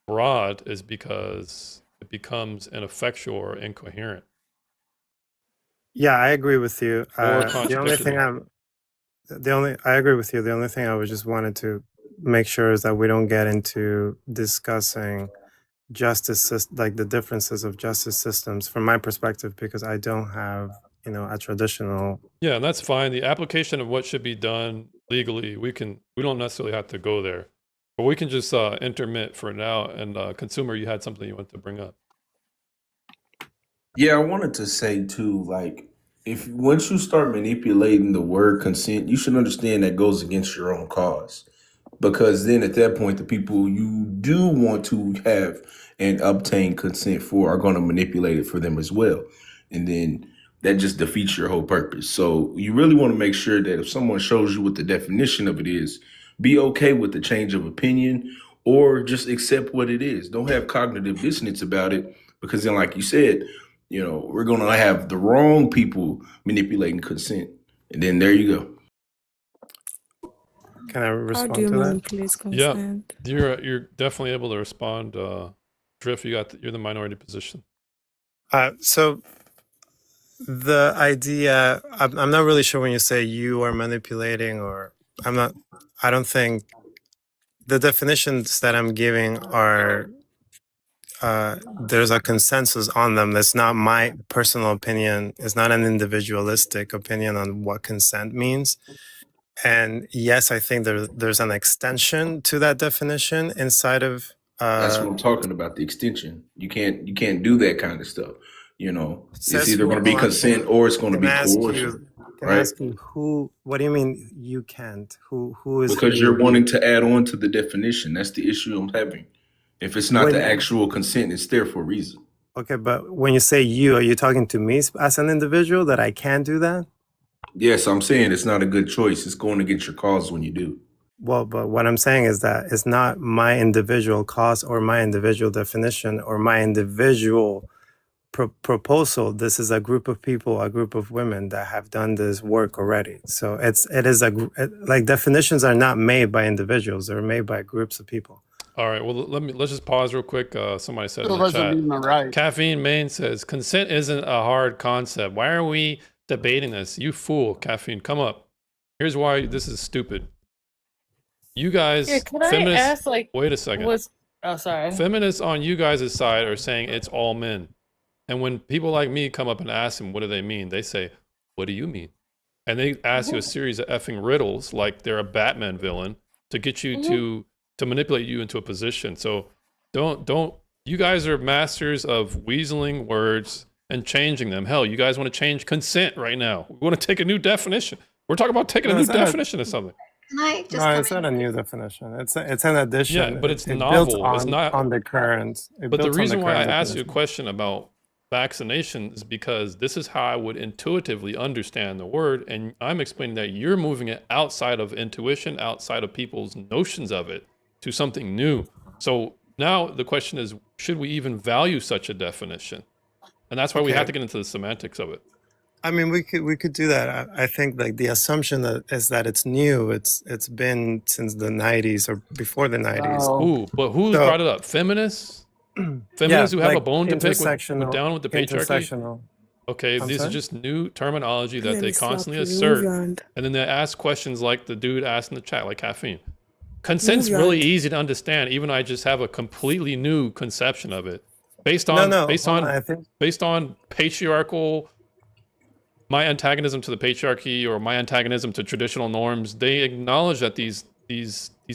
broad, is because it becomes ineffectual or incoherent Yeah, I agree with you. or The only thing contradictory. I agree with you. The only thing I was just wanted to make sure is that we don't get into discussing like the differences of justice systems from my perspective, because I don't have, a traditional. Yeah, and that's fine. The application of what should be done legally, we don't necessarily have to go there, but we can just intermit for now. And consumer, you had something you want to bring up. Yeah, I wanted to say too, like, if once you start manipulating the word consent, you should understand that goes against your own cause. Because then at that point, the people you do want to have and obtain consent for are going to manipulate it for them as well. And then that just defeats your whole purpose. So you really want to make sure that if someone shows you what the definition of it is, be okay with the change of opinion or just accept what it is. Don't have cognitive dissonance about it, because then, like you said, we're going to have the wrong people manipulating consent. And then there you go. Can I How respond do you to that? manipulate Yeah, consent? you're definitely able to respond. Drift, you're the minority position. So the idea, I'm not really sure when you say you are manipulating, or I don't think the definitions that I'm giving are, there's a consensus on them. That's not my personal opinion. It's not an individualistic opinion on what consent means. And yes, I think there's an extension to that definition inside of. That's what I'm talking about, the extension. You can't do that kind of stuff. It's Says either who? going to be Hold on. consent or it's going to Can be I ask coercion, Can I right? ask you who? What do you mean you can't? Who is? Because who? you're wanting to add on to the definition. That's the issue I'm having. If it's not the When actual consent, it's there for a reason. Okay, but when you say you, are you talking to me as an individual that I can't do that? Yes, I'm saying it's not a good choice. It's going against your cause when you do. Well, but what I'm saying is that it's not my individual cause or my individual definition or my individual proposal. This is a group of people, a group of women that have done this work already. So it is like definitions are not made by individuals; they're made by groups of people. All right. Well, let's just pause real quick. Somebody said in Still the doesn't chat. mean they're right. Caffeine Main says consent isn't a hard concept. Why are we debating this? You fool, Caffeine. Come up. Here's why this is stupid. You guys, Yeah, can I feminists. ask, like, Wait a second. oh, sorry. Feminists on you guys' side are saying it's all men. And when people like me come up and ask them, what do they mean? They say, what do you mean? And they ask you a series of effing riddles like they're a Batman villain to get you to manipulate you into a position. So don't, you guys are masters of weaseling words and changing them. Hell, you guys want to change consent right now. We want to take a new definition. We're talking about taking a new definition of something. Can I just No, come it's in? not a new definition. It's an addition. Yeah, but it's it novel. built on, It's not on the current. But the built on reason why I current asked you a definition. question about vaccination is because this is how I would intuitively understand the word. And I'm explaining that you're moving it outside of intuition, outside of people's notions of it to something new. So now the question is, should we even value such a definition? And that's why we have to get into the semantics of it. I mean, we could do that. I think like the assumption is that it's new. It's been since the 90s or before the 90s. Ooh, but who's brought it up? Feminists? Feminists who have a bone to pick with down with the patriarchy? Intersectional. Okay, I'm these sorry? are just new terminology that Let they me slap constantly you. assert. Newsland. And then they ask questions like the dude asked in the chat, like Caffeine. Consent's Newsland. really easy to understand, even I just have a completely new conception of it. Based on based on patriarchal, my antagonism to the patriarchy or my antagonism to traditional norms, they acknowledge that these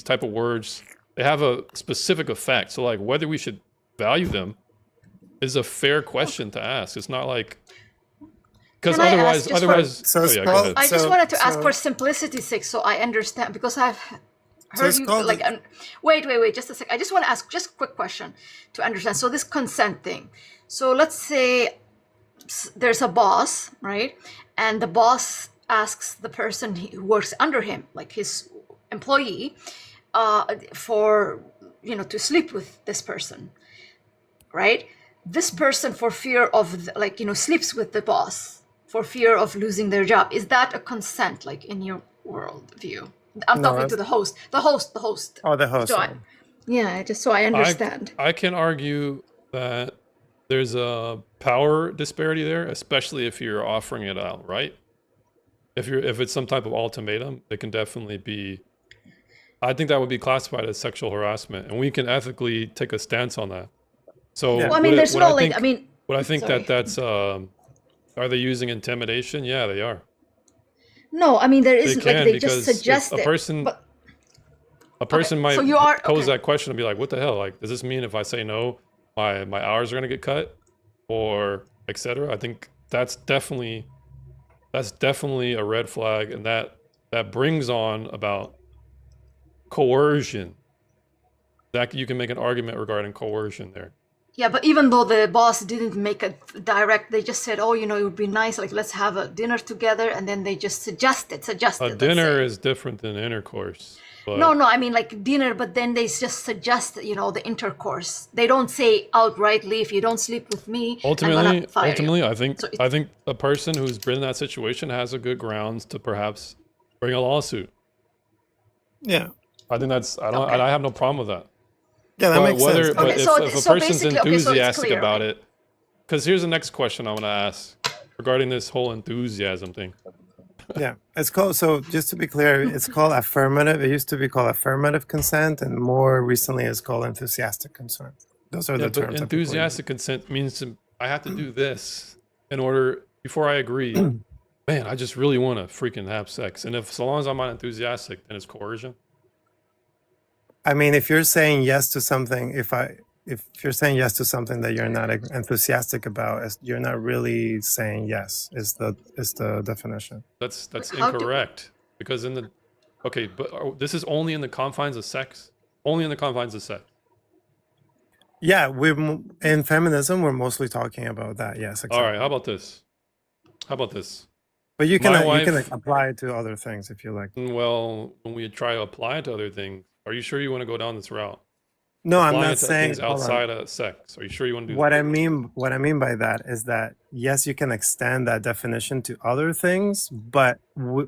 type of words, they have a specific effect. So like whether we should value them is a fair question to ask. It's not like, because Can I ask otherwise just for- oh yeah, go ahead. I just wanted to ask for simplicity's sake, so I understand, because I've So heard it's you called- like. Wait, just a sec. I just want to ask just a quick question to understand. So this consent thing. So let's say there's a boss, right? And the boss asks the person who works under him, like his employee, for to sleep with this person, right? This person, for fear of sleeps with the boss for fear of losing their job. Is that a consent, like in your world view? I'm No, talking to the host. The host. Oh, the host. So just so I understand. I can argue that there's a power disparity there, especially if you're offering it out, right? If it's some type of ultimatum, it can definitely be I think that would be classified as sexual harassment, and we can ethically take a stance on that. So Well, I mean, there's what no I like. think, I mean, what I think sorry. that's are they using intimidation? Yeah, they are. No, I mean there They is like can they just because if suggest a it. person But a person so might you are pose okay. that question and be like, "What the hell? Like, does this mean if I say no, my hours are gonna get cut, or etc." I think that's definitely a red flag, and that brings on about coercion. That you can make an argument regarding coercion there. Yeah, but even though the boss didn't make a direct, they just said, "Oh, you know, it would be nice, like let's have a dinner together," and then they just suggested, A let's say. dinner is different than intercourse, No, but no, I mean like dinner, but then they just suggest, you know, the intercourse. They don't say outrightly, if you don't sleep with me, I'm gonna fire you. ultimately, I So think a person who's been in that situation has a good grounds to perhaps bring a lawsuit. Yeah. I think that's okay. I have no problem with that. Yeah, that But makes sense. whether, but Okay, so if a so person's basically, okay, so it's enthusiastic clear. about Okay. it, because here's the next question I want to ask regarding this whole enthusiasm thing. Yeah, it's called, so just to be clear, it's called affirmative. It used to be called affirmative consent, and more recently it's called enthusiastic consent. Those are Yeah, the but terms that people use. enthusiastic consent means I have to do this in order before I agree. Man, I just really want to freaking have sex, and if so long as I'm not enthusiastic, then it's coercion. I mean, if you're saying yes to something, if you're saying yes to something that you're not enthusiastic about, you're not really saying yes. Is the definition? That's How do incorrect because okay, but this is only in the confines of sex. Only in the confines of sex. Yeah, in feminism, we're mostly talking about that. Yes, All right, exactly. how about this? How about this? But you My can wife, apply it to other things if you like. well, when we try to apply it to other things, are you sure you want to go down this route? No, I'm Applying not it to saying. things Hold on. outside of sex. Are you sure you want to do What that? I mean by that is that yes, you can extend that definition to other things, but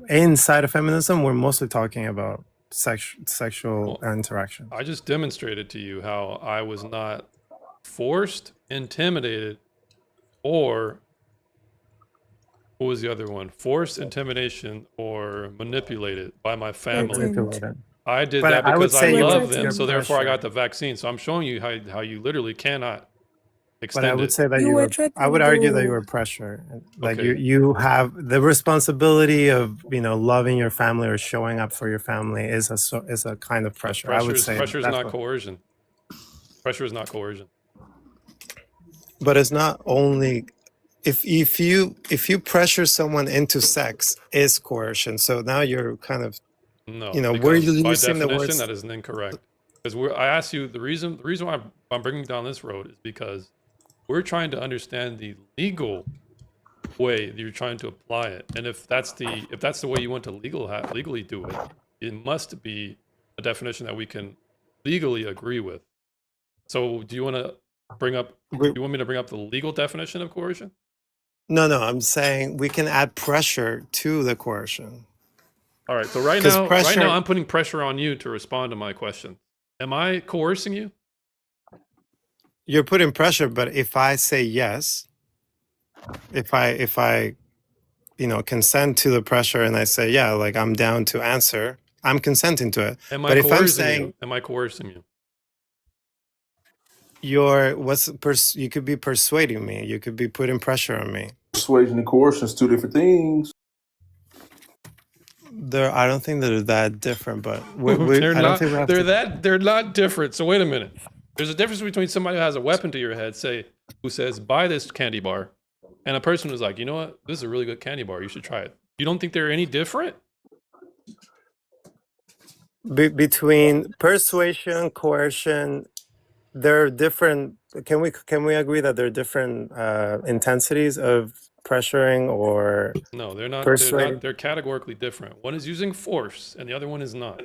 inside of feminism, we're mostly talking about sexual Well, interaction. I just demonstrated to you how I was not forced, intimidated, or what was the other one? Forced, intimidation, or manipulated by my family. Manipulated. I did But that I would because I say love you're them, so therefore I got pressure. the vaccine. So I'm showing you how you literally cannot But I extend would it. say that You you were were. I threatening would argue that you to. were pressure. Like Okay, you have the responsibility of loving your family or showing up for your family is a kind of that's pressure. I would say pressure is that's not what. coercion. Pressure is not coercion. But it's not only if you pressure someone into sex is coercion. So now you're kind of No, we're because by using the definition words. that is incorrect. Because I asked you the reason why I'm bringing down this road is because we're trying to understand the legal way that you're trying to apply it, and if that's the way you want to legally do it, it must be a definition that we can legally agree with. So, do you want to bring up? we- You want me to bring up the legal definition of coercion? No, I'm saying we can add pressure to the coercion All right. So right because now, pressure. I'm putting pressure on you to respond to my question. Am I coercing you? You're putting pressure, but if I say yes, if I consent to the pressure and I say yeah, like I'm down to answer, I'm consenting to it. Am I But if I'm coercing saying you? Am I coercing you? you could be persuading me, you could be putting pressure on me. Persuasion and coercion is two different things. I don't think they're that different, but They're I don't not. think we have to. They're not different. So wait a minute. There's a difference between somebody who has a weapon to your head, who says buy this candy bar, and a person who's like, you know what, this is a really good candy bar. You should try it. You don't think they're any different? Between persuasion, coercion, there are different. Can we agree that there are different intensities of pressuring or No, they're not. persuading? They're categorically different. One is using force, and the other one is not.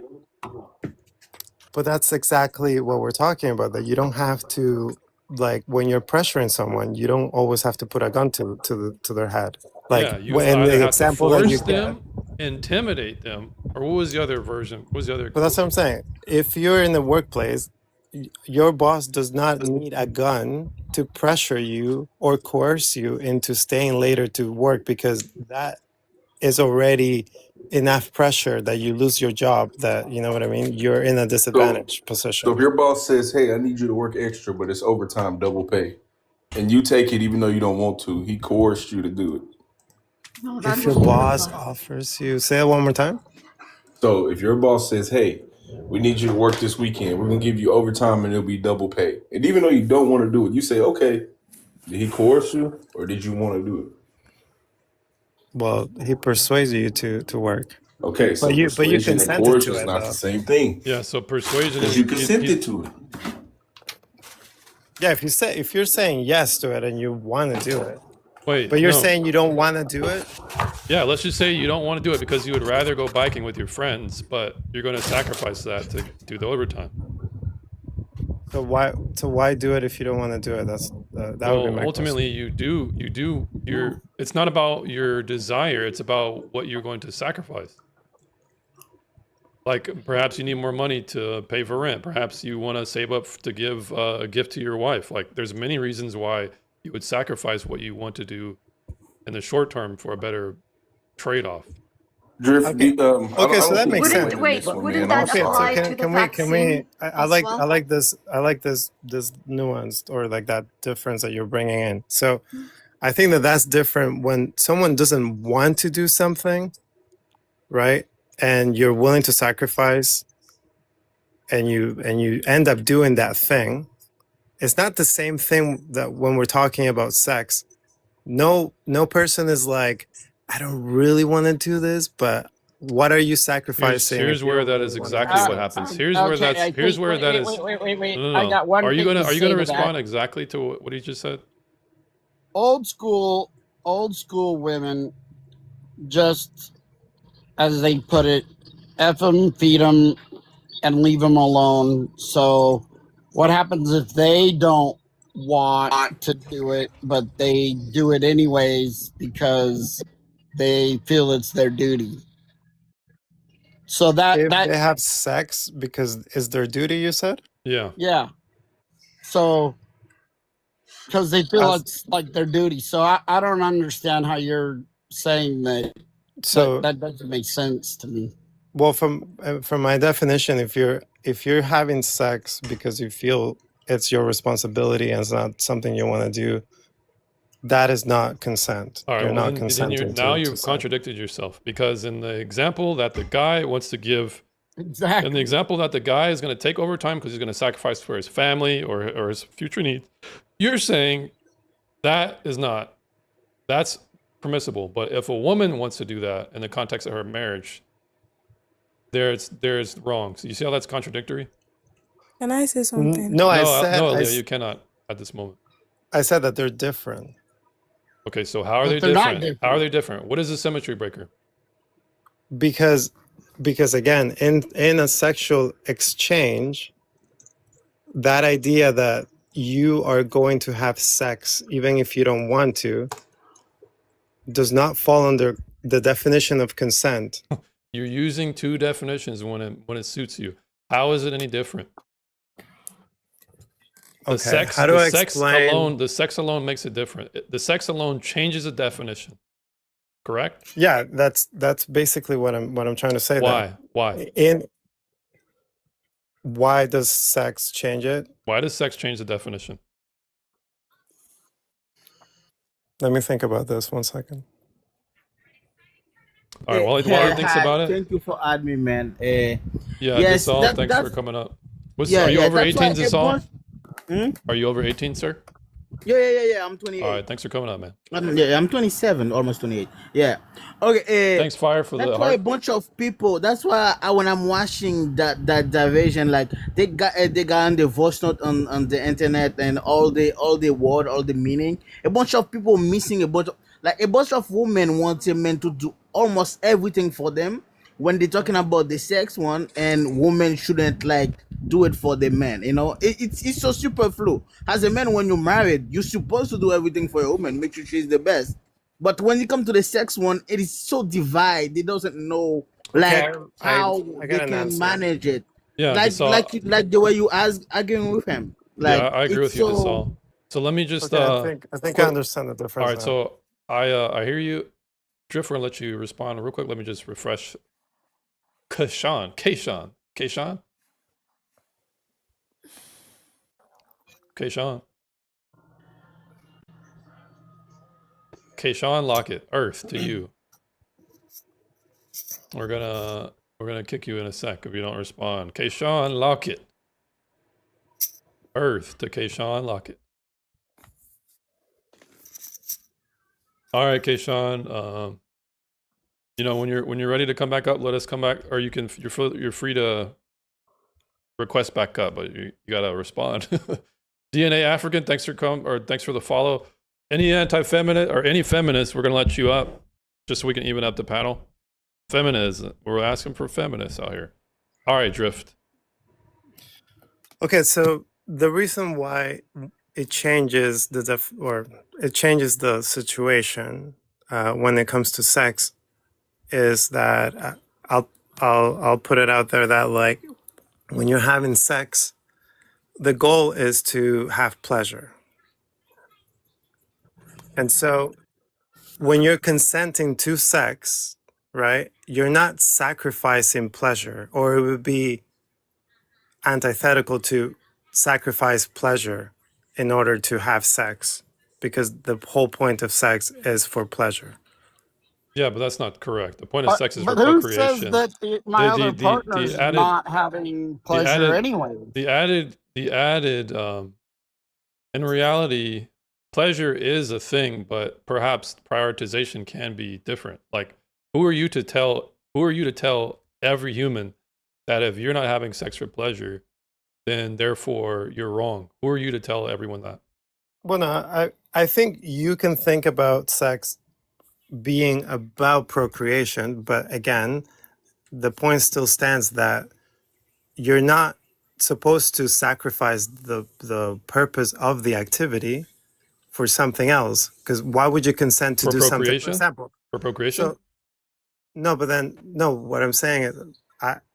But that's exactly what we're talking about. That you don't have to, like, when you're pressuring someone, you don't always have to put a gun to their head. Like Yeah, you in either the have to example that you force gave. them, intimidate them, or what was the other version? What was the other? But that's what I'm saying. If you're in the workplace, your boss does not need a gun to pressure you or coerce you into staying later to work because that is already enough pressure that you lose your job, that, you know what I mean, you're in a So, disadvantaged so position. if your boss says, "Hey, I need you to work extra, but it's overtime, double pay," and you take it even though you don't want to, he coerced you to do it. No, that If your was boss overtime. offers you, say it one more time. So if your boss says, "Hey, we need you to work this weekend. We're gonna give you overtime and it'll be double pay," and even though you don't want to do it, you say, "Okay." Did he coerce you, or did you want to do it? Well, he persuades you to work, Okay, so but you persuasion and consented to coercion is it not the though. same thing Yeah, so persuasion because is you consented to it. Yeah, if you're saying yes to it and you want to do it, wait, but you're no. saying you don't want to do it. Yeah, let's just say you don't want to do it because you would rather go biking with your friends, but you're going to sacrifice that to do the overtime. So why do it if you don't want to do it? That would be Well, my ultimately, question. you do. It's not about your desire; it's about what you're going to sacrifice. Like perhaps you need more money to pay for rent. Perhaps you want to save up to give a gift to your wife. Like there's many reasons why you would sacrifice what you want to do in the short term for a better trade-off. Drift. Okay. I Okay, so don't that think makes you're sense. winning Wait, this one, wouldn't man. I'm that Okay, so apply sorry. to the can we? vaccine I as like well? this nuanced, or like that difference that you're bringing in. So I think that's different when someone doesn't want to do something, right? And you're willing to sacrifice, and you end up doing that thing. It's not the same thing that when we're talking about sex. No person is like, I don't really want to do this, but what are you sacrificing if Here's you where don't that really is want to exactly do what it? happens. Okay, I Here's think. where that is. Wait. No, no, I no. got one Are you thing gonna to are you say gonna to that. respond exactly to what he just said? Old school women, just as they put it, F them, feed them, and leave them alone. So what happens if they don't want to do it, but they do it anyways because they feel it's their duty? So If that they have sex because it's their duty, you said? Yeah. yeah. So because they feel As, it's like their duty. So I don't understand how you're saying that. so That doesn't make sense to me. well, from my definition, if you're having sex because you feel it's your responsibility and it's not something you want to do, that is not consent. All right. You're Well, not then consenting to you've sex. contradicted yourself because in the example that the guy wants to give, Exactly. in the example that the guy is going to take overtime because he's going to sacrifice for his family or his future needs, you're saying that is not. That's permissible. But if a woman wants to do that in the context of her marriage, there's wrong. So you see how that's contradictory? Can I say something? No, I No, said Aaliyah, you cannot at this moment. I said that they're different. Okay, so how are But they they're not different? How are different. they different? What is a symmetry breaker? Because again, in a sexual exchange, that idea that you are going to have sex even if you don't want to does not fall under the definition of consent. You're using two definitions when it suits you. How is it any different? Okay, how do I explain? The sex alone makes it different. The sex alone changes the definition. Correct? Yeah, that's basically what I'm trying to say. Why? That Why? why does sex change it? Why does sex change the definition? Let me think about this 1 second. All right, while he thinks Hi, about it. thank you for having me, man. Yeah, Yes, Gasol, thanks for that's coming up. yeah, Are you yeah. over That's why 18, a Gasol? bunch. Hmm? Are you over 18, sir? Yeah. I'm 28. All right, thanks for coming up, man. I'm 27, almost 28. Yeah. Okay. Thanks, Fire, for That's the why a heart. bunch of people. That's why when I'm watching that division, like they got on the voice note on the internet and all the word, all the meaning. A bunch of people missing a bunch of women want a man to do almost everything for them when they're talking about the sex one, and women shouldn't like do it for the man. You know, it's so superfluous. As a man, when you're married, you're supposed to do everything for a woman, make sure she's the best. But when you come to the sex one, it is so divided. They doesn't know like how I they got an can answer. manage it. Yeah, Like Gasol. like the way you arguing with him. Like Yeah, I agree it's with you, so. Gasol. So let me just Okay, I think I quick. understand the All difference right, now. so I hear you. Drift, we're gonna let you respond real quick. Let me just refresh. Kayshawn. Kayshawn. Lockett, Earth to you. We're gonna kick you in a sec if you don't respond. Kayshawn Lockett. Earth to Kayshawn Lockett. All right, Kayshawn. You know, when you're ready to come back up, let us come back, or you're free to request back up, but you gotta respond. DNA African, thanks for the follow. Any anti-feminist or any feminist, we're gonna let you up just so we can even up the panel. Feminists, we're asking for feminists out here. All right, Drift. Okay, so the reason why it changes the situation when it comes to sex is that I'll put it out there that, like, when you're having sex, the goal is to have pleasure. And so when you're consenting to sex, right, you're not sacrificing pleasure, or it would be antithetical to sacrifice pleasure in order to have sex, because the whole point of sex is for pleasure. Yeah, but that's not correct. The point of sex is for But who procreation. says that my other partner's not having pleasure anyway? The added in reality, pleasure is a thing, but perhaps prioritization can be different. Like, who are you to tell every human that if you're not having sex for pleasure, then therefore you're wrong? Who are you to tell everyone that? Well, no, I think you can think about sex being about procreation, but again, the point still stands that you're not supposed to sacrifice the purpose of the activity for something else. Because why would you consent to For do something, for procreation? example? For procreation? So no, but then no. What I'm saying is,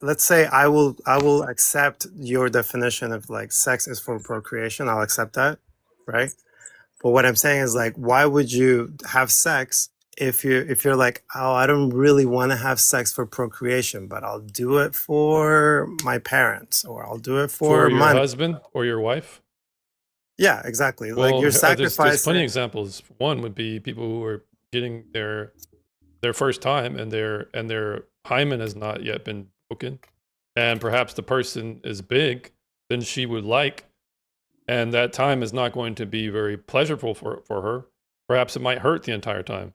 let's say I will accept your definition of, like, sex is for procreation. I'll accept that, right? But what I'm saying is, like, why would you have sex if you're like, oh, I don't really want to have sex for procreation, but I'll do it for my parents, or I'll do it For for your money. husband or your wife? Yeah, exactly. Well, Like, you're there's plenty sacrificing. of examples. One would be people who are getting their first time and their hymen has not yet been broken, and perhaps the person is big than she would like, and that time is not going to be very pleasurable for her. Perhaps it might hurt the entire time.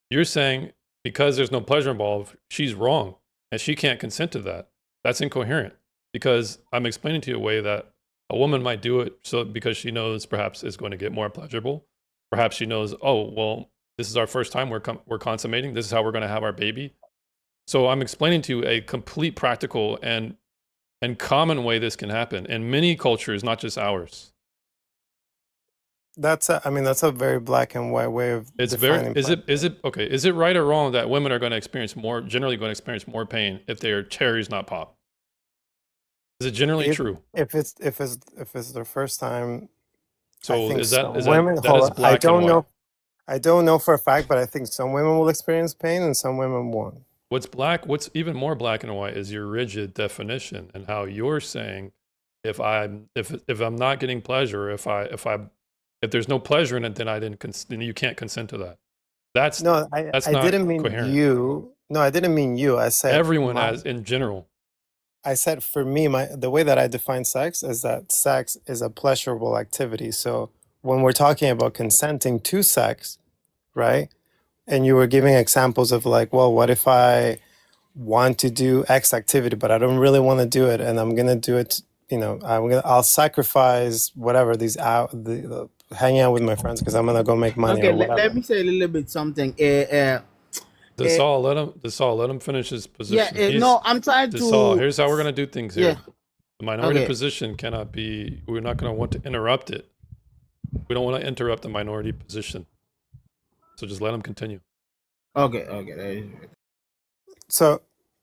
You're saying because there's no pleasure involved, she's wrong and she can't consent to that. That's incoherent, because I'm explaining to you a way that a woman might do it so because she knows perhaps it's going to get more pleasurable. Perhaps she knows, oh, well, this is our first time we're consummating. This is how we're going to have our baby. So I'm explaining to you a complete practical and common way this can happen in many cultures, not just ours. That's a very black and white way of It's defining very is it okay? Is it right or wrong that women are generally going to experience more pain if their cherries not pop? Is it generally true? If it's their first time. So I think is that women, that is black and white? I don't know for a fact, but I think some women will experience pain and some women won't. What's even more black and white is your rigid definition, and how you're saying if I'm not getting pleasure, if there's no pleasure in it, then you can't consent to that. That's No, that's I not didn't mean coherent. you. No, I didn't mean you. I said Everyone as in general. I said for me, the way that I define sex is that sex is a pleasurable activity. So when we're talking about consenting to sex, right? And you were giving examples of, like, well, what if I want to do X activity, but I don't really want to do it, and I'm gonna do it. I'll sacrifice whatever the hanging out with my friends because I'm gonna go make money Okay, or whatever. let me say a little bit something. Let him finish his position. No, I'm trying to. Here's how we're gonna do things here. Yeah. The minority Okay. position cannot be. We're not gonna want to interrupt it. We don't want to interrupt the minority position. So just let him continue. Okay. So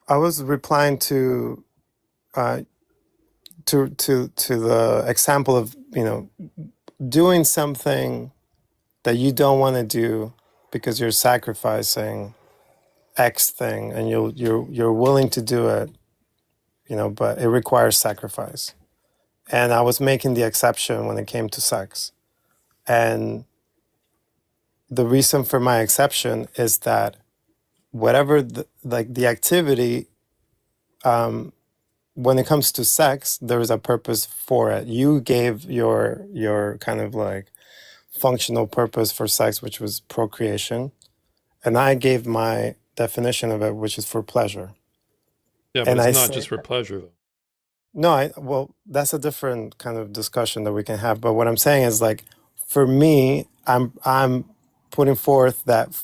I was replying to the example of, doing something that you don't want to do because you're sacrificing X thing, and you're willing to do it, but it requires sacrifice. And I was making the exception when it came to sex. And the reason for my exception is that whatever the activity, when it comes to sex, there is a purpose for it. You gave your kind of like functional purpose for sex, which was procreation, and I gave my definition of it, which is for pleasure. Yeah, but And it's I not say just for pleasure though. no, well, that's a different kind of discussion that we can have. But what I'm saying is, like, for me, I'm putting forth that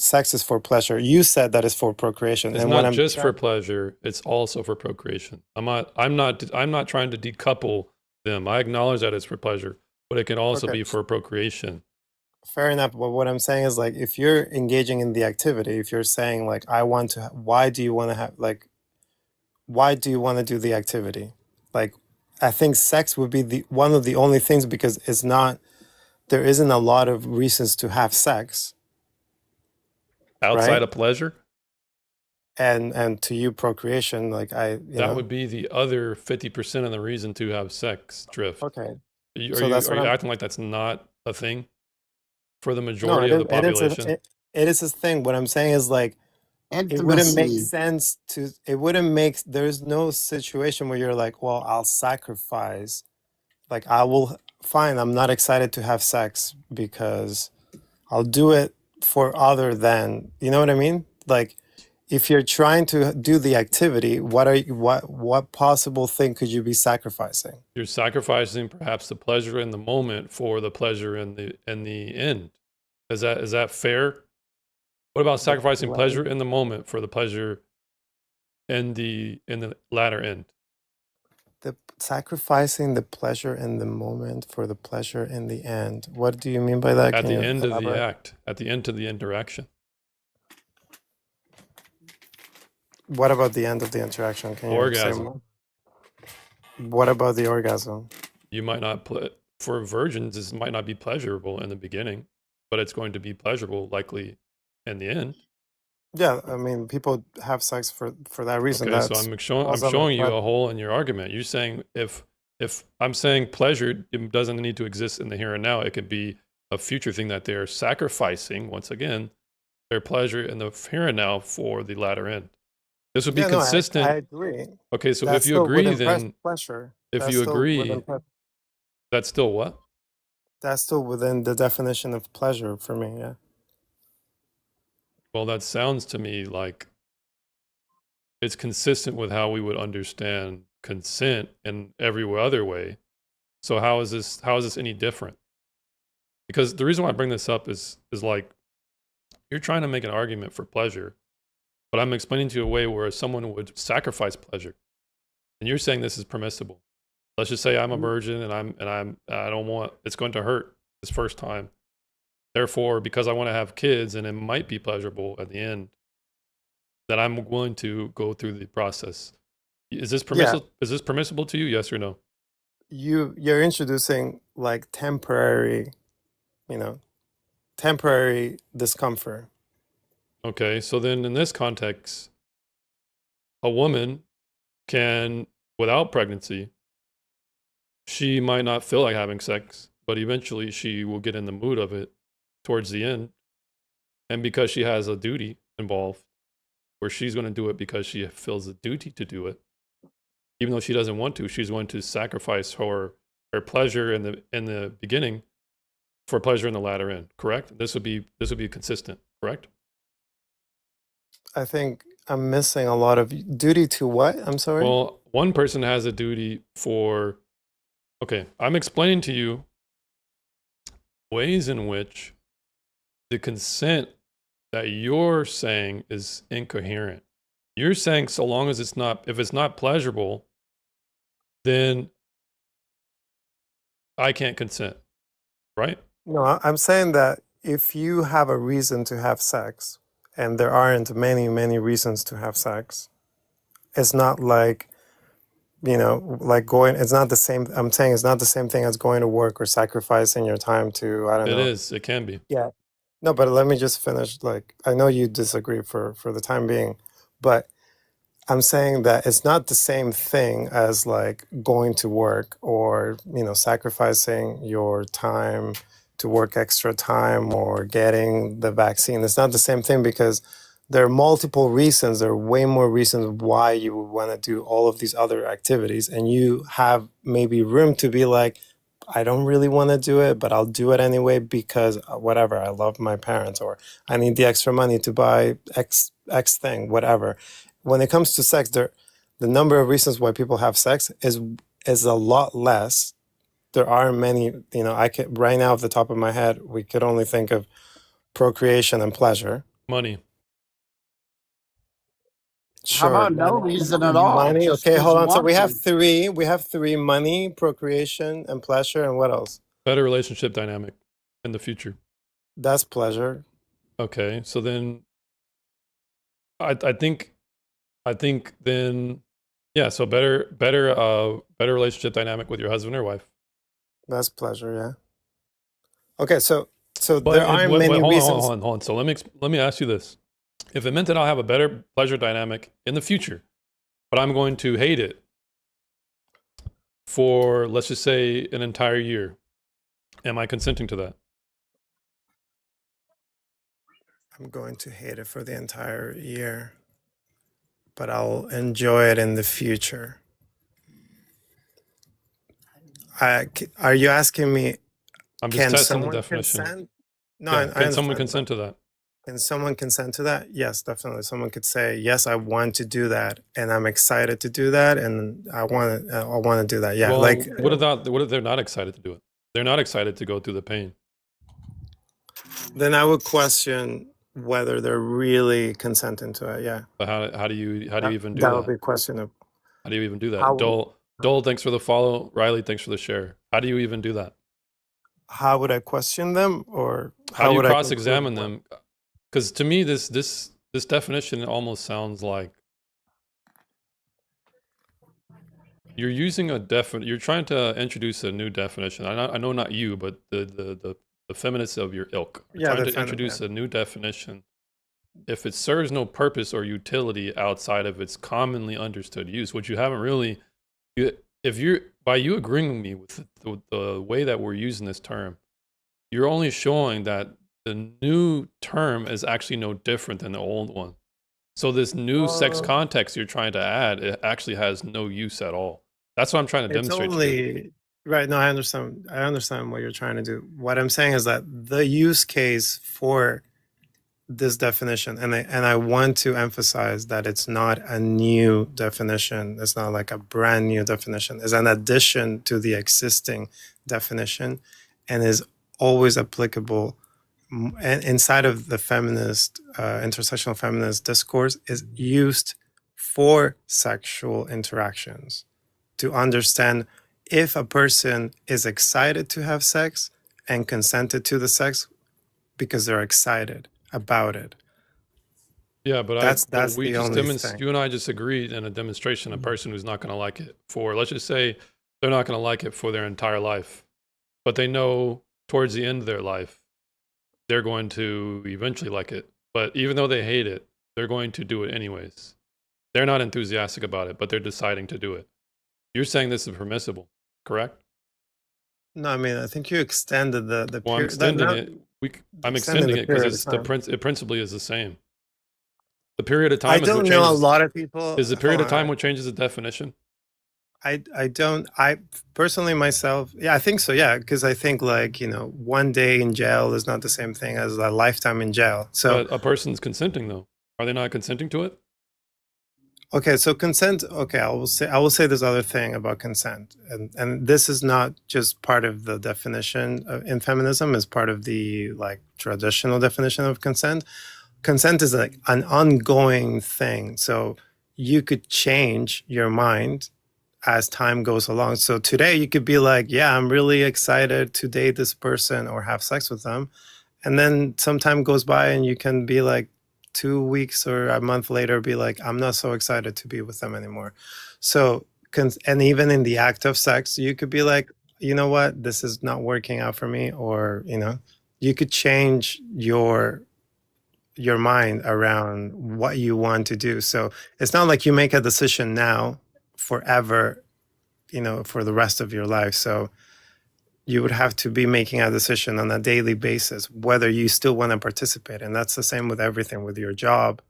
sex is for pleasure. You said that it's for procreation, It's and when not I'm just for pleasure, it's also for procreation. I'm not trying to decouple them. I acknowledge that it's for pleasure, but it can also okay, be for procreation. fair enough. But what I'm saying is, like, if you're engaging in the activity, if you're saying like, why do you want to have like, why do you want to do the activity? Like, I think sex would be the one of the only things, because there isn't a lot of reasons to have sex, Outside right? of pleasure, And to you, procreation, like that would be the other 50% of the reason to have sex, Drift. okay. Are So that's you what I'm. acting like that's not a thing for the No, majority of the it is population? it is a thing. What I'm saying is, like, it wouldn't make Intimacy. sense to. It wouldn't make. There's no situation where you're like, well, I'll sacrifice. Like, I will. Fine, I'm not excited to have sex because I'll do it for other than. You know what I mean? Like, if you're trying to do the activity, what possible thing could you be sacrificing? You're sacrificing perhaps the pleasure in the moment for the pleasure in the end. Is that fair? What about sacrificing Well, pleasure in the moment for the pleasure in the latter end? the sacrificing the pleasure in the moment for the pleasure in the end. What do you mean by that? At Can the you end of the elaborate? act, at the end of the interaction. What about the end of the interaction? Can you say Orgasm. more? What about the orgasm? You might not for virgins, this might not be pleasurable in the beginning, but it's going to be pleasurable likely in the end. Yeah, I mean, people have sex for that reason. Okay, so That's I'm falls under showing you ple- a hole in your argument. You're saying if I'm saying pleasure, it doesn't need to exist in the here and now. It could be a future thing that they're sacrificing, once again, their pleasure in the here and now for the latter end. This would be Yeah, no, I consistent. agree. Okay, so That's if you still agree, within then pleasure. if That's you still within agree, ple- that's still what? that's still within the definition of pleasure for me. Yeah. Well, that sounds to me like it's consistent with how we would understand consent in every other way. So how is this any different? Because the reason why I bring this up is like you're trying to make an argument for pleasure, but I'm explaining to you a way where someone would sacrifice pleasure. And you're saying this is permissible. Let's just say I'm a virgin and I don't want, it's going to hurt this first time. Therefore, because I want to have kids and it might be pleasurable at the end, that I'm willing to go through the process. Is this Yeah. permissible? Is this permissible to you? Yes or no? You're introducing like temporary, temporary discomfort. Okay, so then in this context, a woman can, without pregnancy, she might not feel like having sex, but eventually she will get in the mood of it towards the end. And because she has a duty involved, where she's going to do it because she feels the duty to do it, even though she doesn't want to, she's going to sacrifice her pleasure in the beginning for pleasure in the latter end. Correct? This would be consistent. Correct? I think I'm missing a lot of duty to what? I'm sorry. Well, one person has a duty for. Okay, I'm explaining to you ways in which the consent that you're saying is incoherent. You're saying so long as if it's not pleasurable, then I can't consent, right? No, I'm saying that if you have a reason to have sex, and there aren't many, many reasons to have sex, it's not like, like going, it's not the same. I'm saying it's not the same thing as going to work or sacrificing your time to, I don't It know. is. It can be. Yeah. No, but let me just finish. Like, I know you disagree for the time being, but I'm saying that it's not the same thing as like going to work or, sacrificing your time to work extra time or getting the vaccine. It's not the same thing because there are multiple reasons. There are way more reasons why you would want to do all of these other activities. And you have maybe room to be like, I don't really want to do it, but I'll do it anyway because whatever, I love my parents, or I need the extra money to buy X thing, whatever. When it comes to sex, the number of reasons why people have sex is a lot less. There aren't many, I could right now off the top of my head, we could only think of procreation and pleasure. Money. How about no reason at all? Money. Just Okay, 'cause hold you on. So want we to. have three. We have three: money, procreation, and pleasure. And what else? Better relationship dynamic in the future. That's pleasure. Okay, so then I think then yeah, so better relationship dynamic with your husband or wife. That's pleasure. Yeah. Okay, so But there aren't many hold reasons. on. So let me ask you this: if it meant that I'll have a better pleasure dynamic in the future, but I'm going to hate it for, let's just say, an entire year, am I consenting to that? I'm going to hate it for the entire year, but I'll enjoy it in the future. Are you asking me? I'm just Can testing the someone definition. consent? No, Yeah, I can someone understand, but consent to that? can someone consent to that? Yes, definitely. Someone could say, "Yes, I want to do that, and I'm excited to do that, and I want to do that." Yeah, Well, like what if they're not excited to do it? They're not excited to go through the pain. then I would question whether they're really consenting to it. Yeah, But how do you even do that would that? be a question of How do you even do that? how Dole, thanks for the follow. Riley, thanks for the share. How do you even do that? how would I question them, or How do you would I cross-examine conclude them? Because to me, this definition almost sounds like you're using you're trying to introduce a new definition. I know not you, but the feminists of your ilk are Yeah, trying the to introduce a new definition. If it serves no purpose or utility outside of its commonly understood use, which you haven't really, by you agreeing with me with the way that we're using this term, you're only showing that the new term is actually no different than the old one. So this new sex context you're trying to add, it actually has no use at all. That's what I'm trying to It's demonstrate to you. only right. No, I understand. I understand what you're trying to do. What I'm saying is that the use case for this definition, and I want to emphasize that it's not a new definition. It's not like a brand new definition. It's an addition to the existing definition, and is always applicable. And inside of the feminist, intersectional feminist discourse, is used for sexual interactions to understand if a person is excited to have sex and consented to the sex because they're excited about it. Yeah, but That's we the just only thing. you and I just agreed in a demonstration, a person who's not going to like it for, let's just say, they're not going to like it for their entire life, but they know towards the end of their life, they're going to eventually like it. But even though they hate it, they're going to do it anyways. They're not enthusiastic about it, but they're deciding to do it. You're saying this is permissible, correct? No, I mean, I think you extended the Well, I'm period. extending it. I'm extending it period because of time. it principally is the same. The period of time I is what don't know a changes. lot of people. Is the period hold of time on, what changes the definition? I don't. I personally myself, yeah, I think so. Yeah, because I think like one day in jail is not the same thing as a lifetime in jail. So But a person's consenting though. Are they not consenting to it? okay, so consent. Okay, I will say this other thing about consent, and this is not just part of the definition in feminism. Is part of the like traditional definition of consent. Consent is like an ongoing thing. So you could change your mind as time goes along. So today you could be like, yeah, I'm really excited to date this person or have sex with them, and then some time goes by and you can be like 2 weeks or a month later be like, I'm not so excited to be with them anymore. So and even in the act of sex, you could be like, you know what, this is not working out for me, or you could change your mind around what you want to do. So it's not like you make a decision now forever, for the rest of your life. So you would have to be making a decision on a daily basis whether you still want to participate. And that's the same with everything, with your job.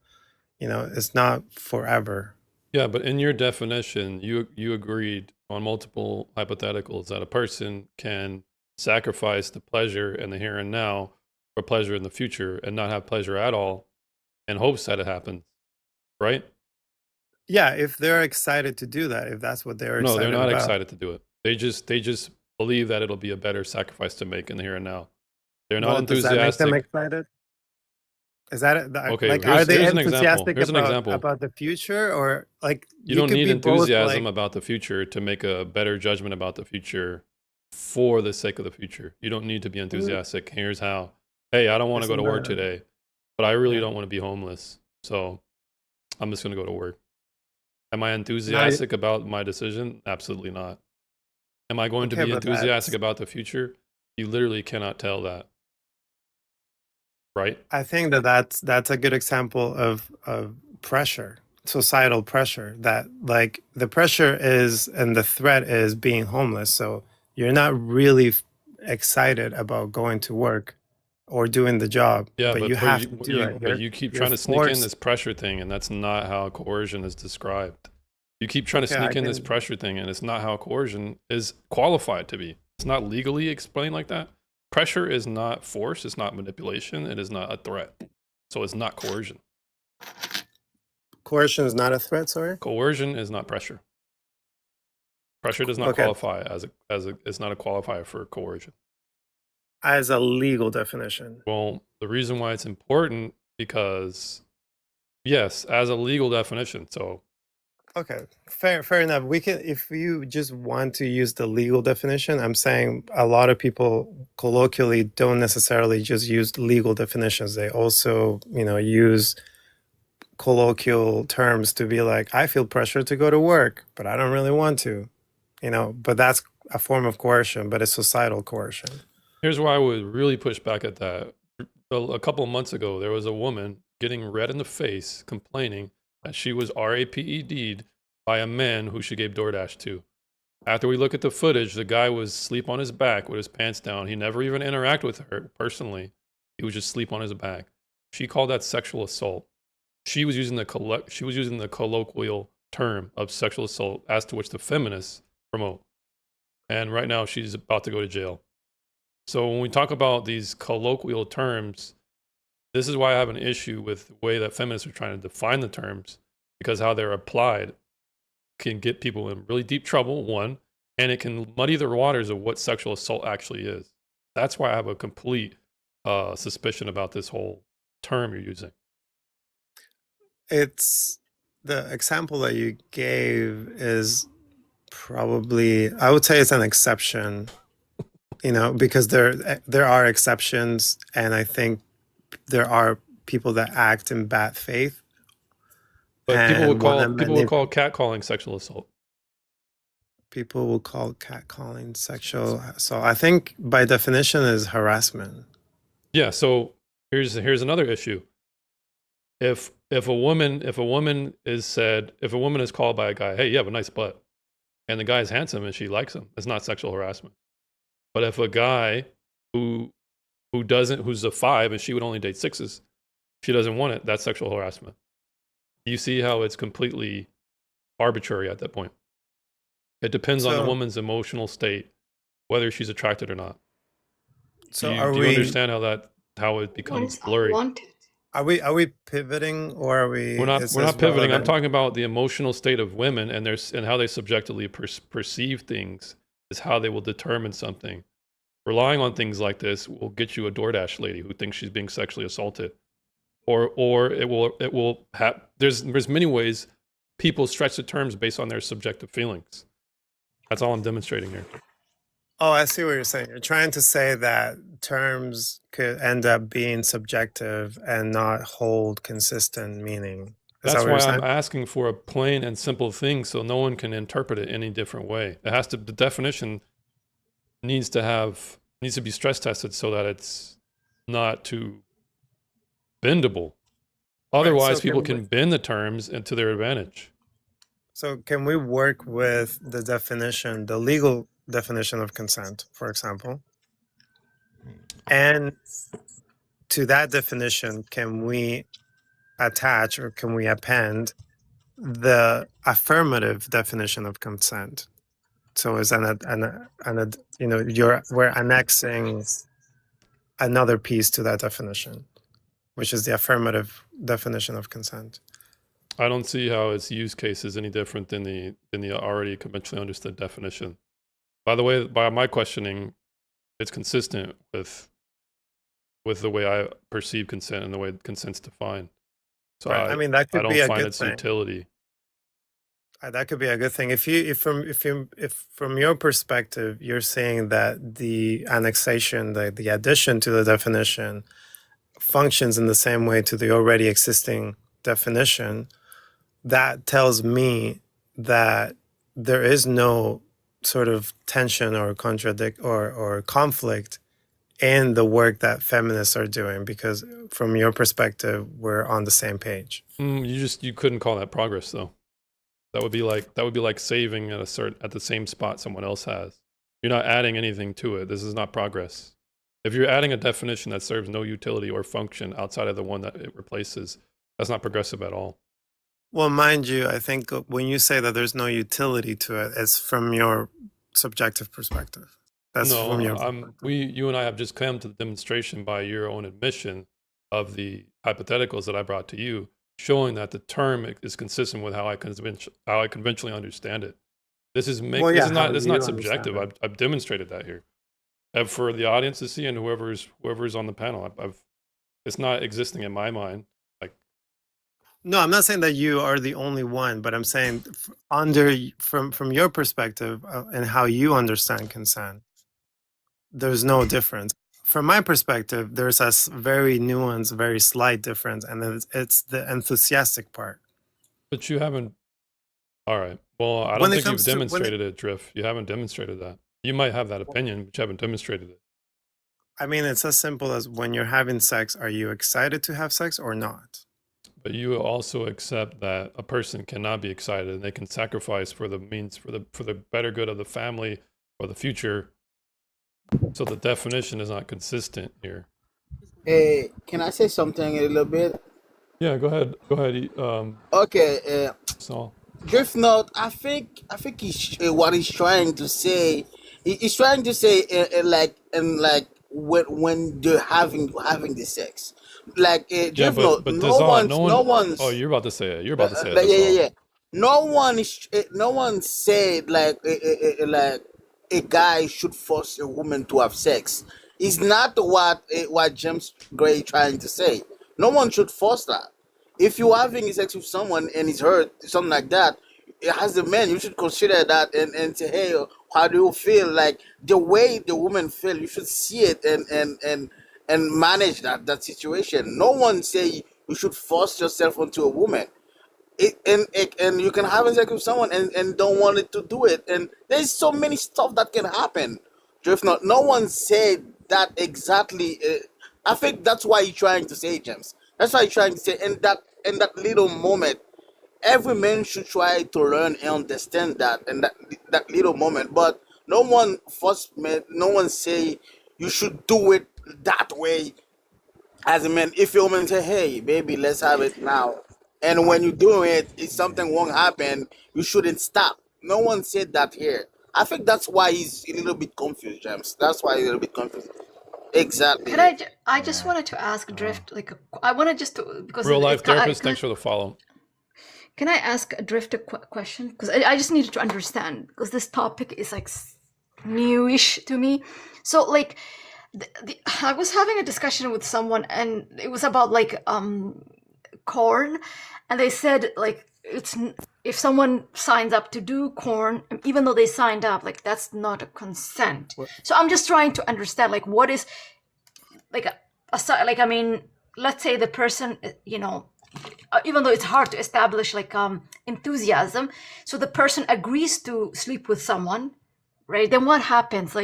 It's not forever. Yeah, but in your definition, you agreed on multiple hypotheticals that a person can sacrifice the pleasure in the here and now for pleasure in the future and not have pleasure at all in hopes that it happens, right? Yeah, if they're excited to do that, if that's what they're No, excited they're not about. excited to do it. They just believe that it'll be a better sacrifice to make in the here and now. They're not Well, does that make them enthusiastic. excited? Is that it? Okay, Like, are they here's an example. enthusiastic Here's an example. about the future, or like You don't could need be both, enthusiasm like, about the future to make a better judgment about the future for the sake of the future. You don't need to be enthusiastic. Here's how. Hey, I don't want to go to work today, but I really don't want to be homeless. So I'm just going to go to work. Am I enthusiastic about my decision? Absolutely not. Am I going to Okay, be but enthusiastic about the future? You literally cannot tell that. Right? I think that's a good example of pressure, societal pressure. That, like, the pressure is, and the threat is being homeless. So you're not really excited about going to work or doing the job, Yeah, but you have to do it. but you keep trying to sneak in this pressure thing, and that's not how coercion is described. You keep trying to Okay, I sneak in this can- pressure thing, and it's not how coercion is qualified to be. It's not legally explained like that. Pressure is not force. It's not manipulation. It is not a threat. So it's not coercion. Coercion is not a threat. Sorry. Coercion is not pressure. Pressure does not Okay. qualify as a. It's not a qualifier for coercion. As a legal definition. Well, the reason why it's important because, yes, as a legal definition. So Okay, fair enough. We can, if you just want to use the legal definition, I'm saying a lot of people colloquially don't necessarily just use legal definitions. They also, use colloquial terms to be like, I feel pressure to go to work, but I don't really want to, but that's a form of coercion, but it's societal coercion. here's why I would really push back at that. A couple of months ago, there was a woman getting red in the face complaining that she was RAPED'd by a man who she gave DoorDash to. After we look at the footage, the guy was asleep on his back with his pants down. He never even interacted with her personally. He was just asleep on his back. She called that sexual assault. She was using the colloquial term of sexual assault, as to which the feminists promote. And right now, she's about to go to jail. So when we talk about these colloquial terms, this is why I have an issue with the way that feminists are trying to define the terms, because how they're applied can get people in really deep trouble, one, and it can muddy the waters of what sexual assault actually is. That's why I have a complete suspicion about this whole term you're using. It's the example that you gave is probably, I would say it's an exception, because there are exceptions, and I think there are people that act in bad faith. But people would And call catcalling sexual assault. people will call catcalling sexual. So I think by definition is harassment. Yeah. So here's another issue. If a woman is called by a guy, hey, you have a nice butt, and the guy's handsome and she likes him, it's not sexual harassment. But if a guy who's a 5 and she would only date 6s, she doesn't want it, that's sexual harassment. You see how it's completely arbitrary at that point. It depends on the So- woman's emotional state, whether she's attracted or not. So do you, are do you we understand how it becomes blurry? are we pivoting, or are we? We're not is we're this not pivoting. I'm relevant? talking about the emotional state of women and how they subjectively perceive things is how they will determine something. Relying on things like this will get you a DoorDash lady who thinks she's being sexually assaulted, or it will have. There's many ways people stretch the terms based on their subjective feelings. That's all I'm demonstrating here. Oh, I see what you're saying. You're trying to say that terms could end up being subjective and not hold consistent meaning. Is That's that what why you're I'm saying? asking for a plain and simple thing so no one can interpret it any different way. The definition needs to be stress tested so that it's not too bendable. Right. Otherwise, So people can we, can bend the terms into their advantage. so can we work with the definition, the legal definition of consent, for example, and to that definition, can we attach or can we append the affirmative definition of consent? So it's we're annexing another piece to that definition, which is the affirmative definition of consent. I don't see how its use case is any different than the already conventionally understood definition. By the way, by my questioning, it's consistent with the way I perceive consent and the way consent's defined. So Right. I mean, that I could don't be a find good its thing. utility. That could be a good thing. If from your perspective, you're saying that the annexation, the addition to the definition functions in the same way to the already existing definition, that tells me that there is no sort of tension or or conflict in the work that feminists are doing, because from your perspective, we're on the same page. You couldn't call that progress though. That would be like saving at the same spot someone else has. You're not adding anything to it. This is not progress. If you're adding a definition that serves no utility or function outside of the one that it replaces, that's not progressive at all. Well, mind you, I think when you say that there's no utility to it, it's from your subjective perspective. That's from your you and I have just come to the demonstration by your own admission of the hypotheticals that I brought to you, showing that the term is consistent with how I conventionally understand it. This is not subjective. I've demonstrated that here, and for the audience to see and whoever's on the panel. It's not existing in my mind. No, I'm not saying that you are the only one, but I'm saying from your perspective and how you understand consent, there's no difference. From my perspective, there's a very nuanced, very slight difference, and it's the enthusiastic part. But you haven't. All right. Well, I don't think you've demonstrated it, Drift. You haven't demonstrated that. You might have that opinion, but you haven't demonstrated it. I mean, it's as simple as when you're having sex, are you excited to have sex or not? But you also accept that a person cannot be excited and they can sacrifice for the means, for the better good of the family or the future. So the definition is not consistent here. Can I say something a little bit? Yeah, go ahead. Okay. Saul. Drift Note, I think what he's trying to say. He's trying to say when they're having the sex, Drift Note. But No one's. Oh, you're about to say it. You're about to say Yeah. it. No one said a guy should force a woman to have sex. It's not what James Gray trying to say. No one should force that. If you're having sex with someone and he's hurt, something like that, as a man, you should consider that and say, hey, how do you feel? Like the way the woman feels, you should see it and manage that situation. No one say you should force yourself onto a woman. And you can have sex with someone and don't want it to do it. And there's so many stuff that can happen. Just no one said that exactly. I think that's why you're trying to say, James. That's why you're trying to say. And that little moment, every man should try to learn and understand that. And that little moment, but no one say you should do it that way. As a man, if your woman say, "Hey, baby, let's have it now," and when you do it, if something won't happen, you shouldn't stop. No one said that here. I think that's why he's a little bit confused, James. That's why he's a little bit confused. Exactly. I just wanted to ask Drift, I wanted just to, because Real life therapist, thanks for the follow. Can I ask Drift a question? Because I just needed to understand, because this topic is newish to me. So I was having a discussion with someone, and it was about corn, and they said it's if someone signs up to do corn, even though they signed up, that's not a consent. So I'm just trying to understand what is I mean, let's say the person, even though it's hard to establish enthusiasm, so the person agrees to sleep with someone, right? Then what happens?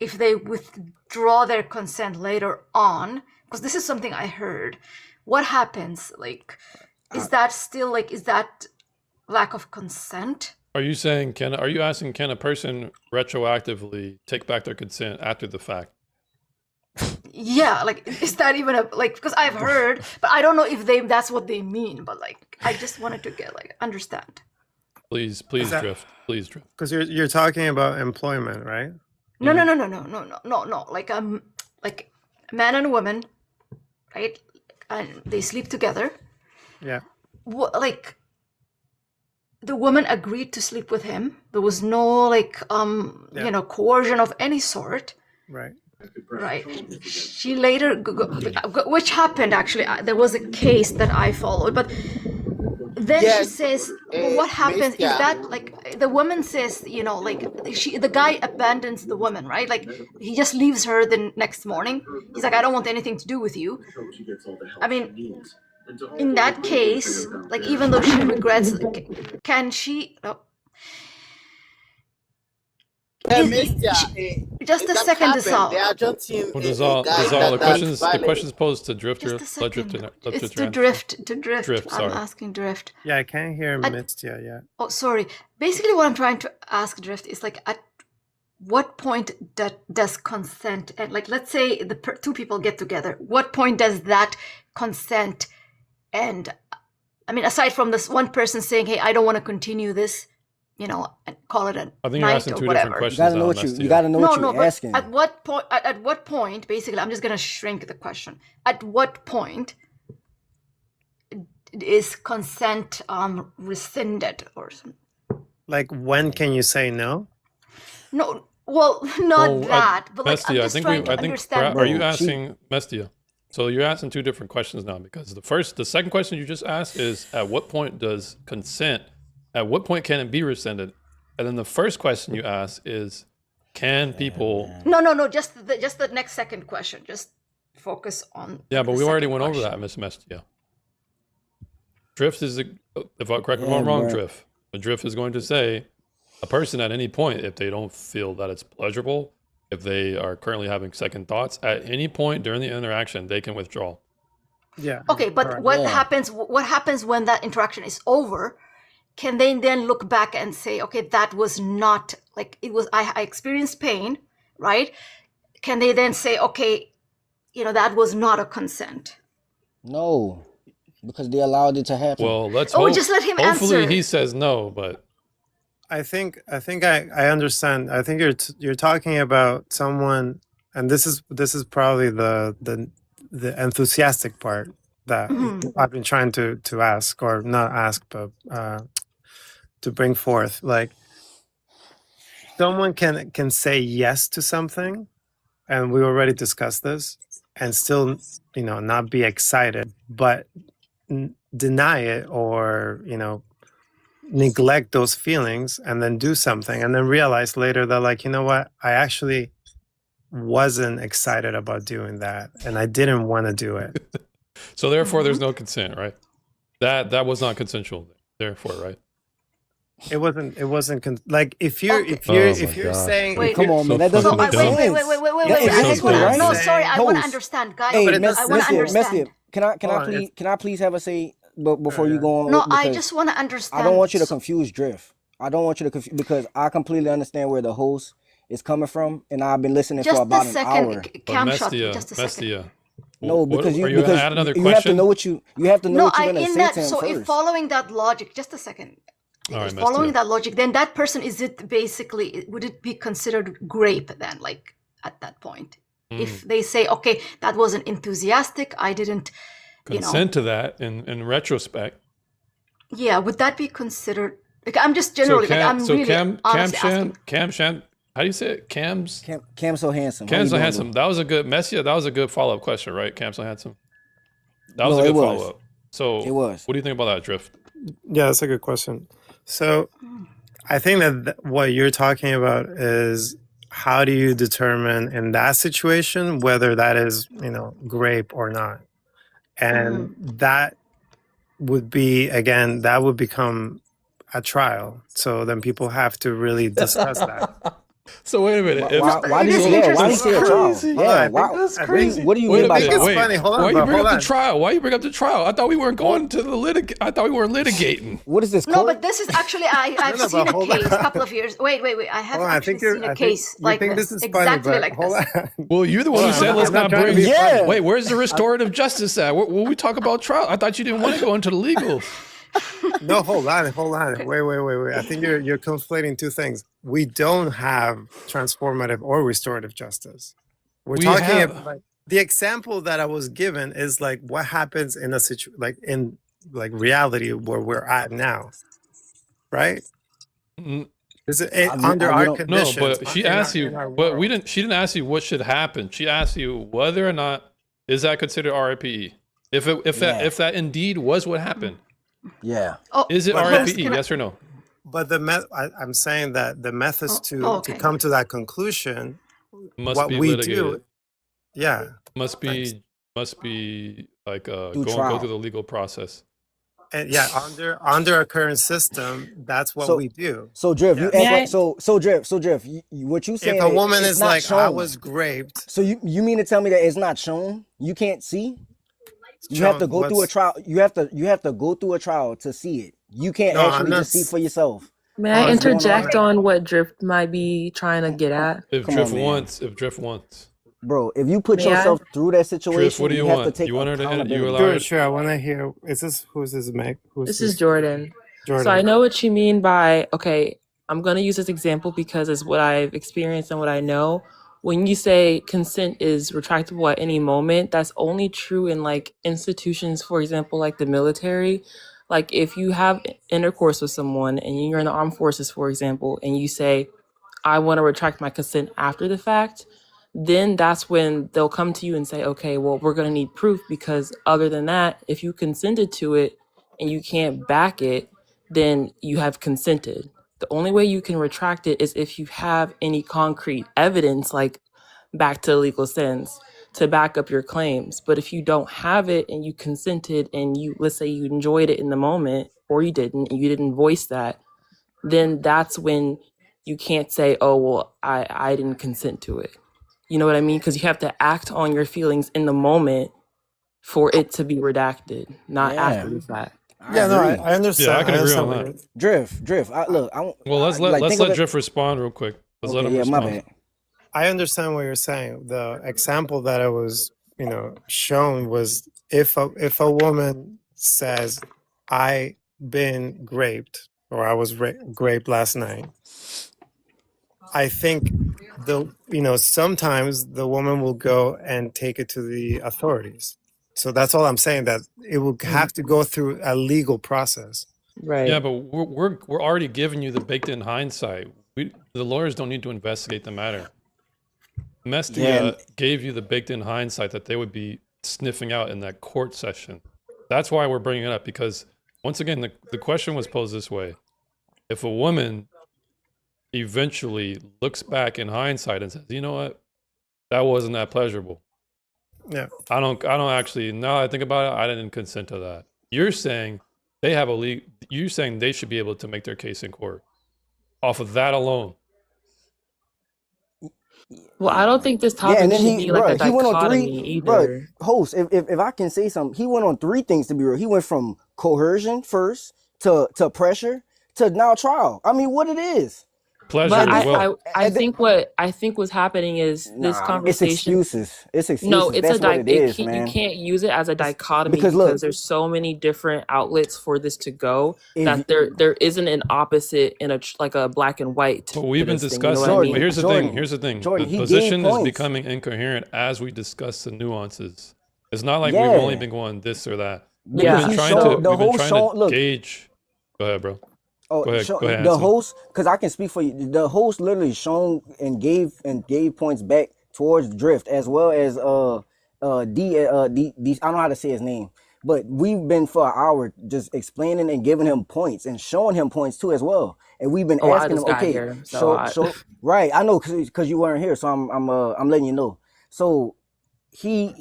if they withdraw their consent later on, because this is something I heard, what happens? Like, is that still like, is that lack of consent? Are you saying, are you asking, can a person retroactively take back their consent after the fact? Yeah, like, is that even a, like, because I've heard, but I don't know if that's what they mean, but like, I just wanted to get, like, understand. Please that- drift. Please drift. Because you're talking about employment, right? No. Like, like a man and a woman, right? And they sleep together. Yeah. Like, the woman agreed to sleep with him. There was no like, you know, coercion of any sort. Right. Right. She later, which happened actually. There was a case that I followed, but then she Yes, says, well, what happens is yeah. that like the woman says, you know, like the guy abandons the woman, right? Like he just leaves her the next morning. He's like, I don't want anything to do with you. I mean, in that case, like even though she regrets, can she? No. Just a second, Desal. They are just in Well, a Desal, guy the that questions violated. posed to Drifter. Just a Let second. Drifter. It's to drift. Drift, I'm sorry. asking Drift. Yeah, I can't hear I- Mistia yet. Oh, sorry. Basically, what I'm trying to ask Drift is like, at what point does consent and like, let's say the two people get together. What point does that consent end? I mean, aside from this one person saying, "Hey, I don't want to continue this," you know, and call it a I think you're night asking or two whatever. different questions. You gotta know now, what you Mestia. gotta know what No, you're but asking. at what point? At what point? Basically, I'm just gonna shrink the question. At what point is consent rescinded or something? Like, when can you say no? No, well, not Oh, that, but like I'm Mestia, just trying to understand. are you Bro, asking Mestia? So you're asking two different questions now, because the second question you just asked is, at what point does consent, at what point can it be rescinded? And then the first question you asked is, can people? No, just the next second question. Just focus on. Yeah, but the we already second went over question. that, Miss Mestia. Drift is, if I correct me if Yeah, I'm wrong, bro. Drift. But Drift is going to say, a person at any point, if they don't feel that it's pleasurable, if they are currently having second thoughts, at any point during the interaction, they can withdraw. Yeah. Okay, but Correct. what Yeah. happens? What happens when that interaction is over? Can they then look back and say, okay, that was not like it was. I experienced pain, right? Can they then say, okay, you know, that was not a consent? No, because they allowed it to happen. Well, let's Oh, hope. just let him Hopefully, answer. he says no, but I think I understand. I think you're talking about someone, and this is probably the enthusiastic part that Mhm. I've been trying to ask, or not ask, but to bring forth. Like, someone can say yes to something, and we already discussed this, and still, not be excited, but deny it, or neglect those feelings, and then do something, and then realize later that, like, you know what, I actually wasn't excited about doing that, and I didn't want to do it. so therefore, there's no consent, right? That was not consensual. Therefore, right? It wasn't like, if you're Okay. if you're gosh. saying Wait. if Come you're- on, man, So that doesn't fucking make dumb. sense. Wait. Yeah, I just exactly, wanna, right? no, sorry, I want to Host. understand, guys. Hey, But it doesn't- I want to understand. Can I Hold on, please have a say before you go on? No, I Because just want to understand. I don't want you to confuse Drift. I don't want you to confuse, because I completely understand where the host is coming from, and I've been listening Just for a about an second, hour. Cam shot. Mestia, Just a second. Mestia. No, What- because are you gonna add another you have to question? know what you have to know No, what you're I gonna in say that. to him So if first. following that logic, just a second. All right, If following Mestia. that logic, then that person, is it basically, would it be considered grape then, like at that point? If they say, okay, that wasn't enthusiastic, I didn't, Consent to that in retrospect. yeah, would that be considered? Like, I'm just generally, like, I'm really honestly asking. Cam Shan, how do you say it? Cam's Cam so handsome. How you Cam's so doing, handsome. That was a good Messia. That was a good follow up question, right? Cam's so handsome. That was No, a it good was. follow up. So It was. what do you think about that, Drift? Yeah, that's a good question. So I think that what you're talking about is, how do you determine in that situation whether that is, grape or not? And that would be, again, that would become a trial. So then people have to really discuss that. So wait a minute. Why do you so, yeah? Why do you that's say a trial? crazy. Yeah, what do you Wait mean a by minute. trial? Wait. Why you bring up the trial? Why you bring up the trial? I thought we weren't going to the I thought we weren't litigating. What is this? No, but this is actually I've No, seen but a hold case a on. couple of years. Wait. I have Hold on, I actually think you're. seen I a think case you like think this, this is funny, exactly but like hold this. on. Well, you're the one who Hold on, said let's I'm not not trying to bring. be funny. Wait, where's the restorative justice at? When we talk about trial, I thought you didn't want to go into the legal. No, hold on. Wait. I think you're conflating two things. We don't have transformative or restorative justice. We're We talking have. about like, the example that I was given is like what happens in a in like reality where we're at now, right? Mm, Is it I, under we our don't. No, conditions? but she in asked in you, our but world? she didn't ask you what should happen. She asked you whether or not is that considered RIPE. If Yeah, that indeed was what happened, yeah. Oh, is it But host, RIPE? can I? Yes or no? but I'm saying that the methods Oh, to okay. come to that conclusion, Must what be we litigated. do, yeah, Must thanks. be like Do go through trial. the legal process. And yeah, under our current system, that's what So we do. so Drift, you Yes. act like so Drift. What you If saying a is woman it's is not like, I shown. was raped, So you mean to tell me that it's not shown? You can't see? You have to shown go through a what's trial. You have to go through a trial to see it. You can't no, I'm actually not. just see for yourself. May I Oh, What's going interject on? on what Drift might be trying to get at? If Come Drift on, man. wants. Bro, if you put May I? yourself through that Drift, situation, what do you you have to want? take You want her to you accountability. allow her? Sure. I want to hear. Who's this Meg? Who's This is this? Jordan. So I Jordan. know what you mean by, okay, I'm going to use this example because it's what I've experienced and what I know. When you say consent is retractable at any moment, that's only true in like institutions, for example, like the military. Like if you have intercourse with someone and you're in the armed forces, for example, and you say, I want to retract my consent after the fact, then that's when they'll come to you and say, okay, well, we're going to need proof because other than that, if you consented to it and you can't back it, then you have consented. The only way you can retract it is if you have any concrete evidence, like back to legal sense, to back up your claims. But if you don't have it and you consented and you, let's say you enjoyed it in the moment or you didn't, and you didn't voice that, then that's when you can't say, oh, well, I didn't consent to it. You know what I mean? Because you have to act on your feelings in the moment for it to be redacted, not after Yeah, the fact. I Yeah, no, I agree. Yeah, I understand. can I agree understand on what that. you're. Drift. Well, Like let's think of let it. Drift respond real quick. Let's let Okay, him yeah, my respond. bad. I understand what you're saying. The example that I was, shown was if a woman says, "I been raped" or "I was raped last night." I think sometimes the woman will go and take it to the authorities. So that's all I'm saying. That it will have to go through a legal process. Yeah, Right. but we're already giving you the baked-in hindsight. The lawyers don't need to investigate the matter. Yeah, Mestia gave you the baked-in hindsight that they would be sniffing out in that court session. That's why we're bringing it up because, once again, the question was posed this way: if a woman eventually looks back in hindsight and says, "You know what? That wasn't that pleasurable. Yeah. I don't actually. Now that I think about it, I didn't consent to that." You're saying they have you're saying they should be able to make their case in court off of that alone. Well, I don't think this yeah, and topic then should be like a he went on dichotomy bro, either. host, if I can say something, he went on 3 things to be real. He went from coercion first to pressure to now trial. I mean, what it is. Pleasure But as well. And then, I think what's happening is this nah, it's conversation. excuses. It's No, excuses. it's That's a what it is, you man. can't use it as a dichotomy Because because look, there's so many different outlets for this to go if that there isn't an opposite in like a black and white But to we've been this thing. You know what I discussing. mean? But here's the thing. Here's the thing. Jordan, The he gave position is points. becoming incoherent as we discuss the nuances. It's not like we've only Yeah, been going this or that. because Yeah. We've been he trying to showed the we've been whole trying show. to Look, gauge. Go ahead, bro. oh, Go ahead. Go ahead, the Hanson. host, because I can speak for you. The host literally shown and gave points back towards Drift as well as D I don't know how to say his name, but we've been for an hour just explaining and giving him points and showing him points too as well. And we've been Oh, I asking him, just got okay, here, so show right. I know because you weren't here, so I'm letting you know. So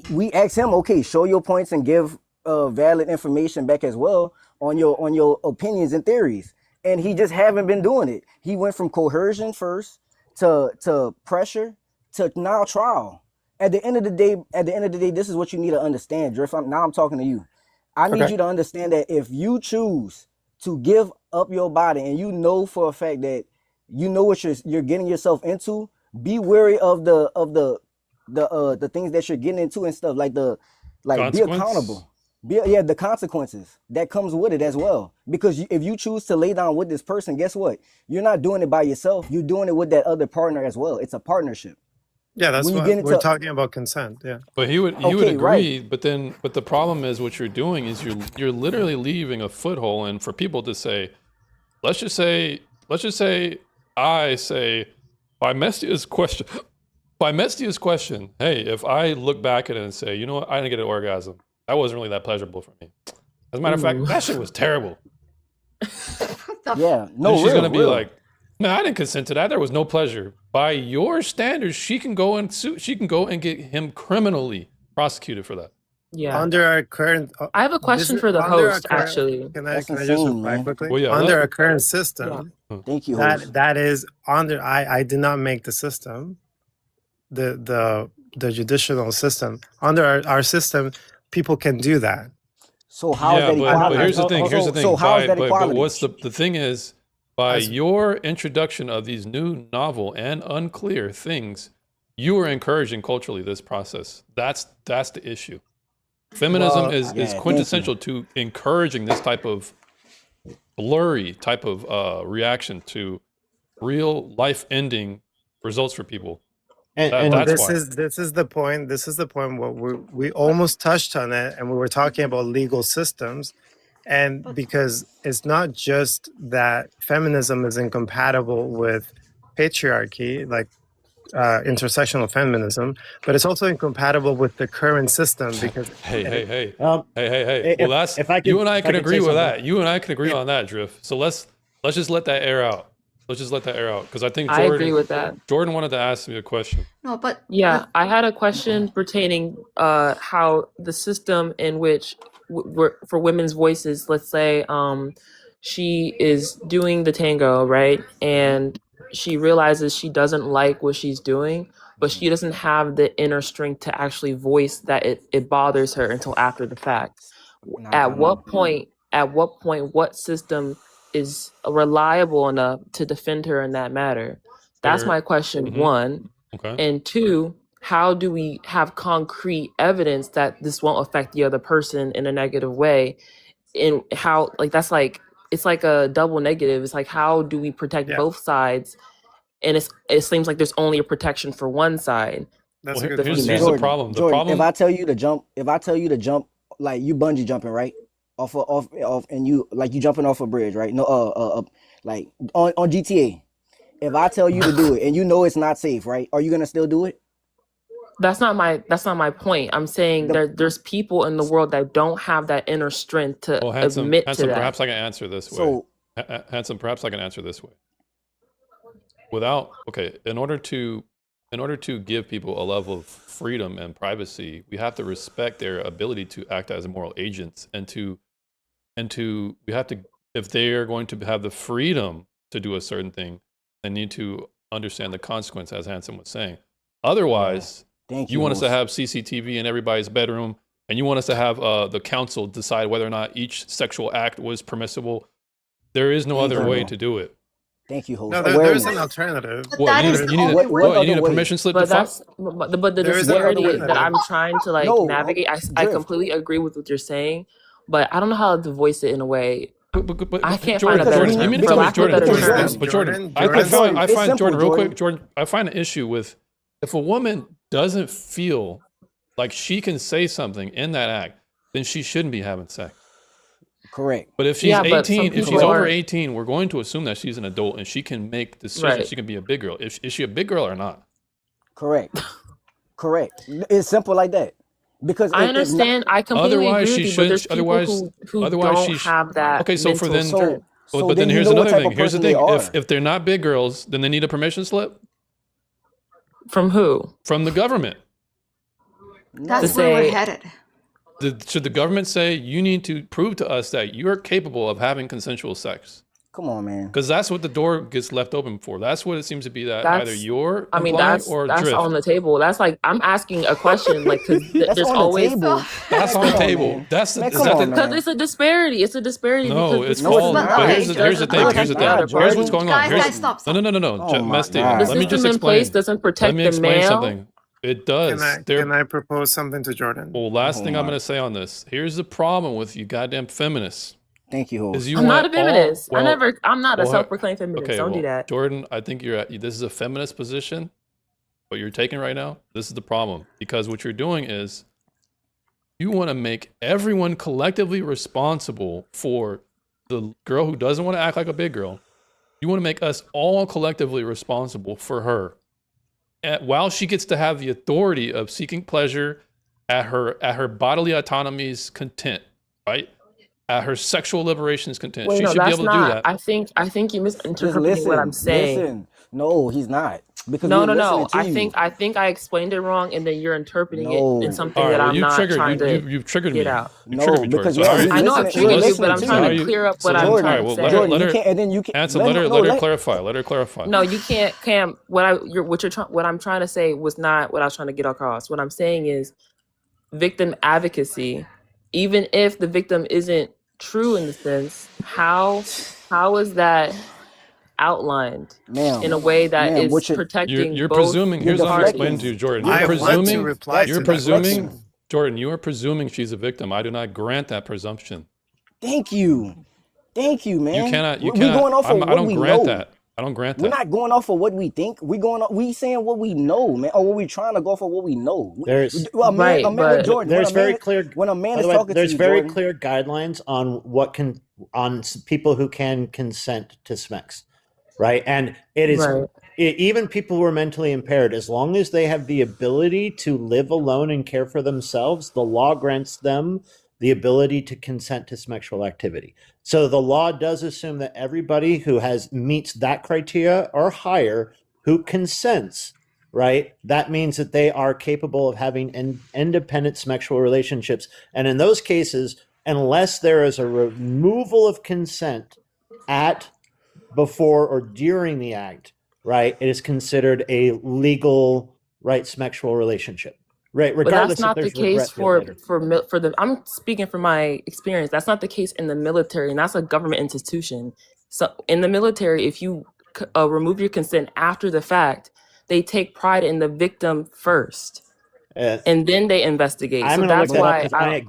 we asked him, okay, show your points and give valid information back as well on your opinions and theories. And he just haven't been doing it. He went from coercion first to pressure to now trial. At the end of the day, this is what you need to understand, Drift. Now I'm talking to you. I need Okay. you to understand that if you choose to give up your body and you know for a fact that you know what you're getting yourself into, be wary of the things that you're getting into and stuff, like be Consequence? accountable. The consequences that comes with it as well. Because if you choose to lay down with this person, guess what? You're not doing it by yourself. You're doing it with that other partner as well. It's a partnership. Yeah, that's When you what get we're into talking about consent. Yeah. But he would okay, right. agree, but the problem is what you're doing is you're literally leaving a foothold, and for people to say, let's just say I say by Mestia's question, hey, if I look back at it and say, you know what, I didn't get an orgasm, that wasn't really that pleasurable for me. As a matter of fact, Ooh. that shit was terrible. Yeah, And no, she's real, gonna be real. like, no, I didn't consent to that. There was no pleasure. By your standards, she can go and sue. She can go and get him criminally prosecuted for that. Yeah. Under our current, I have a this question is for the under our host, current. actually. Can I That's just insane, reply man. quickly? Well, yeah, Under let- our current Yeah. system, Thank you, host. that is under. I did not make the system. The judicial system. Under our system, people can do that. So how is Yeah, that but equality? here's the thing. Here's the thing. So how is that but equality? what's the thing is, by As- your introduction of these new novel and unclear things, you are encouraging culturally this process. That's the issue. Feminism Well, is Yeah, thank you. quintessential to encouraging this type of blurry type of reaction to real life ending results for people. And, That- and Well, that's why. this is the point. This is the point. What we almost touched on it, and we were talking about legal systems, and because it's not just that feminism is incompatible with patriarchy, like intersectional feminism, but it's also incompatible with the current system because Hey. um, Hey. if, Well, that's if I can, you and I if can I agree say with something. that. You and I can agree on that, Drift. So let's just let that air out. Let's just let that air out because I think I agree with that. Jordan wanted to ask me a question. No, but Yeah, I had a question pertaining how the system in which for women's voices, let's say she is doing the tango, right? And she realizes she doesn't like what she's doing, but she doesn't have the inner strength to actually voice that it bothers her until after the fact. Nah, At time what out. point, what system is reliable enough to defend her in that matter? That's There- my question, Mhm. one. Okay. And two, how do we have concrete evidence that this won't affect the other person in a negative way? And how, like, that's like, it's like a double negative. It's like, how do we protect Yeah. both sides? And it seems like there's only a protection for one side. that's Well, a good the here's question. the female. problem. The Jordan, problem. if I tell you to jump, like you bungee jumping, right? Off, and you like you jumping off a bridge, right? No, like on GTA. If I tell you to do it and you know it's not safe, right? Are you gonna still do it? That's not my point. I'm saying there's people in the world that don't have that inner strength to Well, handsome, admit to that. perhaps I can answer this way. So Handsome, perhaps I can answer this way. In order to give people a level of freedom and privacy, we have to respect their ability to act as moral agents, and we have to, if they are going to have the freedom to do a certain thing, they need to understand the consequence, as Hanson was saying. Otherwise, thank you want us to host. have CCTV in everybody's bedroom, and you want us to have the council decide whether or not each sexual act was permissible. There is no Thank other you. way to do it. Thank you, host. No, there's an Awareness. alternative. But What, that you is need, the you need, only What way. what, you need a other way? permission slip to But fuck? that's but the There is What another other disparity way? that alternative. I'm trying to like No, navigate. I Drift. completely agree with what you're saying, but I don't know how to voice it in a way. But I can't find a Jordan, better Because you term. mean to For tell me, lack of a Jordan, better because Jordan, term. but Jordan, Jordan, I Jordan, find it's simple, Jordan, real Jordan. quick, Jordan, I find an issue with if a woman doesn't feel like she can say something in that act, then she shouldn't be having sex. Correct. But if she's Yeah, but some 18, if people she's over aren't. 18, we're going to assume that she's an adult and she can make decisions. Right. She can be a big girl. Is she a big girl or not? Correct. Correct. It's simple like that. Because I if not, understand. I completely Otherwise, agree she with you, but there's should. people who Otherwise, don't she. have that Okay, so for mental then, strength. so but then then you here's know what another type thing. of Here's the person they thing. are. If they're not big girls, then they need a permission slip From who? from the government. To That's where we're say, headed. Should the government say you need to prove to us that you're capable of having consensual sex? Come on, man. Because that's what the door gets left open for. That's what it seems to be, that either That's, you're I mean, implying or that's Drift. on the table. That's like I'm asking a question, like because That's there's on the always table. That's on the Come on, table. man. That's the, Man, is come that on, the, because man. it's a disparity. It's a disparity no, because it's the No, it's false. system not. But doesn't here's the doesn't thing. Here's protect the the thing. other Here's what's party. going on. Guys, Here's guys, stop, no, stop. no, no, no, no. Oh my Mesty, God. The let me just system in place explain. doesn't Let protect me the explain male. something. It does. Can I propose something to Jordan? Well, last Oh thing I'm my. going to say on this. Here's the problem with you goddamn feminists. Thank you, Is host. you I'm not want a all, feminist. well, I'm not a well, self-proclaimed feminist. okay, Don't do well, that. Jordan, I think this is a feminist position. What you're taking right now, this is the problem. Because what you're doing is you want to make everyone collectively responsible for the girl who doesn't want to act like a big girl. You want to make us all collectively responsible for her. While she gets to have the authority of seeking pleasure at her bodily autonomy's content, right? At her sexual liberation's content. Wait, She no, should be that's able to do not. that. I think you Just misinterpreting what I'm listen. saying. Listen. No, he's not. Because No, we're no, listening no. to you. I think I explained it wrong, and then you're interpreting it in No. something All right, that well, I'm you not triggered trying to you've triggered get me. out. You triggered No, me, Jordan. because So how are you? I know I've we're triggered you, listening but I'm to So how trying are to you? clear up So what then, I'm all trying right. to Well, say. Jordan, let you her can't, and then you can't answer. let Let her let clarify. Let her clarify. No, you can't, Cam. What I'm trying to say was not what I was trying to get across. What I'm saying is victim advocacy, even if the victim isn't true in the sense, how is that outlined in a way that ma'am, is what protecting You're both presuming. you're Here's what I'm explaining deflecting. to you, Jordan. You're You're I want to presuming. reply That's You're to that presuming. question. Jordan, you are presuming she's a victim. I do not grant that presumption. Thank you. Thank you, You man. cannot. You We cannot. going off of I what don't we grant know. that. I don't grant We're that. not going off of what we think. We saying what we know, man, or what we trying to go off of what we know. There's Well, right, but Jordan, there's very clear. when a man By is the way, talking to there's you, very Jordan, clear guidelines on people who can consent to SMECs, right? And it is right. even people who are mentally impaired, as long as they have the ability to live alone and care for themselves, the law grants them the ability to consent to sexual activity. So the law does assume that everybody who meets that criteria or higher who consents, right? That means that they are capable of having independent sexual relationships. And in those cases, unless there is a removal of consent at, before, or during the act, right, it is considered a legal, right, sexual relationship. Right, But that's regardless if not the there's case regret later. for the. I'm speaking from my experience. That's not the case in the military, and that's a government institution. So in the military, if you remove your consent after the fact, they take pride in the victim first, and then they investigate. I'm So going to look that's that up why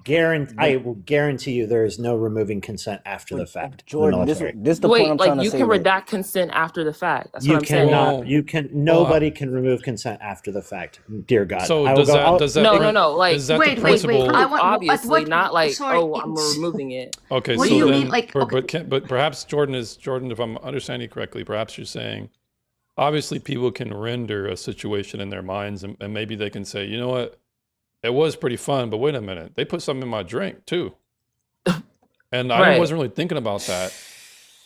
because I will guarantee you there is no removing consent after the fact. Jordan, in the this military. this the point wait, I'm like trying to you say. can That redact consent after the fact. That's You what I'm saying. cannot. You can. Nobody can remove consent after the fact. Dear God. So I will does go. that No. Like is that Wait, the wait, wait. principle? I want obviously what? not like Sorry, I'm removing it. Okay, what so do you then, mean? Like, okay. but perhaps Jordan, if I'm understanding you correctly, perhaps you're saying, obviously people can render a situation in their minds, and maybe they can say, you know what, it was pretty fun, but wait a minute, they put something in my drink too, and I Right. wasn't really thinking about that,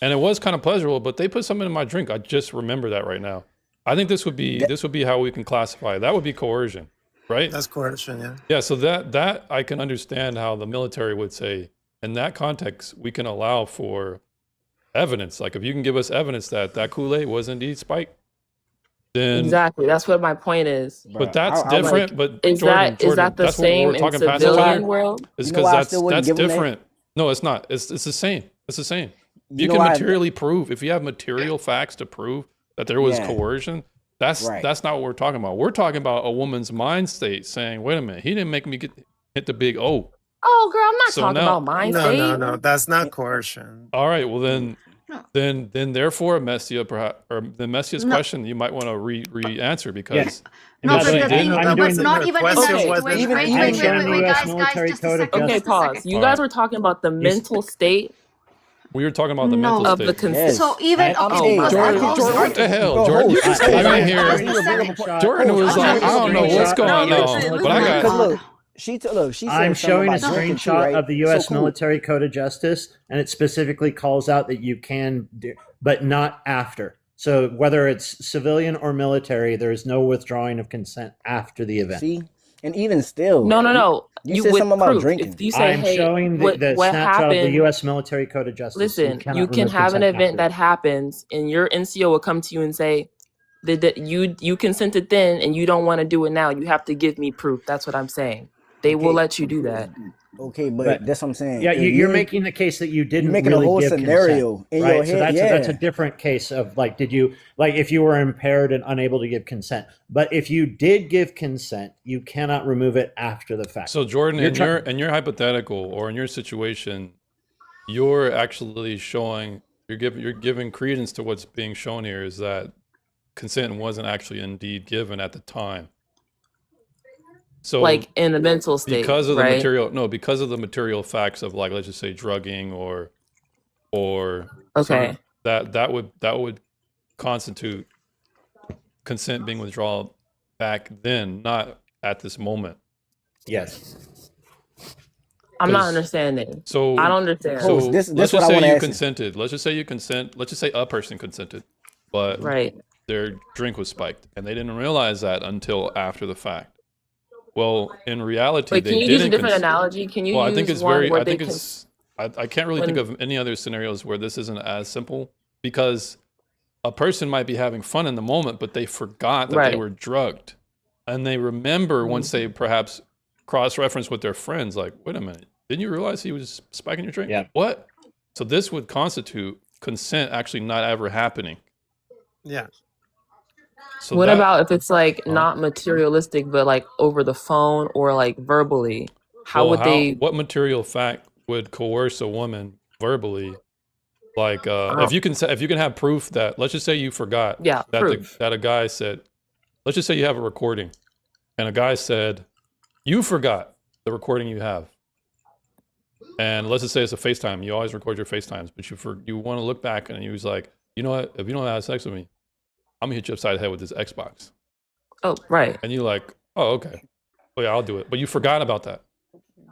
and it was kind of pleasurable, but they put something in my drink. I just remember that right now. I think this would be how we can classify it. That would be coercion, right? That's coercion, yeah. Yeah, so that I can understand how the military would say, in that context, we can allow for evidence. Like if you can give us evidence that Kool-Aid was indeed spiked, then Exactly. That's what my point is. but that's different. But Is Jordan, that Jordan, the that's what same we're in talking past each civilian other. world? Is You know because why I still wouldn't that's give 'em that? different. No, it's not. It's the same. It's the same. You You know can why- materially prove, if you have material facts to prove that there was Yeah. coercion. That's Right. that's not what we're talking about. We're talking about a woman's mind state saying, "Wait a minute, he didn't make me hit the big O." Oh, girl, I'm not So talking now- about mind No, state. no, that's not coercion. All right, well then therefore, Messia, perhaps, or the Messia's No. question, you might want to re-answer because No, if but she the thing, didn't, no, but not the even in question that was situation. that Wait, I'm wait, showing wait, the wait, US guys, military just a code of second. Okay, Just a pause. second. You All guys right. were talking about the mental state we were talking about the No. mental of the state. consent. Yes. So even I'm okay, saying, because Jordan, I'm Jordan, what the hell, Bro, Jordan? You host, just I- came I- in I- here. I need to bring up a- Jordan host, was I'm like, trying I to don't know screenshot what's of going the US on, military but I got. Because look, she said I'm something showing a about drinking too, screenshot right? of the U.S. So cool. Military Code of Justice, and it specifically calls out that you can do, but not after. So whether it's civilian or military, there is no withdrawing of consent after the event. See, And even still, No. you You said with something about proof. drinking. If you say, I'm hey, showing what the what snapshot of the happened? U.S. Military Code of Justice. You Listen, cannot you can remove have an consent event after that happens, and your NCO will come to you and say that you consented then, and you don't want to do it now. You have to give me proof. That's what I'm saying. They will Okay, let you do that. okay, but But that's what I'm saying. yeah, If you're you making the case that you you're didn't making a really whole give consent, scenario in your right? So head, that's a yeah. different case of like, did you like if you were impaired and unable to give consent? But if you did give consent, you cannot remove it after the fact. So Jordan, You're in your hypothetical or in your situation, you're actually showing you're giving credence to what's being shown here is that consent wasn't actually indeed given at the time. So Like in the mental state, because of the right? material facts of like, let's just say drugging or Okay. that would constitute consent being withdrawn back then, not at this moment. Yes. I'm not 'Cause- understanding. So I don't understand. Host, So this let's what just I say want to you ask you. consented. Let's just say you consent. Let's just say a person consented, but Right. their drink was spiked, and they didn't realize that until after the fact. Well, in reality, Wait, they can you use a didn't. different analogy? Can you Well, I think use it's one very. where I they think can it's. I can't really think when of any other scenarios where this isn't as simple because a person might be having fun in the moment, but they forgot that they right. were drugged, and they remember once they Mhm. perhaps cross-reference with their friends, like, "Wait a minute, didn't you realize he was spiking your drink? Yeah. What?" So this would constitute consent actually not ever happening. Yeah. So What that about if it's like Huh? not materialistic, but like over the phone or like verbally? How Well, would they? what material fact would coerce a woman verbally? Like, I if don't. you can have proof that, let's just say you forgot Yeah, that proof. that a guy said, let's just say you have a recording, and a guy said, you forgot the recording you have, and let's just say it's a FaceTime. You always record your FaceTimes, but you want to look back and he was like, you know what? If you don't have sex with me, I'm gonna hit you upside the head with this Xbox. Oh, right. And you're like, oh, okay. Oh yeah, I'll do it. But you forgot about that.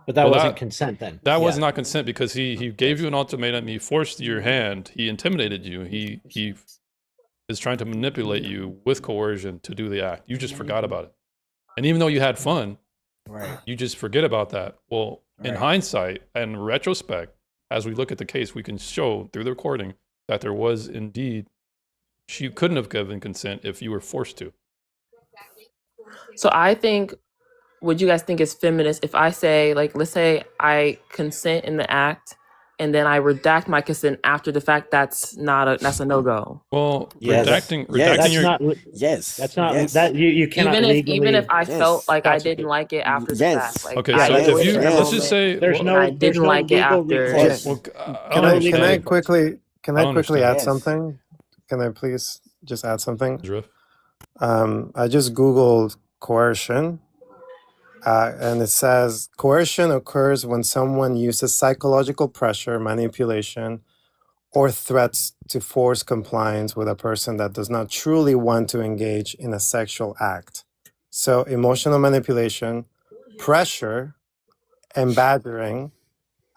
But that Well, wasn't consent then. That was Yeah. not consent because he gave you an ultimatum. He forced your hand. He intimidated you. He is trying to manipulate you with coercion to do the act. You just forgot about it. And even though you had fun, Right. you just forget about that. Well, in Right. hindsight and retrospect, as we look at the case, we can show through the recording that there was indeed, she couldn't have given consent if you were forced to. So I think, would you guys think is feminist if I say, like, let's say I consent in the act and then I redact my consent after the fact? That's a no-go. Well, Yes. redacting Yes. That's your not. Yes. That's not. Yes. That you cannot Even legally. if I felt Yes. like I That's didn't like it after the Yes. fact, like okay. I So Yes. if enjoyed you it in the let's just Yes. say there's and no I there's didn't no like it legal after. recourse. Yes. well, I Can don't I can understand. I Yes. quickly can I don't quickly understand. add Yes. something? Can I please just add something? Drift. I just googled coercion, and it says coercion occurs when someone uses psychological pressure, manipulation, or threats to force compliance with a person that does not truly want to engage in a sexual act. So emotional manipulation, pressure, and badgering,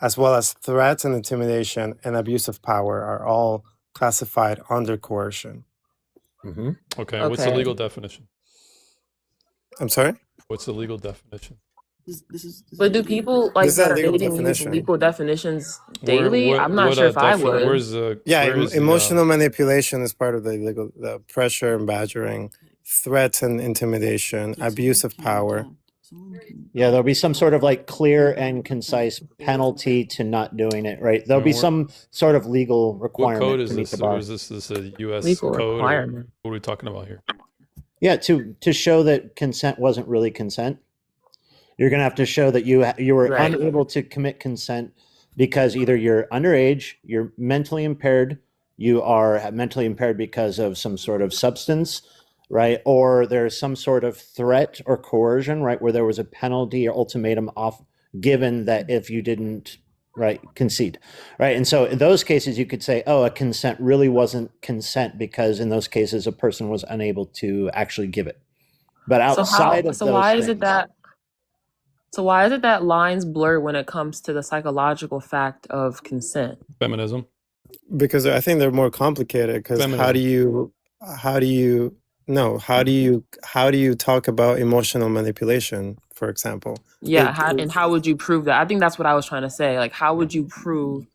as well as threats and intimidation and abuse of power, are all classified under coercion. Mm-hmm. Okay. What's the Okay. legal definition? I'm sorry? What's the legal definition? But do people This like is that a are legal dating use definition. legal definitions Where daily? I'm not sure if I would. where's the Yeah, where is the emotional manipulation is part of the pressure and badgering, threats and intimidation, abuse of power. Yeah, there'll be some sort of like clear and concise penalty to not doing it. Right. There'll be And some sort of legal what requirement code is to meet this? the Or bar. is this a US Legal code or requirement. what are we talking about here? Yeah, to show that consent wasn't really consent. You're going to have to show that you were Right. unable to commit consent because either you're underage, you're mentally impaired, you are mentally impaired because of some sort of substance, right? Or there's some sort of threat or coercion, right? Where there was a penalty or ultimatum given that if you didn't, right, concede, right? And so in those cases, you could say, oh, a consent really wasn't consent because in those cases, a person was unable to actually give it. But outside of So those why is it things, that lines blur when it comes to the psychological fact of consent? Feminism. Because I think they're more complicated. Because how do Feminism. you talk about emotional manipulation? for example. Yeah, It and how would you prove that? I think that's what I was trying to say. Like, how would you prove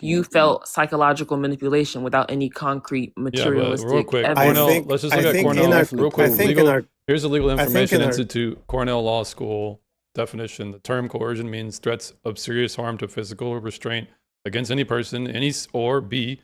you felt psychological manipulation without any concrete Yeah, but real materialistic quick, I Cornell. evidence? think Let's just I look at think in Cornell our real quick. I think in Legal. our Here's the Legal I think Information in our Institute, Cornell Law School definition. The term coercion means threats of serious harm to physical restraint against any person, or B,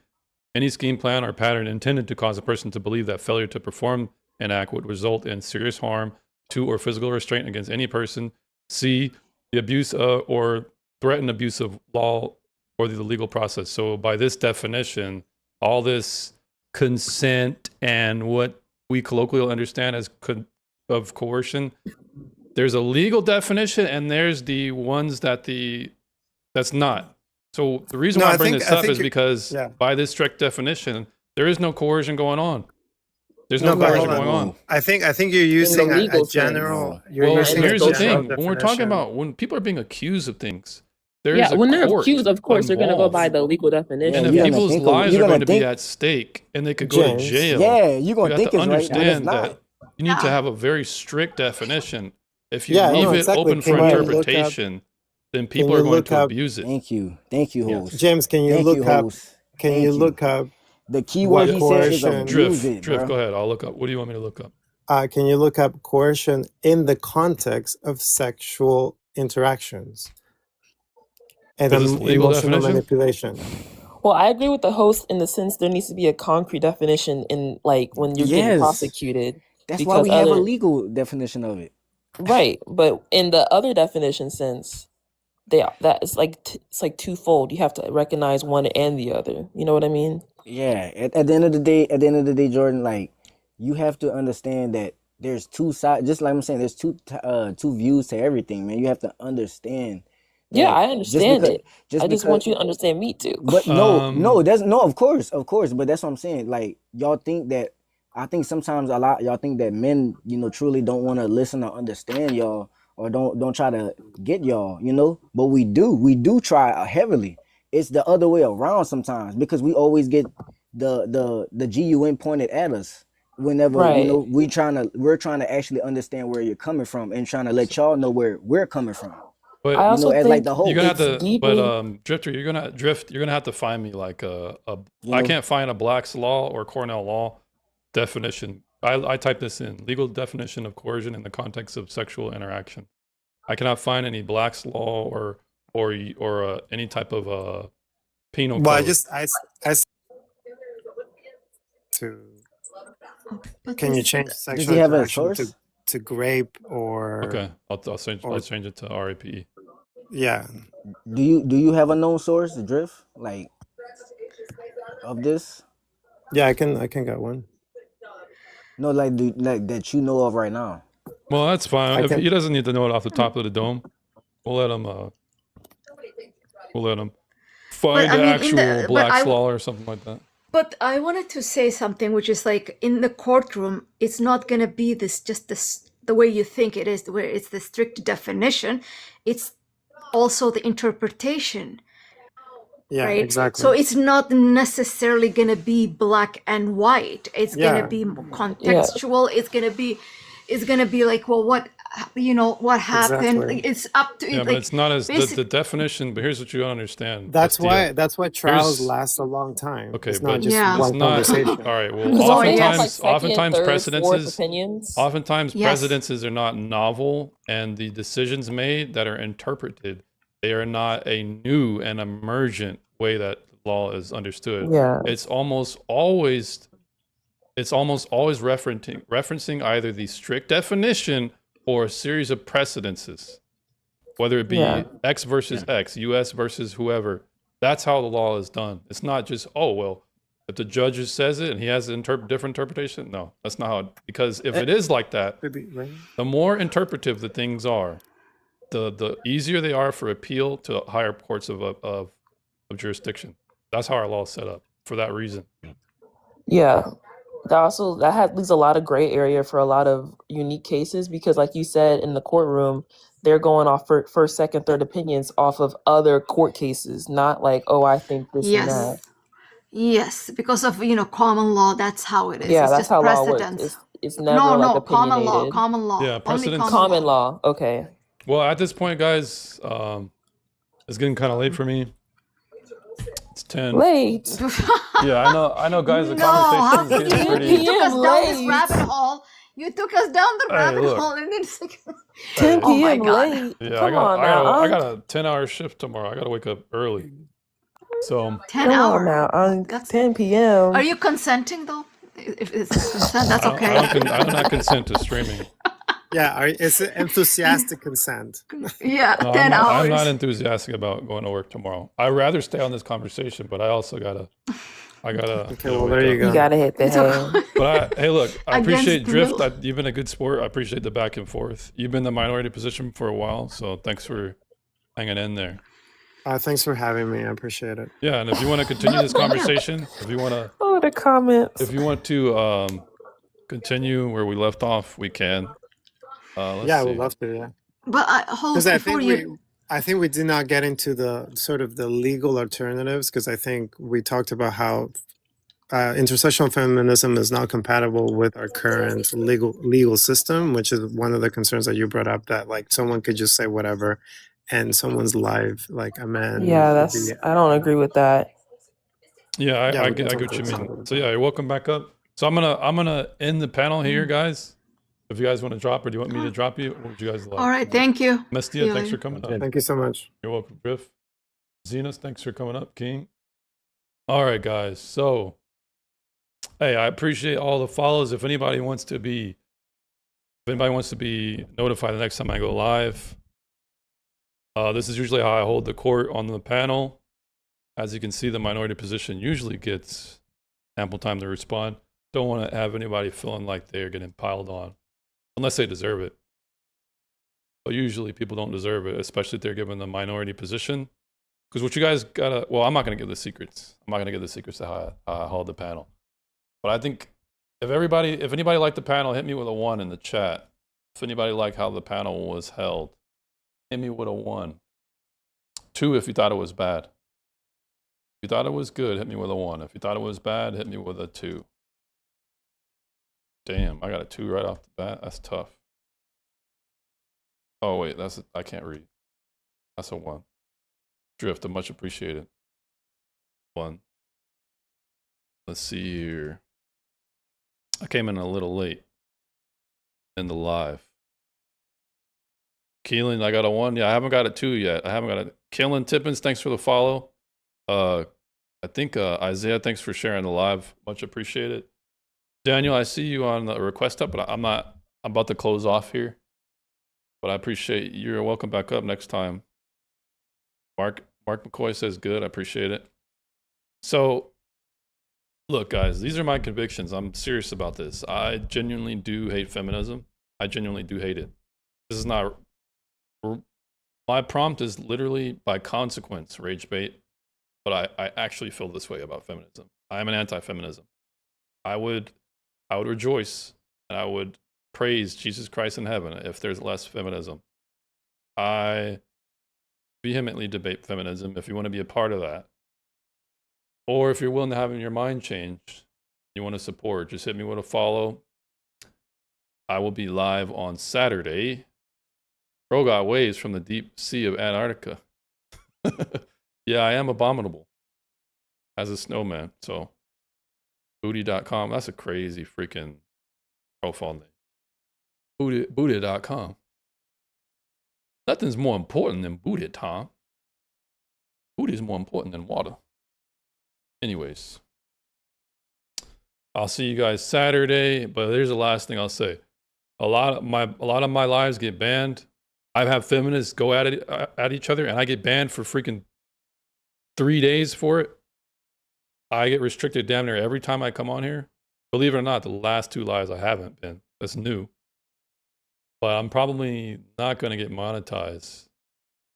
any scheme, plan, or pattern intended to cause a person to believe that failure to perform an act would result in serious harm to or physical restraint against any person. C, the abuse or threatened abuse of law or the legal process. So by this definition, all this consent and what we colloquially understand as of coercion, there's a legal definition and there's the ones that's not. So the reason No, why I I bring think this I up think is because yeah. by this strict definition, there is no coercion going on. There's No, no but coercion hold going on. on. I think you're In the using a legal sense, general. You're Well, using a here's the general thing. When we're talking definition. about when people are being accused of things, there yeah, is a when they're court accused, of course, they're going to go by involved. the legal Yeah, definition. And if you're gonna people's think lives you're are gonna going to be think at stake and they could go to James. jail, yeah, you're you gonna have think to it's right when it's understand not. that you need to have a very strict definition. If you Yeah, leave no, it exactly. open for Can you look up? interpretation, then Can people you are going look to up? abuse it. Thank you, Yeah. host. James, can you Thank you, look up? host. Can Thank you you. look up The key what word he said is coercion? abuse it, Drift, bro. go ahead. I'll look up. What do you want me to look up? Can you look up coercion in the context of sexual interactions and Is this legal emotional definition? manipulation? Well, I agree with the host in the sense there needs to be a concrete definition in like when you're getting Yes, prosecuted, that's why because we have a other legal definition of it. right, but in the other definition sense, that is like it's like twofold. You have to recognize one and the other. You know what I mean? Yeah, at the end of the day, Jordan, like you have to understand that there's two sides. Just like I'm saying, there's two views to everything, man. You have to understand Yeah, that I just understand because it. just I just because want you to understand me too. but no, Um, that's no, of course, but that's what I'm saying. Like y'all think that I think sometimes a lot y'all think that men, truly don't want to listen or understand y'all or don't try to get y'all, but we do try heavily. It's the other way around sometimes because we always get the GUN pointed at us whenever Right. we're trying to actually understand where you're coming from and trying to let y'all know where we're coming from. I but also As like think the you're host. gonna have it's to, but deeply Drifter, you're gonna have to find me like You I know, can't find a Black's Law or Cornell Law definition. I type this in: legal definition of coercion in the context of sexual interaction. I cannot find any Black's Law or any type of penal Well, code. I to But can you this, change does sexual he have a interaction source? to grape or Okay, I'll change or it to RAPE. yeah. Do you have a known source, Drift, like of this? Yeah, I can get one. No, like that you know of right now. Well, that's fine. I If can he doesn't need to know it off the top of the dome, we'll let him. We'll let him but find I the mean, actual Black's Law or something like that. but I wanted to say something, which is like in the courtroom, it's not gonna be the way you think it is, where it's the strict definition. It's also the interpretation, yeah, right? So exactly. it's not necessarily gonna be black and white. It's gonna Yeah, be more yeah. contextual. It's gonna be like, well, what happened? exactly. It's up to Yeah, but like it's not as the basic. definition. But here's what you don't understand. That's Bastia. why trials Here's last a long time. okay, It's not but just Yeah. it's one not conversation. all right. Well, Because Oh don't they have like yes. second, oftentimes third, fourth precedences, opinions? oftentimes Yes. precedences are not novel, and the decisions made that are interpreted, they are not a new and emergent way that law is understood. Yeah. It's almost always referencing either the strict definition or a series of precedences, whether it be Yeah. X versus X, US versus whoever. That's how the law is done. It's not just, oh, well, if the judge says it and he has an different interpretation. No, that's not how it, because if it is like that, Maybe, right? the more interpretive the things are, the easier they are for appeal to higher courts of jurisdiction. That's how our law is set up for that reason. Yeah. Leaves a lot of gray area for a lot of unique cases because, like you said, in the courtroom, they're going off for first, second, third opinions off of other court cases, not like, oh, I think this and that. Yes, because of common law, that's how it is. Yeah, It's that's just how law works. precedent. It's never No, like no, common law, opinionated. common law, Yeah, only precedents. common Common law. law. Okay. Well, at this point, guys, it's getting kind of late for me. It's 10. Late. Yeah, I know, guys. The No, how conversation is could getting you? pretty. You took us down this late. rabbit hole. You took us down the Hey, rabbit look. hole, and then it's like, 10 oh my p.m. god. late. Yeah, Come on now, I Unc. got a 10-hour shift tomorrow. I got to wake up early. So 10 Come on hour. now, Unc. That's 10 Are p.m. you consenting though? If it's consent, that's I okay. do not consent to streaming. Yeah, it's an enthusiastic consent. Yeah, No, 10 I'm not hours. enthusiastic about going to work tomorrow. I'd rather stay on this conversation, but I also gotta Okay, well, wake there you up. go. You gotta hit the It's hay. okay. But hey, look, I Against appreciate the Drift. will. You've been a good sport. I appreciate the back and forth. You've been in the minority position for a while, so thanks for hanging in there. Thanks for having me. I appreciate it. Yeah, and if you want to continue this conversation, if you want The comments. to continue where we left off, we can. Let's Yeah, I see. would love to. Yeah, But Hope, because before you, I think we did not get into the sort of the legal alternatives, because I think we talked about how intersectional feminism is not compatible with our current legal system, which is one of the concerns that you brought up, that like someone could just say whatever and someone's life, like a man, Yeah, would be I don't agree with that. Yeah, yeah, I we can get talk what you about some mean. of it. So yeah, you're welcome back up. So I'm gonna end the panel here, guys. If you guys want to drop, or do you want me to drop you? What would you guys like? all right, thank you. See Mestia, you thanks for later. coming up. Thank you so much. You're welcome, Drift. Zenas, thanks for coming up. King. All right, guys. So, hey, I appreciate all the follows. If anybody wants to be notified the next time I go live, this is usually how I hold the court on the panel. As you can see, the minority position usually gets ample time to respond. Don't want to have anybody feeling like they're getting piled on, unless they deserve it. But usually people don't deserve it, especially if they're given the minority position. Because what you guys gotta, well, I'm not gonna give the secrets. I'm not gonna give the secrets to how I hold the panel. But I think if anybody liked the panel, hit me with a 1 in the chat. If anybody liked how the panel was held, hit me with a 1. 2 if you thought it was bad. If you thought it was good, hit me with a 1. If you thought it was bad, hit me with a 2. Damn, I got a 2 right off the bat. That's tough. Oh wait, I can't read. That's a 1. Drift, much appreciated. 1. Let's see here. I came in a little late in the live. Keelan, I got a 1. Yeah, I haven't got a 2 yet. I haven't got a Keelan Tippins, thanks for the follow. I think Isaiah, thanks for sharing the live. Much appreciated. Daniel, I see you on the request up, but I'm about to close off here. But I appreciate you're welcome back up next time. Mark McCoy says good. I appreciate it. So, look, guys, these are my convictions. I'm serious about this. I genuinely do hate feminism. I genuinely do hate it. This is not. My prompt is literally by consequence rage bait, but I actually feel this way about feminism. I am an anti-feminism. I would rejoice and I would praise Jesus Christ in heaven if there's less feminism. I vehemently debate feminism if you want to be a part of that. Or if you're willing to have your mind changed, you want to support, just hit me with a follow. I will be live on Saturday. Bro got waves from the deep sea of Antarctica. Yeah, I am abominable as a snowman. So, booty.com, that's a crazy freaking profile name. Booty.com. Nothing's more important than booty, Tom. Booty is more important than water. Anyways, I'll see you guys Saturday. But here's the last thing I'll say: a lot of my lives get banned. I've had feminists go at each other, and I get banned for freaking 3 days for it. I get restricted damn near every time I come on here. Believe it or not, the last 2 lives I haven't been. That's new. But I'm probably not going to get monetized.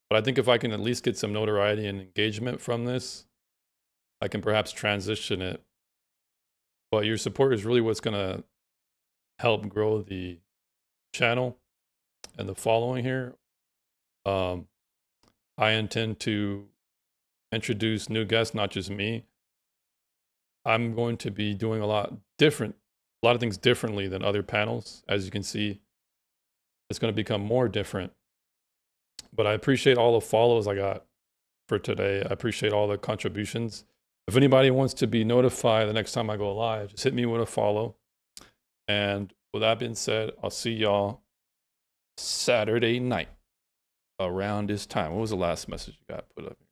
But I think if I can at least get some notoriety and engagement from this, I can perhaps transition it. But your support is really what's going to help grow the channel and the following here. I intend to introduce new guests, not just me. I'm going to be doing a lot of things differently than other panels. As you can see, it's going to become more different. but I appreciate all the follows I got for today. I appreciate all the contributions. If anybody wants to be notified the next time I go live, just hit me with a follow. And with that being said, I'll see y'all Saturday night around this time. What was the last message you got put up here?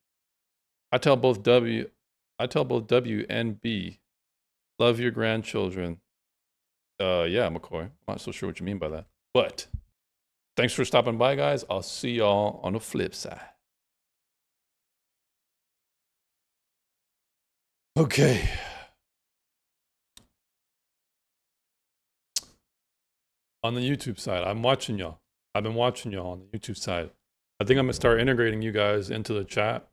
I tell both W and B, love your grandchildren. Yeah, McCoy. I'm not so sure what you mean by that. But thanks for stopping by, guys. I'll see y'all on the flip side. Okay. On the YouTube side, I'm watching y'all. I've been watching y'all on the YouTube side. I think I'm gonna start integrating you guys into the chat,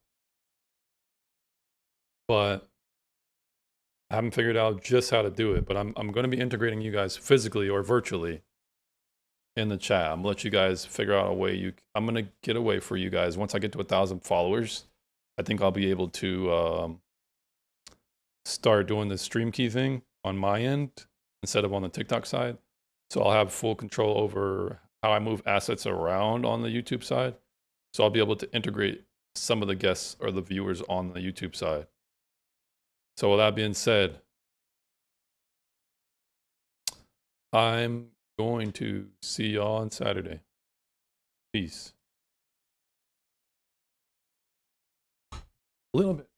but I haven't figured out just how to do it. But I'm gonna be integrating you guys physically or virtually in the chat. I'm gonna let you guys figure out a way. I'm gonna get a way for you guys. Once I get to 1,000 followers, I think I'll be able to start doing the stream key thing on my end instead of on the TikTok side. So I'll have full control over how I move assets around on the YouTube side. So I'll be able to integrate some of the guests or the viewers on the YouTube side. So with that being said, I'm going to see y'all on Saturday. Peace. A little bit.